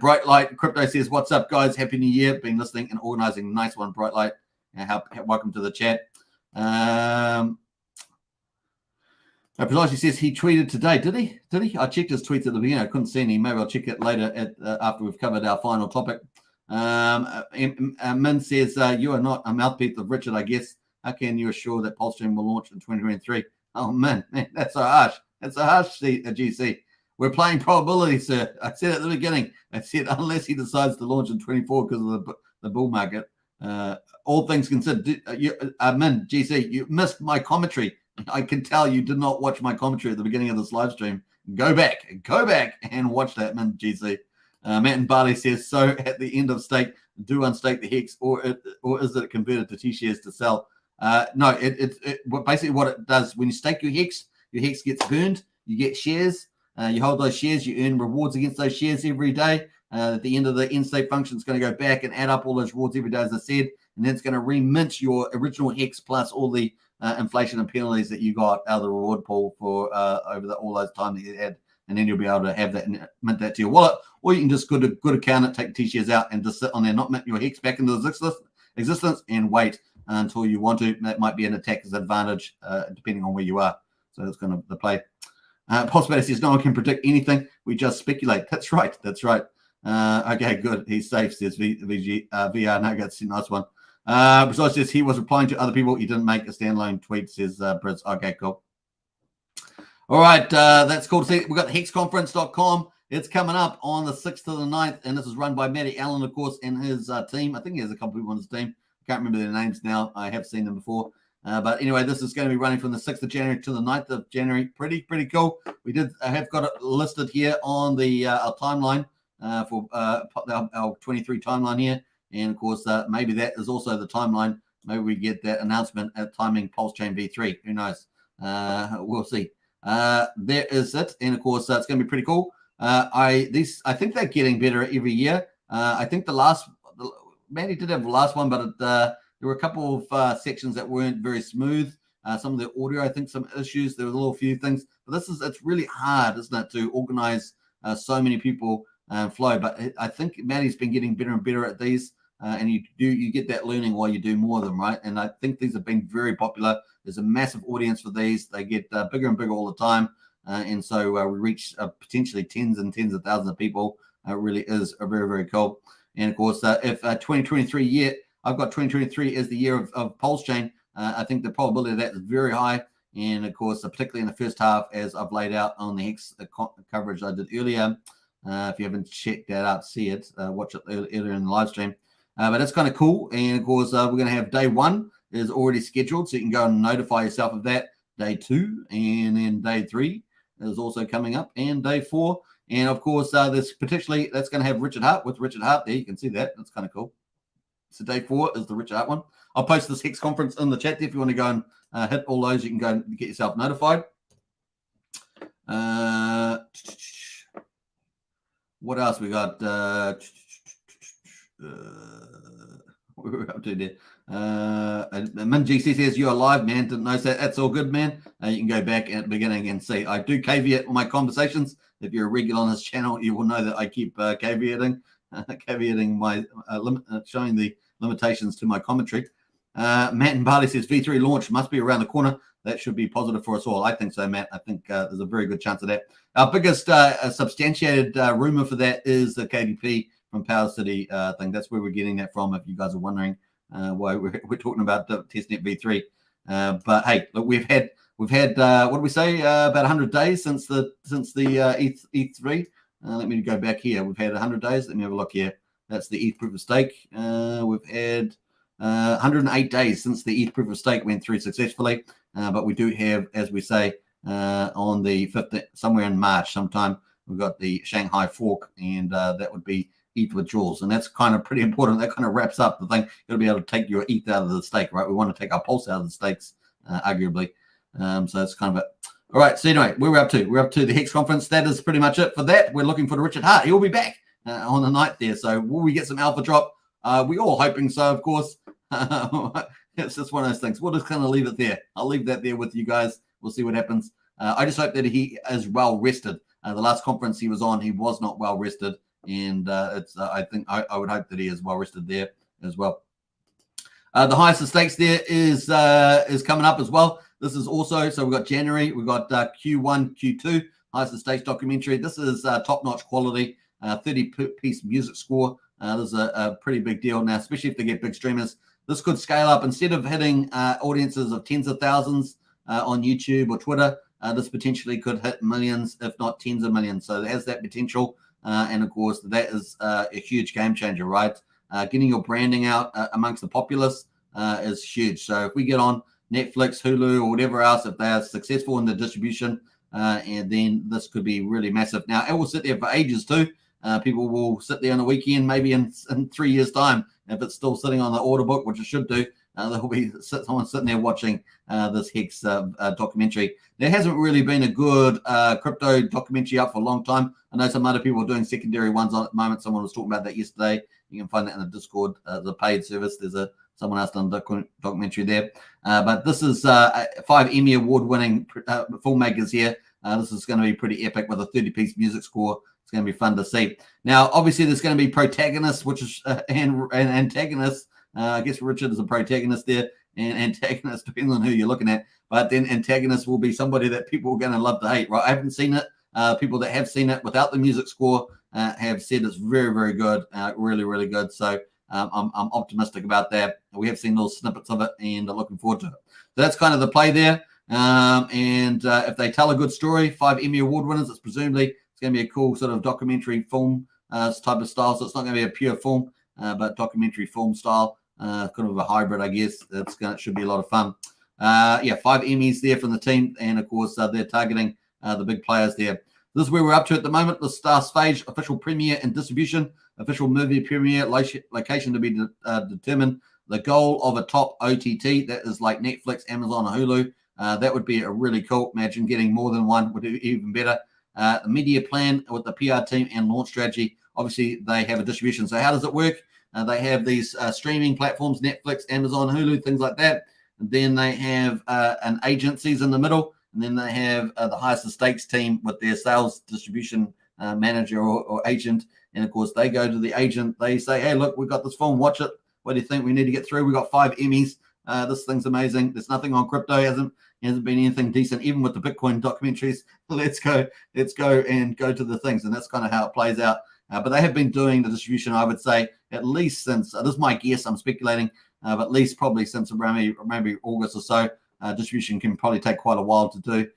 Bright Light Crypto says, what's up, guys? Happy New Year. Been listening and organizing. Nice one, Bright Light. Welcome to the chat. Precisely says he tweeted today. Did he? I checked his tweets at the beginning. I couldn't see any. Maybe I'll check it later after we've covered our final topic. Min says, you are not a mouthpiece of Richard, I guess. How can you assure that Pulsechain will launch in 2023? Oh, man, that's so harsh. That's so harsh, GC. We're playing probability, sir. I said at the beginning. I said unless he decides to launch in 24 because of the bull market. All things considered, Min, GC, you missed my commentary. I can tell you did not watch my commentary at the beginning of this live stream. Go back and watch that, Min, GC. Matt and Barley says, so at the end of stake, do unstake the Hex, or is it converted to T-shares to sell? No, basically what it does, when you stake your Hex gets burned, you get shares, you hold those shares, you earn rewards against those shares every day. At the end of the end state function, it's going to go back and add up all those rewards every day, as I said, and then it's going to remint your original Hex plus all the inflation and penalties that you got out of the reward pool for over all those time that you had, and then you'll be able to have that and mint that to your wallet, or you can just go to good account it, take T-shares out, and just sit on there, not mint your Hex back into existence, and wait until you want to. That might be an attacker's advantage, depending on where you are. So it's kind of the play. Possibility says no one can predict anything. We just speculate. That's right. That's right. Okay, good. He's safe, says VR Nuggets. Nice one. Besides this, he was replying to other people. He didn't make a standalone tweet, says Briz. Okay, cool. All right, that's cool to see. We've got hexconference.com. It's coming up on the 6th to the 9th, and this is run by Matty Allen, of course, and his team. I think he has a couple people on his team. I can't remember their names now. I have seen them before. But anyway, this is going to be running from the 6th of January to the 9th of January. Pretty cool. We have got it listed here on the our timeline for our 23 timeline here. And, of course, maybe that is also the timeline. Maybe we get that announcement at timing Pulsechain V3. Who knows? We'll see. There is it. And, of course, it's going to be pretty cool. I think they're getting better every year. I think Manny did have the last one, but there were a couple of sections that weren't very smooth. Some of the audio, I think, some issues. There were a little few things. But it's really hard, isn't it, to organize so many people flow. But I think Manny's been getting better and better at these. And you get that learning while you do more of them, right? And I think these have been very popular. There's a massive audience for these. They get bigger and bigger all the time. And so we reach potentially tens and tens of thousands of people. It really is very, very cool. And, of course, if 2023 year, I've got 2023 as the year of Pulsechain, I think the probability of that is very high. And, of course, particularly in the first half, as I've laid out on the Hex coverage I did earlier. If you haven't checked that out, see it, watch it earlier in the live stream. But it's kind of cool. And, of course, we're going to have day 1 is already scheduled, so you can go and notify yourself of that. Day 2, and then day 3 is also coming up, and day 4. And, of course, that's going to have Richard Hart with Richard Hart there. You can see that. That's kind of cool. So day 4 is the Richard Hart one. I'll post this Hex conference in the chat there. If you want to go and hit all those, you can go and get yourself notified. What else we got? What are we up to there? Min GC says you're live, man. Didn't know that. That's all good, man. You can go back at the beginning and see. I do caveat my conversations. If you're a regular on this channel, you will know that I keep caveating my showing the limitations to my commentary. Matt and Barley says V3 launch must be around the corner. That should be positive for us all. I think so, Matt. I think there's a very good chance of that. Our biggest substantiated rumor for that is the KDP from Power City thing. That's where we're getting that from, if you guys are wondering why we're talking about the testnet V3. But hey, look, we've had what do we say, about 100 days since the ETH3. Let me go back here. We've had 100 days. Let me have a look here. That's the ETH proof of stake. We've had 108 days since the ETH proof of stake went through successfully. But we do have, as we say, on the 5th, somewhere in March sometime, we've got the Shanghai fork, and that would be ETH withdrawals. And that's kind of pretty important. That kind of wraps up the thing. You'll be able to take your ETH out of the stake, right? We want to take our Pulse out of the stakes, arguably. So that's kind of it. All right. So anyway, where we're up to? We're up to the Hex conference. That is pretty much it for that. We're looking for the Richard Hart. He'll be back on the night there. So will we get some alpha drop? We're all hoping so, of course. It's just one of those things. We'll just kind of leave it there. I'll leave that there with you guys. We'll see what happens. I just hope that he is well rested. The last conference he was on, he was not well rested. And I think I would hope that he is well rested there as well. The highest of stakes there is coming up as well. This is also, so we've got January, we've got Q1, Q2, highest of stakes documentary. This is top-notch quality, 30-piece music score. This is a pretty big deal now, especially if they get big streamers. This could scale up. Instead of hitting audiences of tens of thousands on YouTube or Twitter, this potentially could hit millions, if not tens of millions. So it has that potential. And, of course, that is a huge game changer, right? Getting your branding out amongst the populace is huge. So if we get on Netflix, Hulu, or whatever else, if they are successful in the distribution, and then this could be really massive. Now, it will sit there for ages too. people will sit there on the weekend, maybe in 3 years' time, if it's still sitting on the order book, which it should do. There'll be someone sitting there watching this Hex documentary. There hasn't really been a good crypto documentary up for a long time. I know some other people are doing secondary ones on at the moment. Someone was talking about that yesterday. You can find that in the Discord, the paid service. There's someone else done a documentary there. But this is 5 Emmy award-winning filmmakers here. This is going to be pretty epic with a 30-piece music score. It's going to be fun to see. Now, obviously, there's going to be protagonists, which is and antagonists. I guess Richard is a protagonist there, and antagonist, depending on who you're looking at. But then antagonist will be somebody that people are going to love to hate, right? I haven't seen it. People that have seen it without the music score have said it's very, very good, really, really good. So I'm optimistic about that. We have seen little snippets of it, and I'm looking forward to it. So that's kind of the play there. If they tell a good story, 5 Emmy Award winners, it's presumably it's going to be a cool sort of documentary film type of style. So it's not going to be a pure film, but documentary film style, kind of a hybrid, I guess. It should be a lot of fun. 5 Emmys there from the team, and of course they're targeting the big players there. This is where we're up to at the moment. The Star Stage official premiere and distribution, official movie premiere, location to be determined. The goal of a top OTT that is like Netflix, Amazon, or Hulu. That would be a really cool. Imagine getting more than one would be even better. The media plan with the PR team and launch strategy. Obviously, they have a distribution. So how does it work? They have these streaming platforms, Netflix, Amazon, Hulu, things like that. And then they have an agencies in the middle. And then they have the highest stakes team with their sales distribution manager or agent. And, of course, they go to the agent. They say, hey, look, we've got this film. Watch it. What do you think we need to get through? We've got 5 Emmys. This thing's amazing. There's nothing on crypto. Hasn't been anything decent, even with the Bitcoin documentaries. Let's go and go to the things. And that's kind of how it plays out. But they have been doing the distribution, I would say, at least since, this is my guess, I'm speculating, but at least probably since around maybe August or so. Distribution can probably take quite a while to do.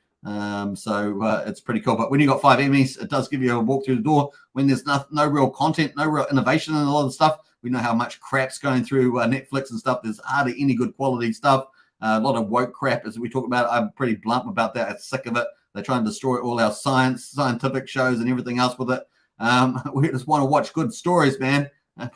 So it's pretty cool. But when you got 5 Emmys, it does give you a walk through the door. When there's no real content, no real innovation in a lot of stuff, we know how much crap's going through Netflix and stuff. There's hardly any good quality stuff. A lot of woke crap, as we talk about. I'm pretty blunt about that. I'm sick of it. They try and destroy all our scientific shows and everything else with it. We just want to watch good stories, man.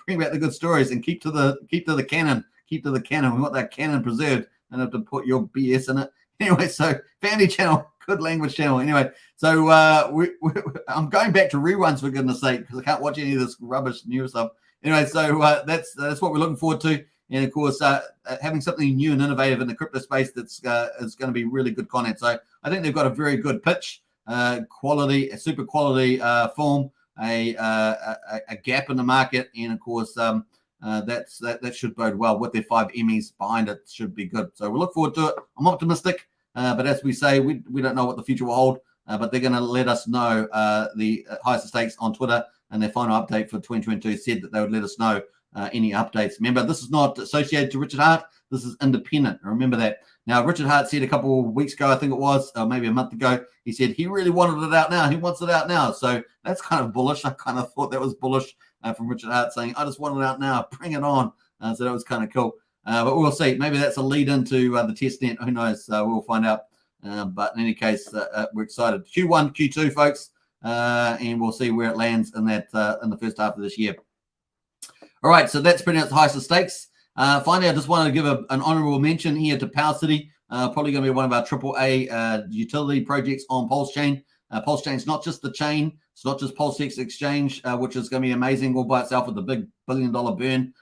Bring back the good stories and keep to the canon. Keep to the canon. We want that canon preserved. Don't have to put your BS in it. Anyway, so family channel, good language channel. Anyway, so I'm going back to reruns for goodness sake, because I can't watch any of this rubbish new stuff. Anyway, so that's what we're looking forward to. And of course, having something new and innovative in the crypto space that's is going to be really good content. So I think they've got a very good pitch, quality, a super quality film, a gap in the market, and of course that should bode well with their 5 Emmys behind it. Should be good. So we look forward to it. I'm optimistic, but as we say, we don't know what the future will hold. But they're going to let us know the highest stakes on Twitter, and their final update for 2022 said that they would let us know any updates. Remember, this is not associated to Richard Hart. This is independent. Remember that. Now, Richard Hart said a couple of weeks ago, I think it was, or maybe a month ago, he said he really wanted it out now. He wants it out now. So that's kind of bullish. I kind of thought that was bullish from Richard Hart saying, I just want it out now. Bring it on. So that was kind of cool. But we'll see. Maybe that's a lead into the testnet. Who knows? We'll find out. But in any case, we're excited. Q1, Q2, folks. And we'll see where it lands in that in the first half of this year. All right, so that's pretty much the highest of stakes. Finally, I just wanted to give an honorable mention here to Power City. Probably going to be one of our AAA utility projects on Pulsechain. Pulsechain is not just the chain. It's not just Pulsex Exchange, which is going to be amazing all by itself with the big $1 billion burn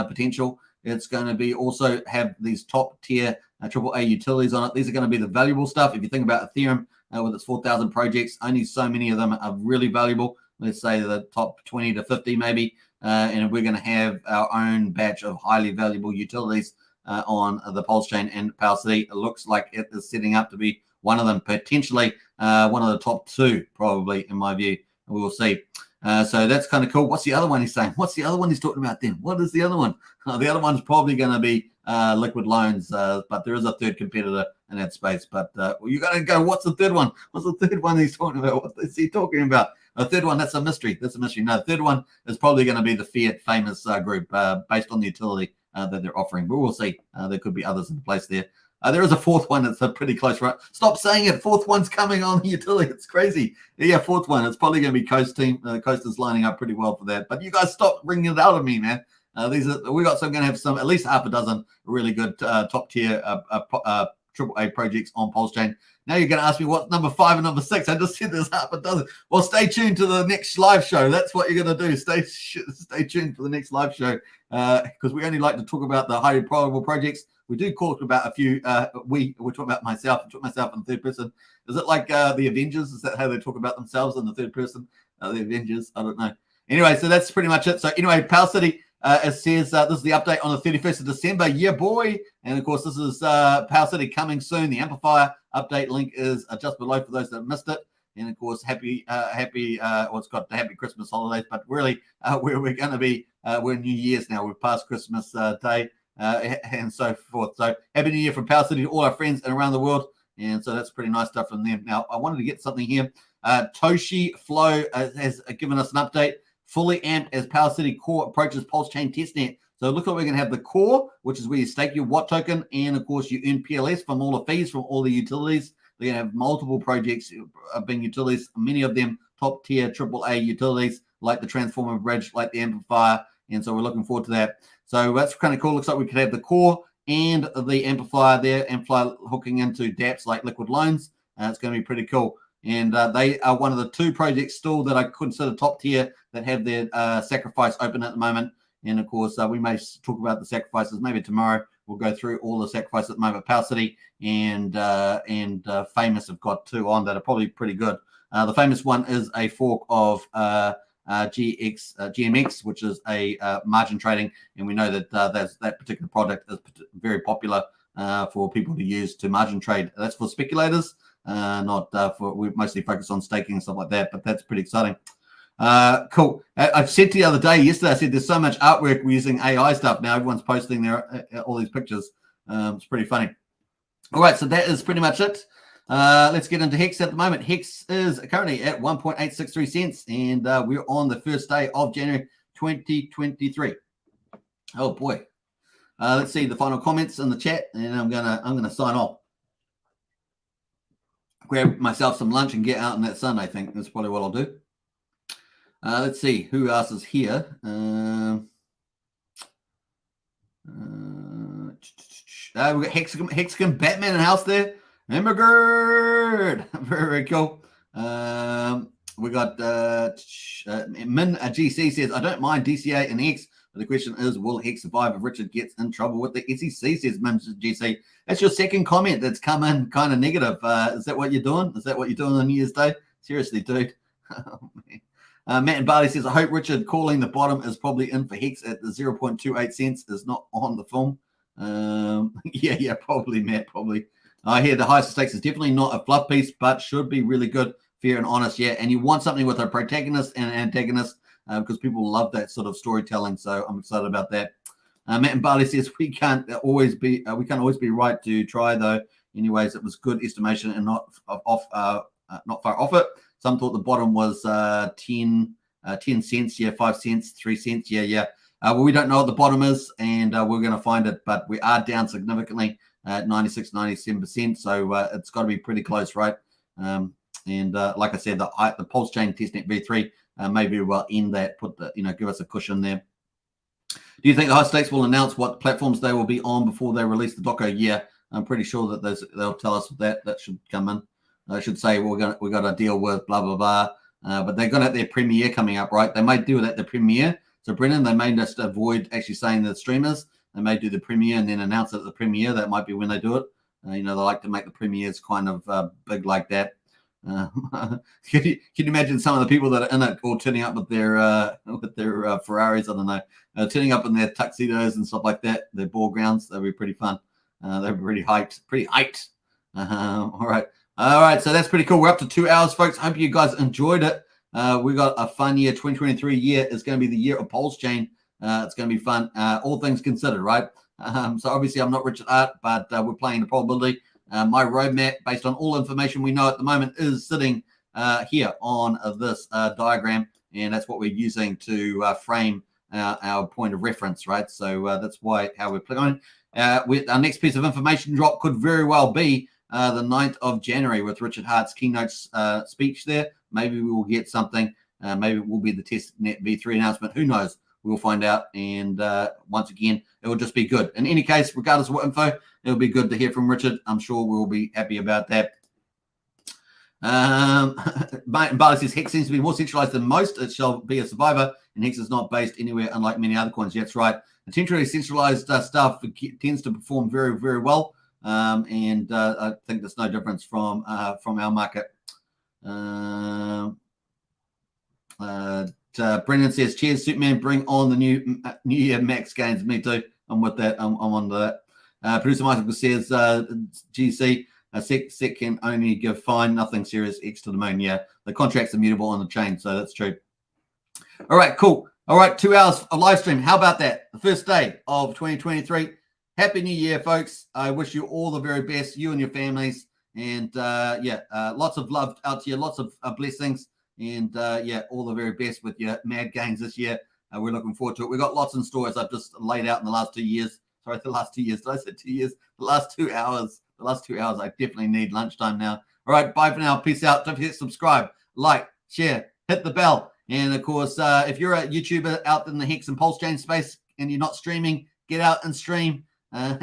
potential. It's going to be also have these top tier AAA utilities on it. These are going to be the valuable stuff. If you think about Ethereum with its 4,000 projects, only so many of them are really valuable. Let's say the top 20 to 50 maybe. And we're going to have our own batch of highly valuable utilities on the Pulsechain and Power City. It looks like it is setting up to be one of them, potentially one of the top 2, probably, in my view. We will see. So that's kind of cool. What's the other one he's saying? What's the other one he's talking about then? What is the other one? The other one's probably going to be liquid loans, but there is a third competitor in that space. But you got to go, what's the third one? What's the third one he's talking about? What is he talking about? The third one, that's a mystery. That's a mystery. No, the third one is probably going to be the Fiat famous group based on the utility that they're offering. But we'll see. There could be others in place there. There is a fourth one. It's a pretty close right. Stop saying it. Fourth one's coming on the utility. It's crazy. Yeah, fourth one. It's probably going to be Coast team. Coast is lining up pretty well for that. But you guys stop bringing it out of me, man. We got some going to have some at least half a dozen really good top tier AAA projects on Pulsechain. Now you're going to ask me what's number 5 and number 6. I just said there's half a dozen. Well, stay tuned to the next live show. That's what you're going to do. Stay tuned for the next live show because we only like to talk about the highly probable projects. We do talk about a few. We're talking about myself. I talk myself in the third person. Is it like the Avengers? Is that how they talk about themselves in the third person? The Avengers? I don't know. Anyway, so that's pretty much it. So anyway, Power City. It says this is the update on the 31st of December. Yeah, boy. And, of course, this is Power City coming soon. The Amplifier update link is just below for those that missed it. And, of course, it's got the happy Christmas holidays. But really, we're going to be, we're in New Year's now. We're past Christmas Day and so forth. So happy New Year from Power City to all our friends around the world. And so that's pretty nice stuff from them. Now, I wanted to get something here. Toshi Flow has given us an update. Fully amped as Power City Core approaches Pulsechain testnet. So look like we're going to have the core, which is where you stake your Watt token, and of course you earn PLS from all the fees from all the utilities. They're going to have multiple projects being utilities, many of them top tier AAA utilities like the Transformer Bridge, like the Amplifier, and so we're looking forward to that. So that's kind of cool. Looks like we could have the core and the Amplifier there, Amplifier hooking into dApps like Liquid Loans. It's going to be pretty cool. And they are one of the 2 projects still that I consider top tier that have their sacrifice open at the moment. And, of course, we may talk about the sacrifices maybe tomorrow. We'll go through all the sacrifices at the moment. Power City and Famous have got 2 on that are probably pretty good. The Famous one is a fork of GMX, which is a margin trading. And we know that that particular product is very popular for people to use to margin trade. That's for speculators. Not for, we mostly focus on staking and stuff like that, but that's pretty exciting. Cool. I said yesterday, I said there's so much artwork we're using AI stuff now. Everyone's posting their all these pictures. It's pretty funny. All right, so that is pretty much it. Let's get into Hex at the moment. Hex is currently at 1.863 cents, and we're on the first day of January 2023. Oh boy. Let's see the final comments in the chat, and I'm gonna sign off. Grab myself some lunch and get out in that sun. I think that's probably what I'll do. Let's see who else is here. We've got Hexagon Batman in the house there. Emmergerd. Very, very cool. We got Min GC says, I don't mind DCA and Hex, but the question is, will Hex survive if Richard gets in trouble with the SEC, says Min GC. That's your second comment that's come in kind of negative. Is that what you're doing? Is that what you're doing on New Year's Day? Seriously, dude. Oh, man. Matt and Barley says, I hope Richard calling the bottom is probably in for Hex at the 0.28 cents is not on the film. Yeah, probably, Matt, probably. I hear the highest stakes is definitely not a fluff piece, but should be really good, fair and honest, yeah. And you want something with a protagonist and an antagonist because people love that sort of storytelling, so I'm excited about that. Matt and Barley says, we can't always be right to try, though. Anyways, it was good estimation and not far off it. Some thought the bottom was 10 cents, yeah, 5 cents, 3 cents, yeah. Well, we don't know what the bottom is, and we're going to find it, but we are down significantly at 96, 97%, so it's got to be pretty close, right? And like I said, the Pulsechain testnet V3 maybe we'll end that, give us a cushion there. Do you think the high stakes will announce what platforms they will be on before they release the doco? Yeah, I'm pretty sure that they'll tell us that should come in. I should say we got to deal with blah blah blah, but they've got their premiere coming up, right? They might do it at the premiere. So Brennan, they may just avoid actually saying the streamers. They may do the premiere and then announce it at the premiere. That might be when they do it. They like to make the premieres kind of big like that. Can you imagine some of the people that are in it all turning up with their Ferraris? I don't know, turning up in their tuxedos and stuff like that. Their ball grounds. That'd be pretty fun. They'd be pretty hyped. All right. So that's pretty cool. We're up to 2 hours, folks. Hope you guys enjoyed it. We got a fun year. 2023 year is going to be the year of Pulsechain. It's going to be fun. All things considered, right? So obviously I'm not Richard Art, but we're playing the probability. My roadmap, based on all information we know at the moment, is sitting here on this diagram, and that's what we're using to frame our point of reference, right? So that's how we're playing. Our next piece of information drop could very well be the 9th of January with Richard Hart's keynote speech there. Maybe we will get something. Maybe it will be the testnet v3 announcement. Who knows? We'll find out. And once again, it will just be good. In any case, regardless of what info, it'll be good to hear from Richard. I'm sure we'll be happy about that. Barley says Hex seems to be more centralized than most. It shall be a survivor, and Hex is not based anywhere, unlike many other coins. Yeah, that's right. Intentionally centralized stuff tends to perform very, very well, and I think there's no difference from our market. Brendan says, "Cheers, Superman! Bring on the new year max gains." Me too. I'm with that. I'm on that. Producer Michael says, "GC." A SEC can only give fine, nothing serious, X to the moon. Yeah, the contract's immutable on the chain, so that's true. All right, cool. All right, 2 hours of live stream. How about that? The first day of 2023. Happy New Year, folks. I wish you all the very best, you and your families. And lots of love out to you, lots of blessings. And all the very best with your mad gains this year. We're looking forward to it. We've got lots in store, as I've just laid out in the last 2 years. Sorry, the last 2 years. Did I say 2 years? The last 2 hours. The last 2 hours, I definitely need lunchtime now. All right, bye for now. Peace out. Don't forget to subscribe, like, share, hit the bell. And, of course, if you're a YouTuber out in the Hex and Pulsechain space and you're not streaming, get out and stream.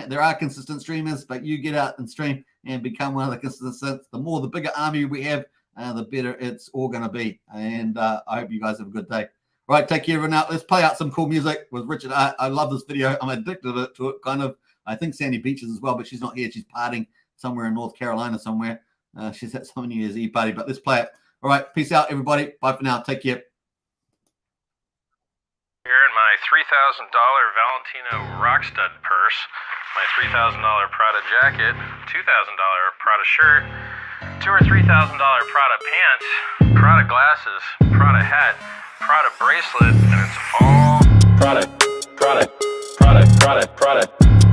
There are consistent streamers, but you get out and stream and become one of the consistents. The bigger army we have, the better it's all going to be. And I hope you guys have a good day. All right, take care, everyone. Now, let's play out some cool music with Richard. I love this video. I'm addicted to it, kind of. I think Sandy Beaches as well, but she's not here. She's partying somewhere in North Carolina somewhere. She's at some New Year's Eve party, but let's play it. All right, peace out, everybody. Bye for now. Take care. Here in my $3,000 Valentino Rockstud purse, my $3,000 Prada jacket, $2,000 Prada shirt, $2,000 or $3,000 Prada pants, Prada glasses, Prada hat, Prada bracelet, and it's all Prada, Prada, Prada, Prada, Prada.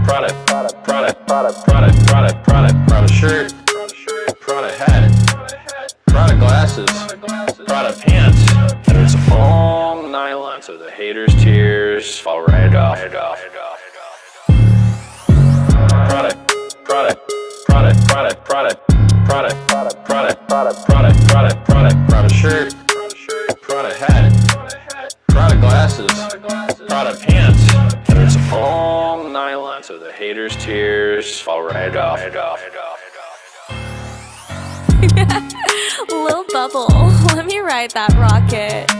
Prada, Prada, Prada, Prada, Prada, Prada, Prada, Prada shirt, Prada hat, Prada glasses, Prada pants, and it's all nylon, so the haters' tears fall right off. Prada, Prada, Prada, Prada, Prada, Prada, Prada, Prada, Prada, Prada, Prada, Prada, Prada shirt, Prada hat, Prada glasses, Prada pants, and it's all nylon, so the haters' tears fall right off. Lil Bubble, let me ride that rocket.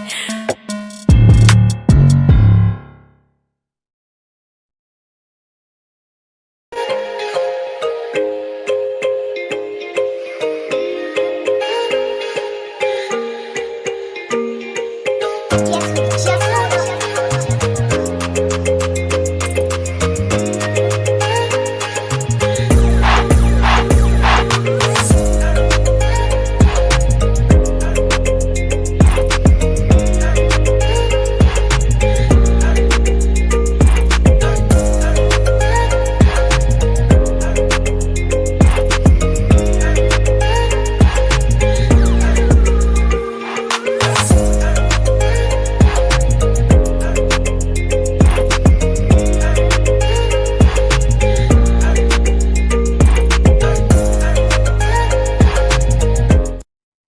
Yes.